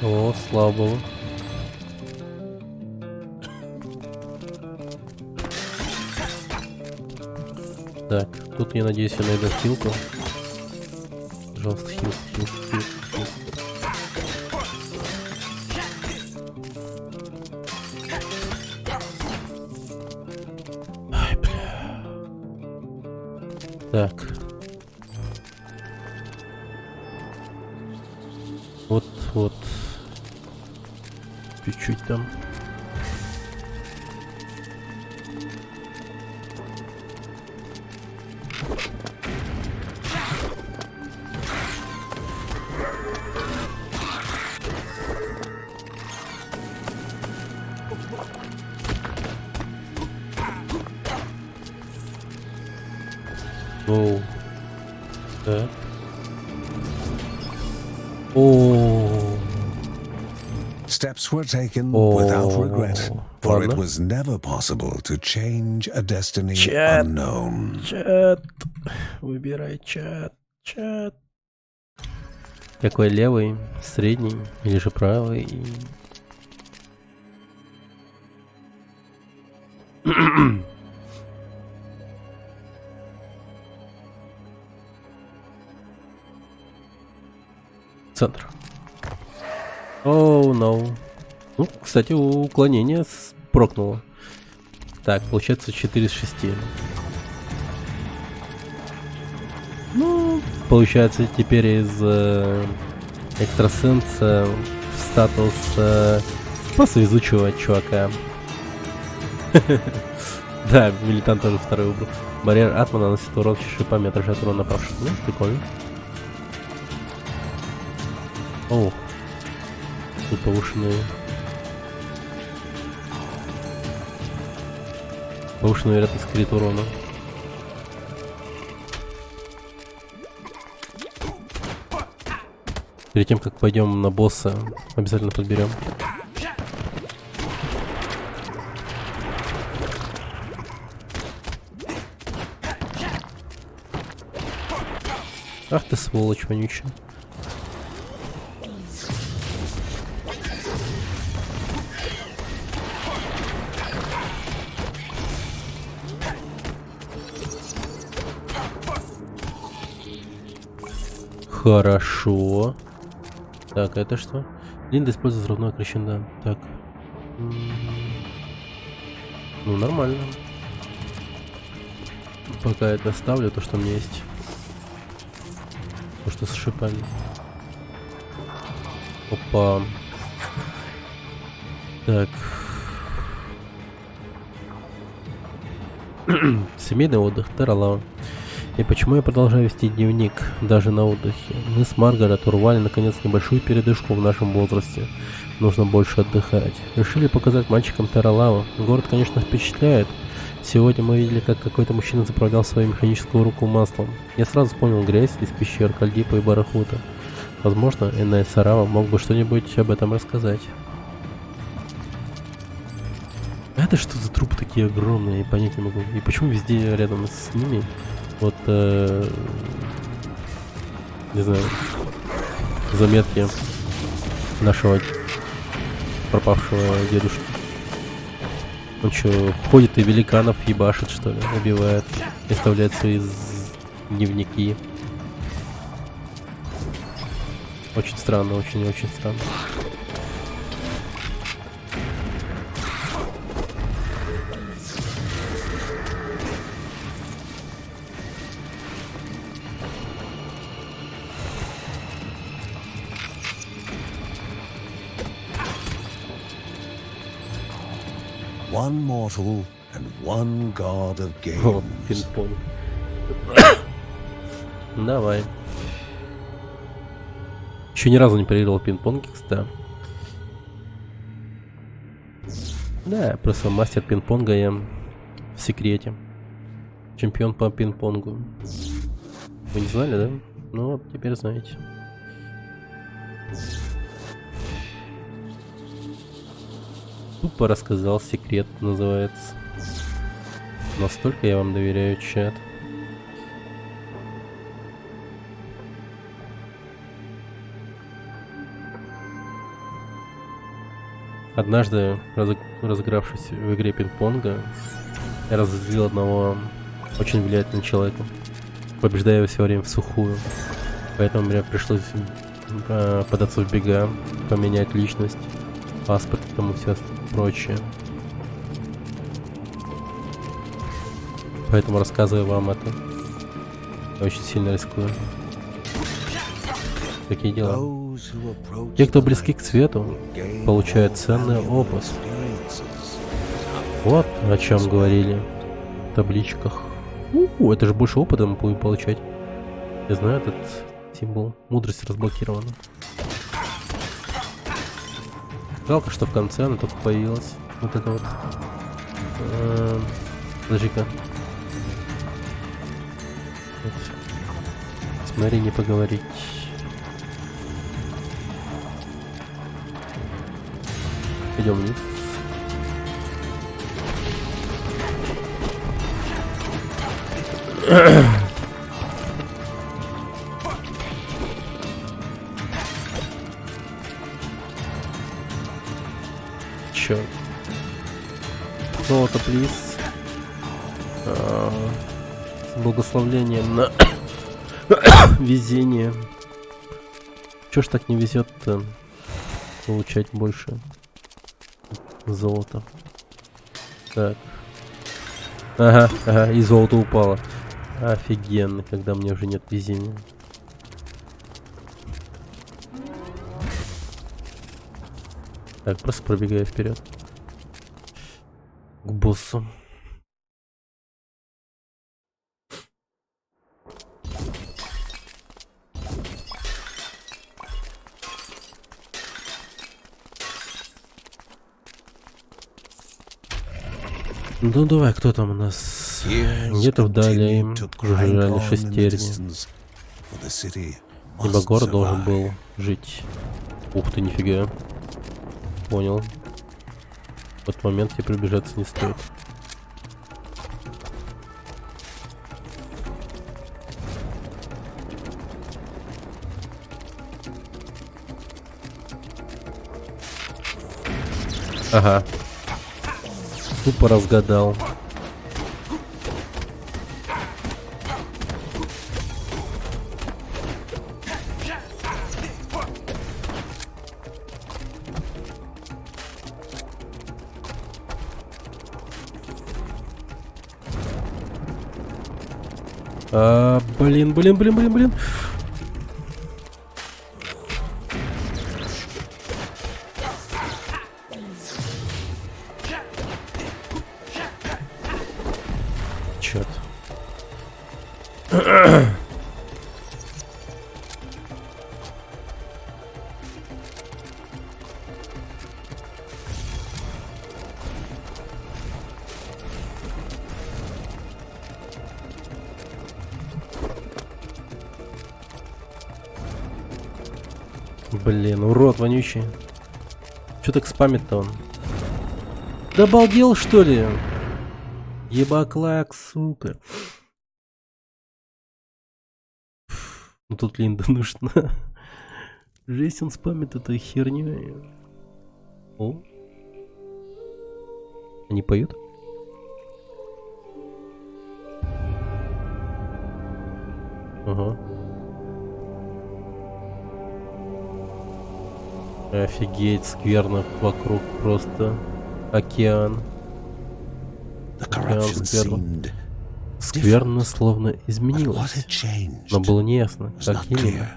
Speaker 1: О, слабого. Так, тут, я надеюсь, я найду хилку. Пожалуйста, хилку. Так. Вот. Чуть-чуть там. Оу. Так. О.
Speaker 2: Steps were taken
Speaker 1: Oh,
Speaker 2: without regret, for it
Speaker 1: ладно.
Speaker 2: was never possible to change a destiny
Speaker 1: Чат.
Speaker 2: unknown.
Speaker 1: Чат. Выбирай чат. Какой левый, средний или же правый? Центр. Оу, no. Ну, кстати, уклонение прокнуло. Так, получается 4 из 6. Ну, получается теперь из экстрасенса в статус просто изучивать чувака. Да, милитант тоже второй выбрал. Барьер Атмана наносит урон шипами, отражает урон напавших. Ну, прикольно. О, тут повышенные вероятность крит урона. Перед тем, как пойдем на босса, обязательно подберем. Ах ты сволочь вонючая. Хорошо. Так, это что? Линда использует взрывное крещендо. Так. Ну, нормально. Пока это оставлю, то, что у меня есть. То, что с шипами. Опа. Так. Семейный отдых. Таралава. И почему я продолжаю вести дневник, даже на отдыхе? Мы с Маргарет урвали наконец небольшую передышку в нашем возрасте. Нужно больше отдыхать. Решили показать мальчикам Таралаву. Город, конечно, впечатляет. Сегодня мы видели, как какой-то мужчина заправлял свою механическую руку маслом. Я сразу вспомнил грязь из пещер Кальдипа и Барахута. Возможно, Эней Сарава мог бы что-нибудь об этом рассказать. Это что за трупы такие огромные? Я понять не могу. И почему везде рядом с ними вот, не знаю, заметки нашего пропавшего дедушки. Он что, ходит и великанов ебашит, что ли, убивает, и оставляет свои дневники. Очень странно, очень странно.
Speaker 2: One mortal and one god of
Speaker 1: О,
Speaker 2: games.
Speaker 1: пинг-понг. Давай. Еще ни разу не проиграл пинг-понг, кстати. Да, просто мастер пинг-понга я в секрете. Чемпион по пинг-понгу. Вы не знали, да? Ну вот, теперь знаете. Тупо рассказал, секрет называется. Настолько я вам доверяю, чат. Однажды, разыгравшись в игре пинг-понга, я разозлил одного очень влиятельного человека, побеждая его все время в сухую. Поэтому мне пришлось податься в бега, поменять личность, паспорт и тому все прочее. Поэтому рассказываю вам это. Я очень сильно рискую. Такие дела.
Speaker 2: Those who approach
Speaker 1: Те, кто
Speaker 2: the
Speaker 1: близки к
Speaker 2: light
Speaker 1: свету,
Speaker 2: gain
Speaker 1: получают
Speaker 2: more
Speaker 1: ценный
Speaker 2: valuable
Speaker 1: опыт.
Speaker 2: experiences.
Speaker 1: Вот о чем говорили в табличках. Это же больше опыта мы будем получать. Я знаю этот символ. Мудрость разблокирована. Жалко, что в конце она только появилась. Вот это вот. Подожди-ка. Вот. Смотри, не поговорить. Идем вниз. Чё? Золото, плиз. С благословлением на везение. Чё ж так не везет-то получать больше золота? Так. Ага, и золото упало. Офигенно, когда мне уже нет везения. Так, просто пробегаю вперед. К боссу. Ну давай, кто там у нас? Где-то вдали им жужжали шестерни. Ибо город должен был жить. Ух ты, нифига. Понял. В этот момент тебе приближаться не стоит. Ага. Тупо разгадал. Блин. Чёрт. Блин, урод вонючий. Чё так спамит-то он? Да обалдел, что ли? Ебаклак, сука. Ну тут Линда нужна. Жесть, он спамит этой херней. О. Они поют? Ага. Офигеть, скверно вокруг просто. Океан. Океан скверно. Скверно словно изменилось. Но было неясно, как именно.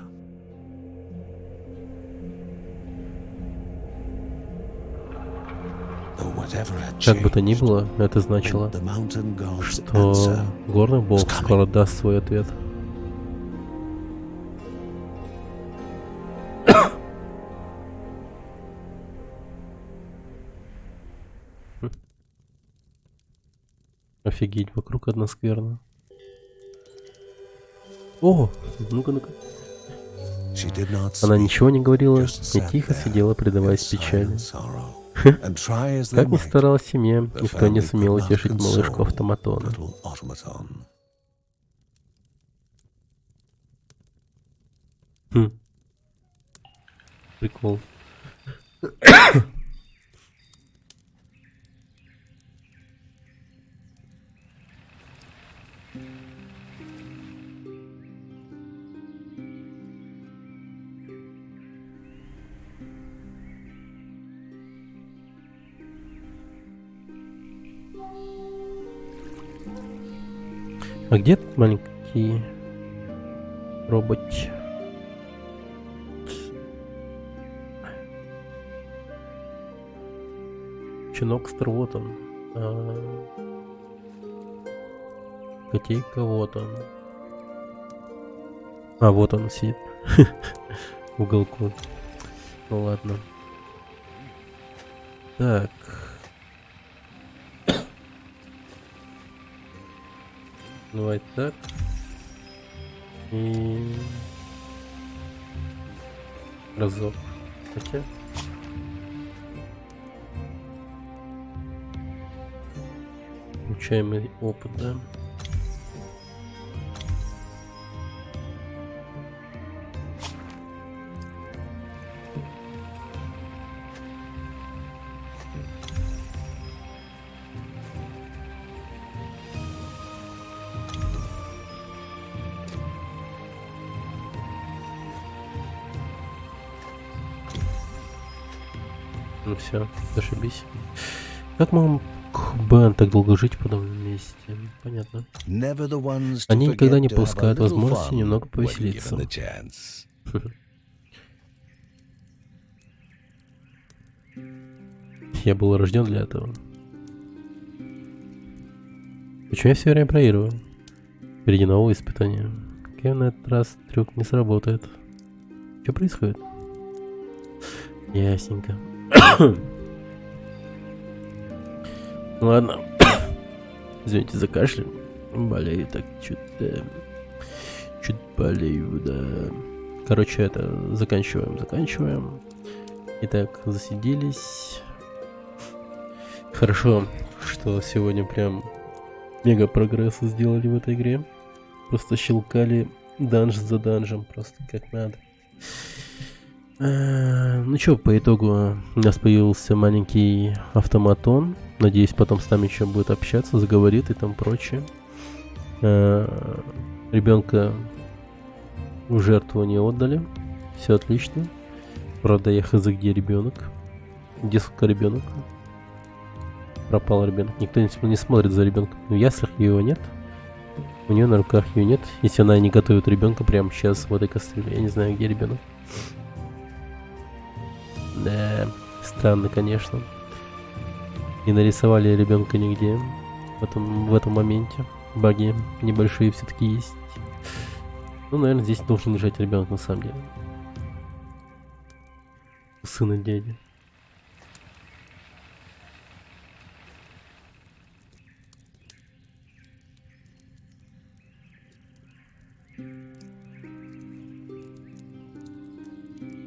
Speaker 1: Как бы то ни было, это значило, что горный бог скоро даст свой ответ. Офигеть, вокруг одна скверна. О, ну-ка. Она ничего не говорила, и тихо сидела, предаваясь печали. Как ни старалась семья, никто не сумел утешить малышку автоматона. Прикол. А где этот маленький Пробовать. Чинокстер, вот он. Котейка, вот он. А, вот он сидит. В уголку. Ну ладно. Так. Давай так. И... разок. Хотя... Получаемый опыт, да? Ну все, зашибись. Как мог Бен так долго жить в подобном месте? Понятно. Они никогда не пускают возможности немного повеселиться. Я был рожден для этого. Почему я все время проигрываю? Впереди новое испытание. Кем на этот раз трюк не сработает? Что происходит? Ясненько. Ладно. Извините за кашель. Болею так чуть-то. Чуть болею, да. Короче, это заканчиваем. Итак, засиделись. Хорошо, что сегодня прям мега прогресс сделали в этой игре. Просто щелкали данж за данжем, просто как надо. Ну чё, по итогу у нас появился маленький автоматон. Надеюсь, потом с нами еще будет общаться, заговорит и там прочее. Ребенка в жертву не отдали. Все отлично. Правда, я хз, где ребенок. Где, сука, ребенок? Пропал ребенок. Никто не смотрит за ребенком. В яслях его нет. У нее на руках ее нет. Если она не готовит ребенка прямо сейчас в этой кастрюле. Я не знаю, где ребенок. Да, странно, конечно. Не нарисовали ребенка нигде в этом моменте. Баги небольшие все-таки есть. Ну, наверное, здесь должен лежать ребенок на самом деле. Сына дяди.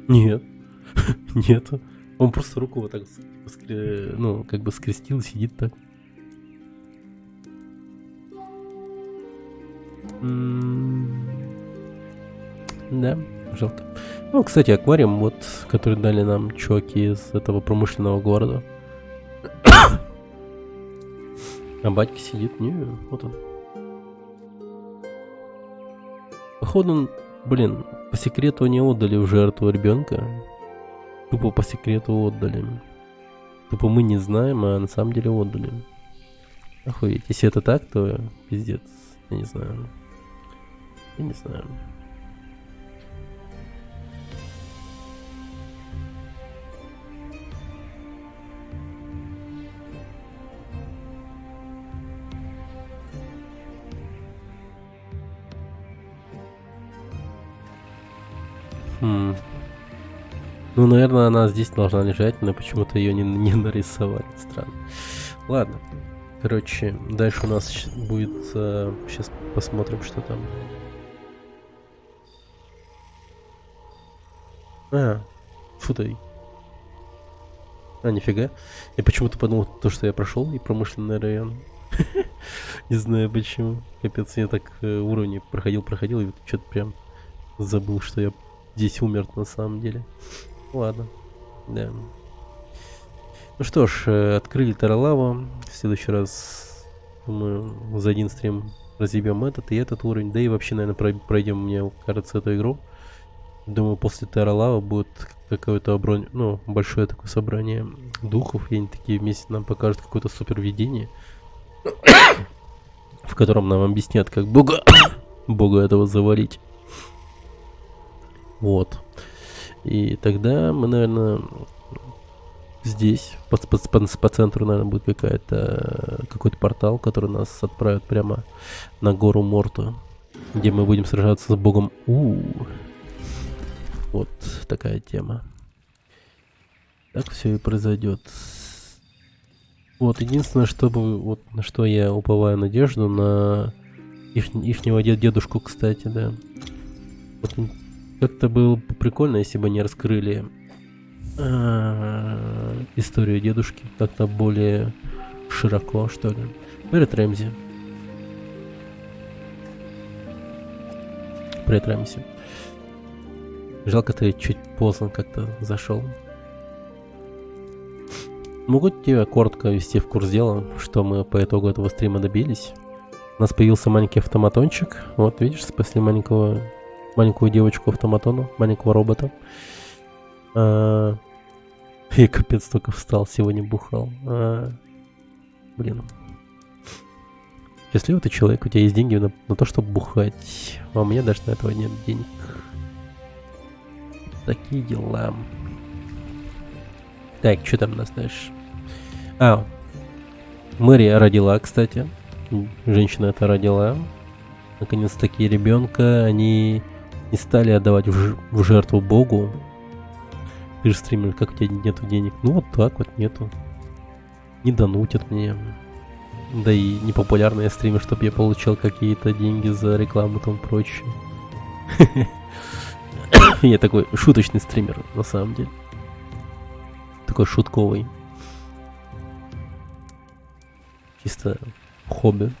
Speaker 1: Нет. Нету. Он просто руку вот так, ну, как бы скрестил, сидит так. Да, жалко. Ну, кстати, аквариум, вот, который дали нам чуваки из этого промышленного города. А батька сидит, не, вот он. Походу, блин, по секрету не отдали в жертву ребенка. Тупо по секрету отдали. Тупо мы не знаем, а на самом деле отдали. Охуеть. Если это так, то пиздец. Я не знаю. Ну, наверное, она здесь должна лежать, но почему-то ее не нарисовали. Странно. Ладно. Короче, дальше у нас будет... сейчас посмотрим, что там. Фу ты. Нифига. Я почему-то подумал, что я прошел и промышленный район. Не знаю почему. Капец, я так уровни проходил, и что-то прям забыл, что я здесь умер на самом деле. Ладно, да. Ну что ж, открыли Таралаву. В следующий раз, думаю, за один стрим разъебем этот и этот уровень. Да и вообще, наверное, пройдем, мне кажется, эту игру. Думаю, после Таралава будет какое-то большое такое собрание духов. И они такие вместе нам покажут какое-то супер видение, в котором нам объяснят, как Бога этого завалить. Вот. И тогда мы, наверное, здесь, по центру, наверное, будет какой-то портал, который нас отправит прямо на гору Морту, где мы будем сражаться с богом Вот такая тема. Так все и произойдет. Вот, единственное, вот на что я уповаю надежду, на ихнего дедушку, кстати, да. Вот как-то было прикольно, если бы они раскрыли историю дедушки как-то более широко, что ли. Привет, Рэмзи. Привет, Рэмзи. Жалко, ты чуть поздно как-то зашел. Могу тебя коротко ввести в курс дела, что мы по итогу этого стрима добились. У нас появился маленький автоматончик. Вот, видишь, спасли маленькую девочку автоматону, маленького робота. И капец, только встал, сегодня бухал. Блин. Счастливый ты человек, у тебя есть деньги на то, чтобы бухать. А у меня даже на этого нет денег. Такие дела. Так, что там у нас дальше? Мэри родила, кстати. Женщина это родила. Наконец-таки ребенка они не стали отдавать в жертву Богу. Ты же стример, как у тебя нету денег? Ну вот так вот нету. Не донутят мне. Да и непопулярно я стример, чтобы я получал какие-то деньги за рекламу и тому прочее. Я такой шуточный стример, на самом деле. Такой шутковый. Чисто хобби.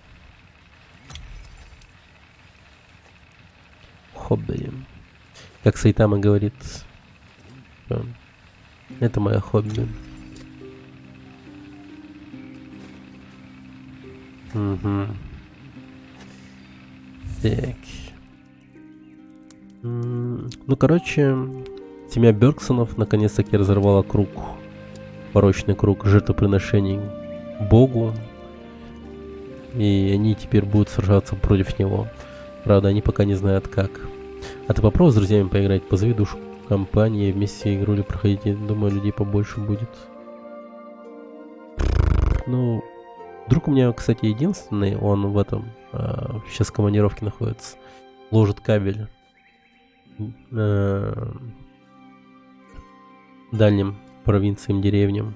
Speaker 1: Хобби. Как Сайтама говорит, это мое хобби. Угу. Так. Ну, короче, семья Бергсонов наконец-таки разорвала круг. Порочный круг жертвоприношений Богу. И они теперь будут сражаться против него. Правда, они пока не знают как. А ты попробуй с друзьями поиграть, позови душу компании, вместе игру или проходите. Думаю, людей побольше будет. Ну, друг у меня, кстати, единственный, он в этом, сейчас в командировке находится, ложит кабель дальним провинциям, деревням.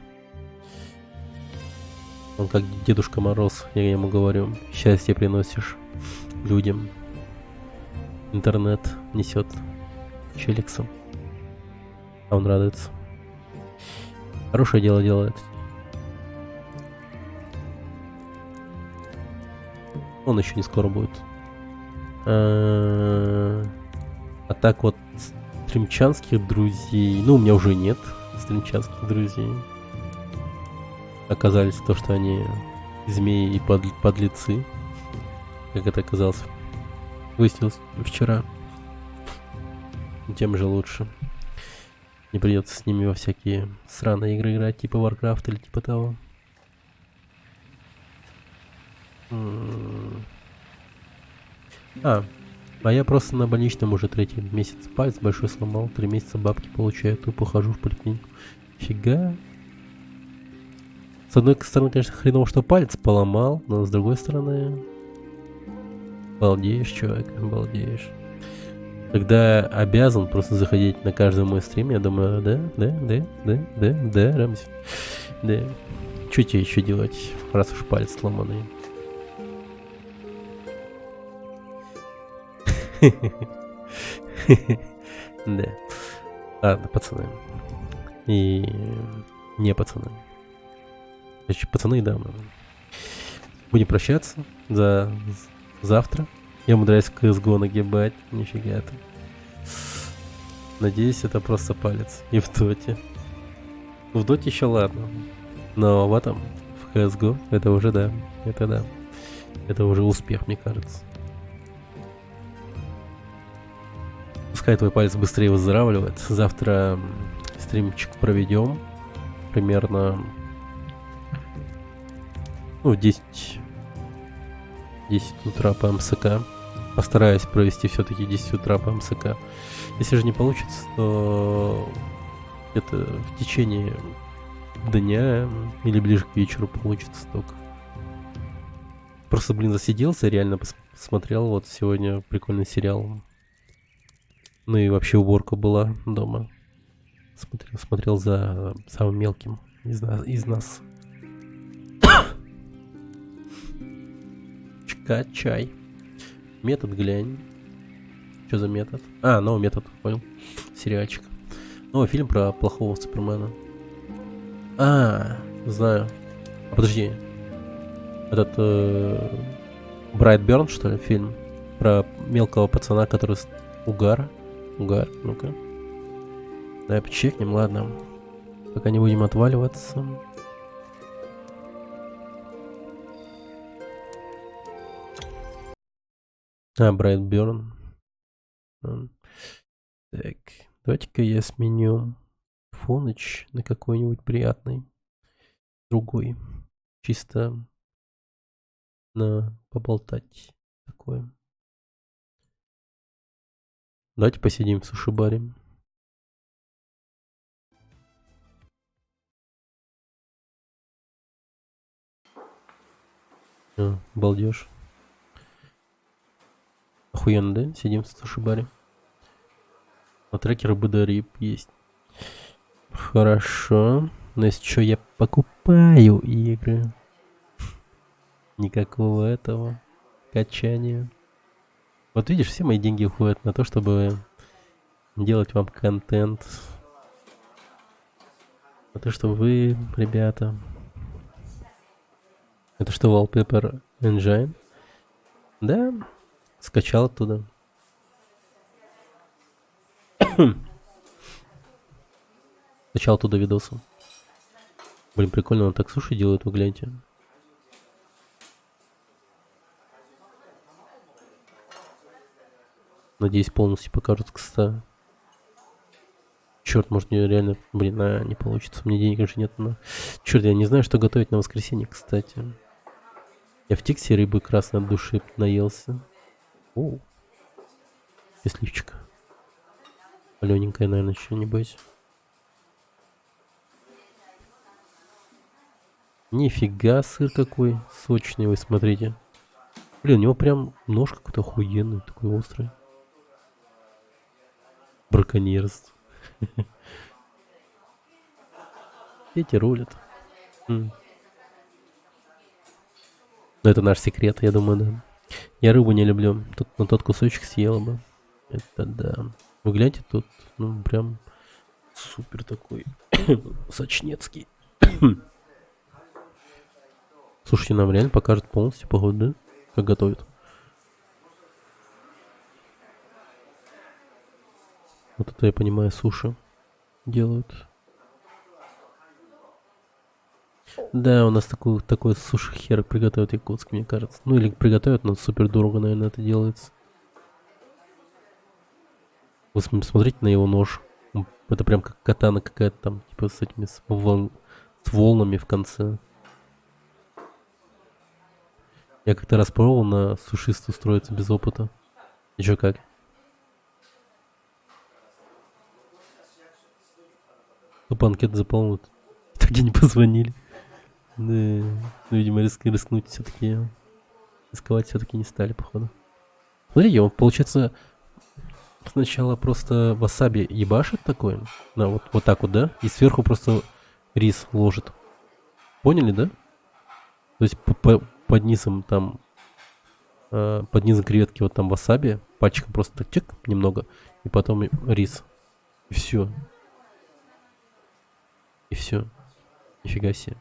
Speaker 1: Он как Дедушка Мороз, я ему говорю, счастье приносишь людям. Интернет несет челиксом. А он радуется. Хорошее дело делает. Он еще не скоро будет. А так вот, стримчанских друзей... Ну, у меня уже нет стримчанских друзей. Оказались то, что они змеи и подлецы. Как это оказалось. Выяснилось вчера. Тем же лучше. Не придется с ними во всякие сраные игры играть, типа Warcraft или типа того. А я просто на больничном уже 3-й месяц. Палец большой сломал, 3 месяца бабки получаю, тупо хожу в поликлинику. Фига. С одной стороны, конечно, хреново, что палец поломал, но с другой стороны... Балдеешь, чувак, балдеешь. Когда обязан просто заходить на каждый мой стрим, я думаю, да, Рамзи. Да. Что тебе еще делать, раз уж палец сломанный? Да. Ладно, пацаны. И не пацаны. Значит, пацаны, да, мы будем прощаться за завтра. Я умудряюсь в CSGO нагибать. Нифига ты. Надеюсь, это просто палец. И в доте. В доте еще ладно. Но в этом, в CSGO, это уже да. Это да. Это уже успех, мне кажется. Пускай твой палец быстрее выздоравливает. Завтра стримчик проведем. Примерно... Ну, 10 утра по МСК. Постараюсь провести все-таки 10 утра по МСК. Если же не получится, то это в течение дня или ближе к вечеру получится только. Просто, блин, засиделся, реально посмотрел вот сегодня прикольный сериал. Ну и вообще уборка была дома. Смотрел за самым мелким из нас. Чай. Метод глянь. Что за метод? А, новый метод, понял. Сериальчик. Новый фильм про плохого Супермена. А, знаю. А, подожди. Этот Брайтберн, что ли, фильм? Про мелкого пацана, который Угар, ну-ка. Давай почекнем, ладно. Пока не будем отваливаться. А, Брайтберн. Так, давайте-ка я сменю фоныч на какой-нибудь приятный. Другой. Чисто на поболтать такое. Давайте посидим в суши-баре. Балдеж. Охуенно, да? Сидим в суши-баре. А трекеры БДРИП есть. Хорошо. Но если что, я покупаю игры. Никакого этого качания. Вот видишь, все мои деньги уходят на то, чтобы делать вам контент. На то, что вы, ребята... Это что, Wallpaper Engine? Да, скачал оттуда. Скачал оттуда видосы. Блин, прикольно, он так суши делает, вы гляньте. Надеюсь, полностью покажут, кстати. Черт, может мне реально... Блин, не получится. Мне денег же нет. Но... Черт, я не знаю, что готовить на воскресенье, кстати. Я в тиксе рыбы красной от души наелся. Оу. Счастливчик. Алененькая, наверное, еще не бойся. Нифига, сыр какой сочный, вы смотрите. Блин, у него прям нож какой-то охуенный, такой острый. Браконьерство. Эти рулят. Но это наш секрет, я думаю, да. Я рыбу не люблю. Тут на тот кусочек съела бы. Это да. Вы гляньте, тут, ну, прям супер такой сочнецкий. Слушайте, нам реально покажут полностью, походу, да? Как готовят. Вот это я понимаю, суши делают. Да, у нас такой суши-хер приготовят в Якутске, мне кажется. Ну или приготовят, но супер дорого, наверное, это делается. Вы смотрите на его нож. Это прям как катана какая-то там, типа с этими с волнами в конце. Я как-то раз пробовал на сушист устроиться без опыта. И чё, как? Тупо анкету заполнил. Так и не позвонили. Да, ну, видимо, рискнуть все-таки. Рисковать все-таки не стали, походу. Смотрите, он, получается, сначала просто васаби ебашит такой. Да, вот так вот, да? И сверху просто рис ложит. Поняли, да? То есть под низом там... под низом креветки вот там васаби. Пальчиком просто так чек немного. И потом рис. И все. И все. Нифига себе.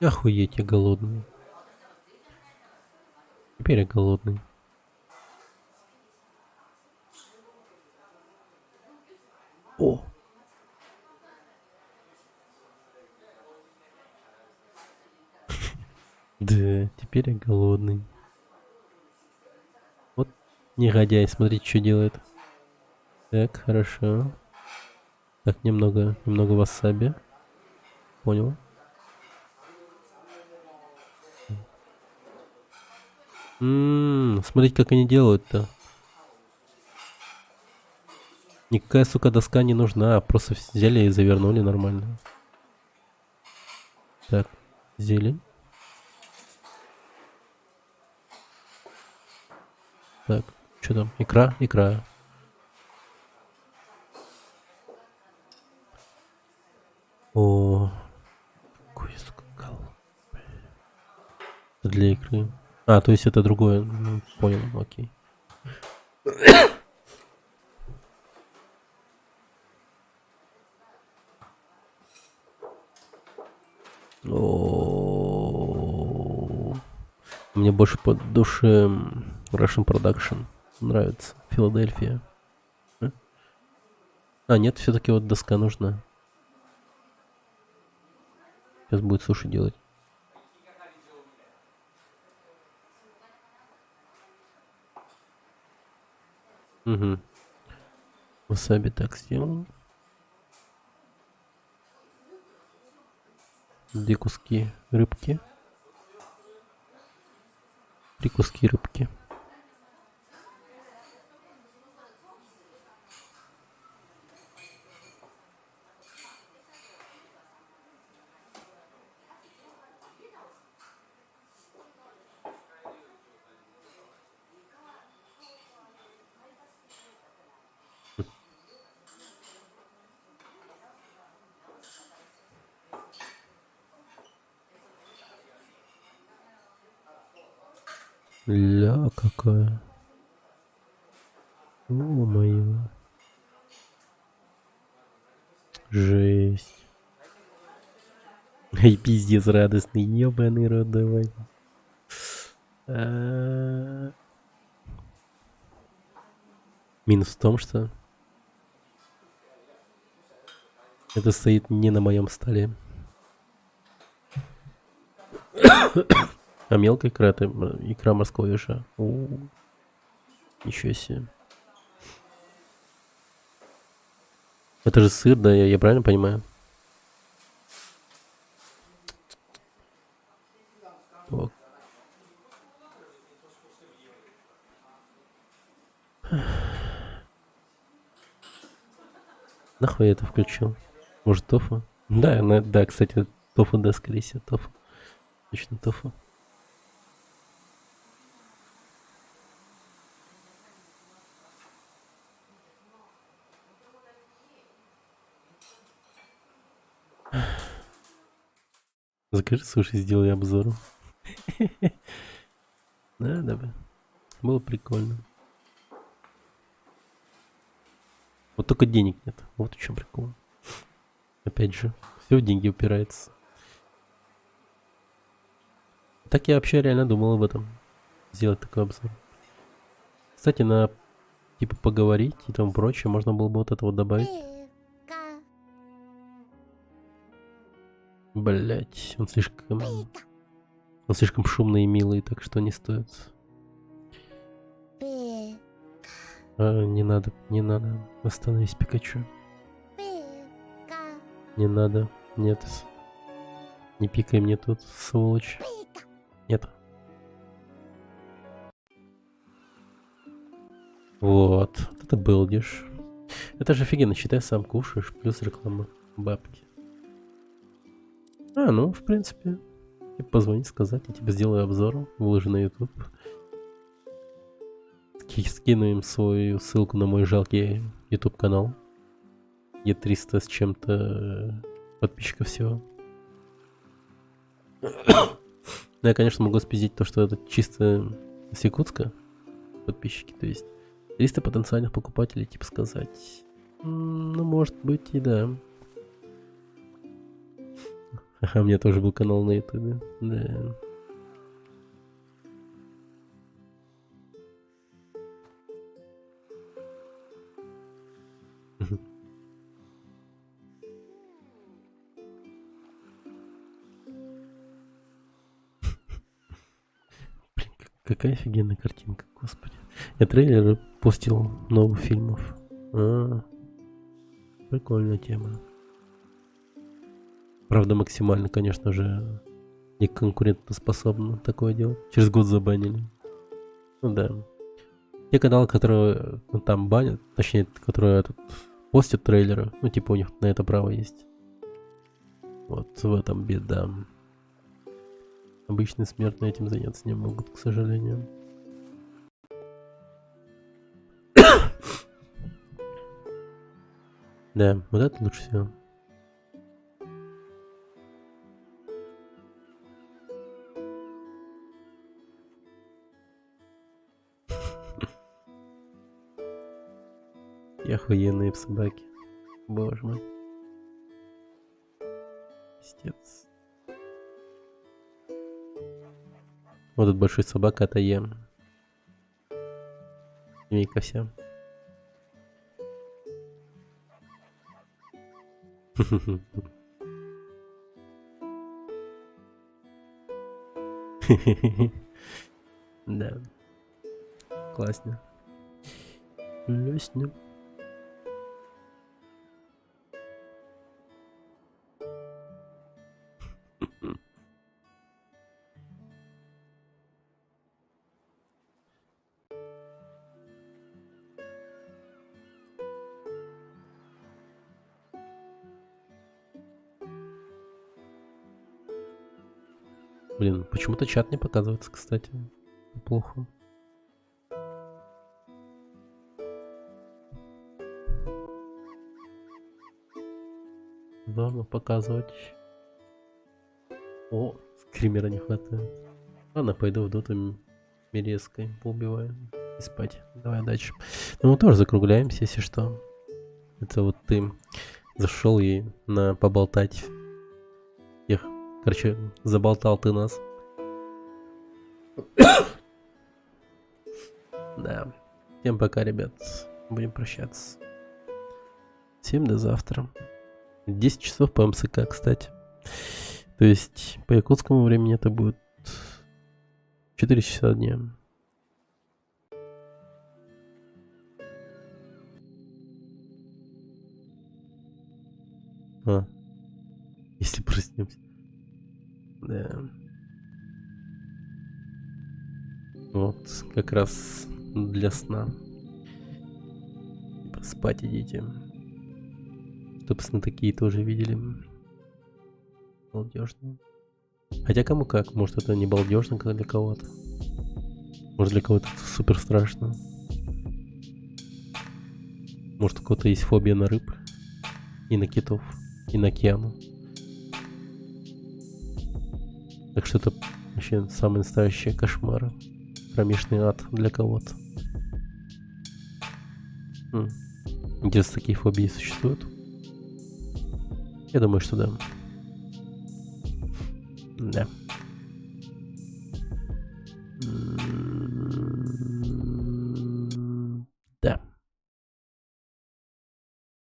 Speaker 1: Охуеть, я голодный. Теперь я голодный. О! Да, теперь я голодный. Вот негодяй, смотрите, что делает. Так, хорошо. Так, немного васаби. Понял. Смотрите, как они делают-то. Никакая, сука, доска не нужна. Просто взяли и завернули нормально. Так, зелень. Так, что там? Икра? Икра. О, какой, сука, кал. Для икры. А, то есть это другое. Ну, понял, окей. О, мне больше по душе Russian Production нравится. Филадельфия. А, нет, все-таки вот доска нужна. Сейчас будет суши делать. Угу. Васаби так сделал. 2 куски рыбки. 3 куски рыбки. Ля какая. О, моё. Жесть. Ай, пиздец радостный, ебаный рот, давай. Минус в том, что это стоит не на моем столе. А мелкая икра, это икра морского ежа. Ничего себе. Это же сыр, да, я правильно понимаю? О. Нахуй я это включил? Может, тофу? Да, да, кстати, тофу, да, скорее всего, тофу. Точно тофу. Закажи суши, сделай обзор. Да, давай. Было прикольно. Вот только денег нет. Вот в чем прикол. Опять же, все в деньги упирается. Так я вообще реально думал об этом. Сделать такой обзор. Кстати, на типа поговорить и тому прочее, можно было бы вот это вот добавить. Блять, он слишком шумный и милый, так что не стоит. Не надо, не надо. Остановись, Пикачу. Не надо, нет. Не пикай мне тут, сволочь. Нет. Вот это балдеж. Это же офигенно, считай, сам кушаешь, плюс реклама, бабки. А, ну, в принципе, позвони, сказать, я тебе сделаю обзор, выложу на YouTube. Скину им свою ссылку на мой жалкий YouTube канал. Где 300 с чем-то подписчиков всего. Ну, я, конечно, могу спиздить то, что это чисто с Якутска подписчики, то есть 300 потенциальных покупателей, типа сказать. Ну, может быть и да. Ага, у меня тоже был канал на ютубе. Да. Блин, какая офигенная картинка, господи. Я трейлеры постил новых фильмов. Прикольная тема. Правда, максимально, конечно же, неконкурентоспособно такое делать. Через год забанили. Ну да. Те каналы, которые там банят, точнее, которые постят трейлеры, ну типа у них на это право есть. Вот в этом беда. Обычные смертные этим заняться не могут, к сожалению. Да, вот это лучше всего. И охуенные собаки. Боже мой. Пиздец. Вот этот большой собака, это я. Семейка вся. Да. Классно. Классно. Блин, почему-то чат не показывается, кстати. Плохо. Должно показывать. О, скримера не хватает. Ладно, пойду в доту мерезкой поубиваю и спать. Давай дальше. Ну мы тоже закругляемся, если что. Это вот ты зашел и на поболтать. Короче, заболтал ты нас. Да. Всем пока, ребят. Будем прощаться. Всем до завтра. 10 часов по МСК, кстати. То есть по якутскому времени это будет 4 часа дня. Если проснемся. Да. Вот, как раз для сна. Спать идите. Чтоб сны такие тоже видели. Балдежно. Хотя кому как, может это не балдежно, как для кого-то. Может для кого-то это супер страшно. Может у кого-то есть фобия на рыб. И на китов. И на океану. Так что это вообще самый настоящий кошмар. Кромешный ад для кого-то. Интересно, такие фобии существуют? Я думаю, что да.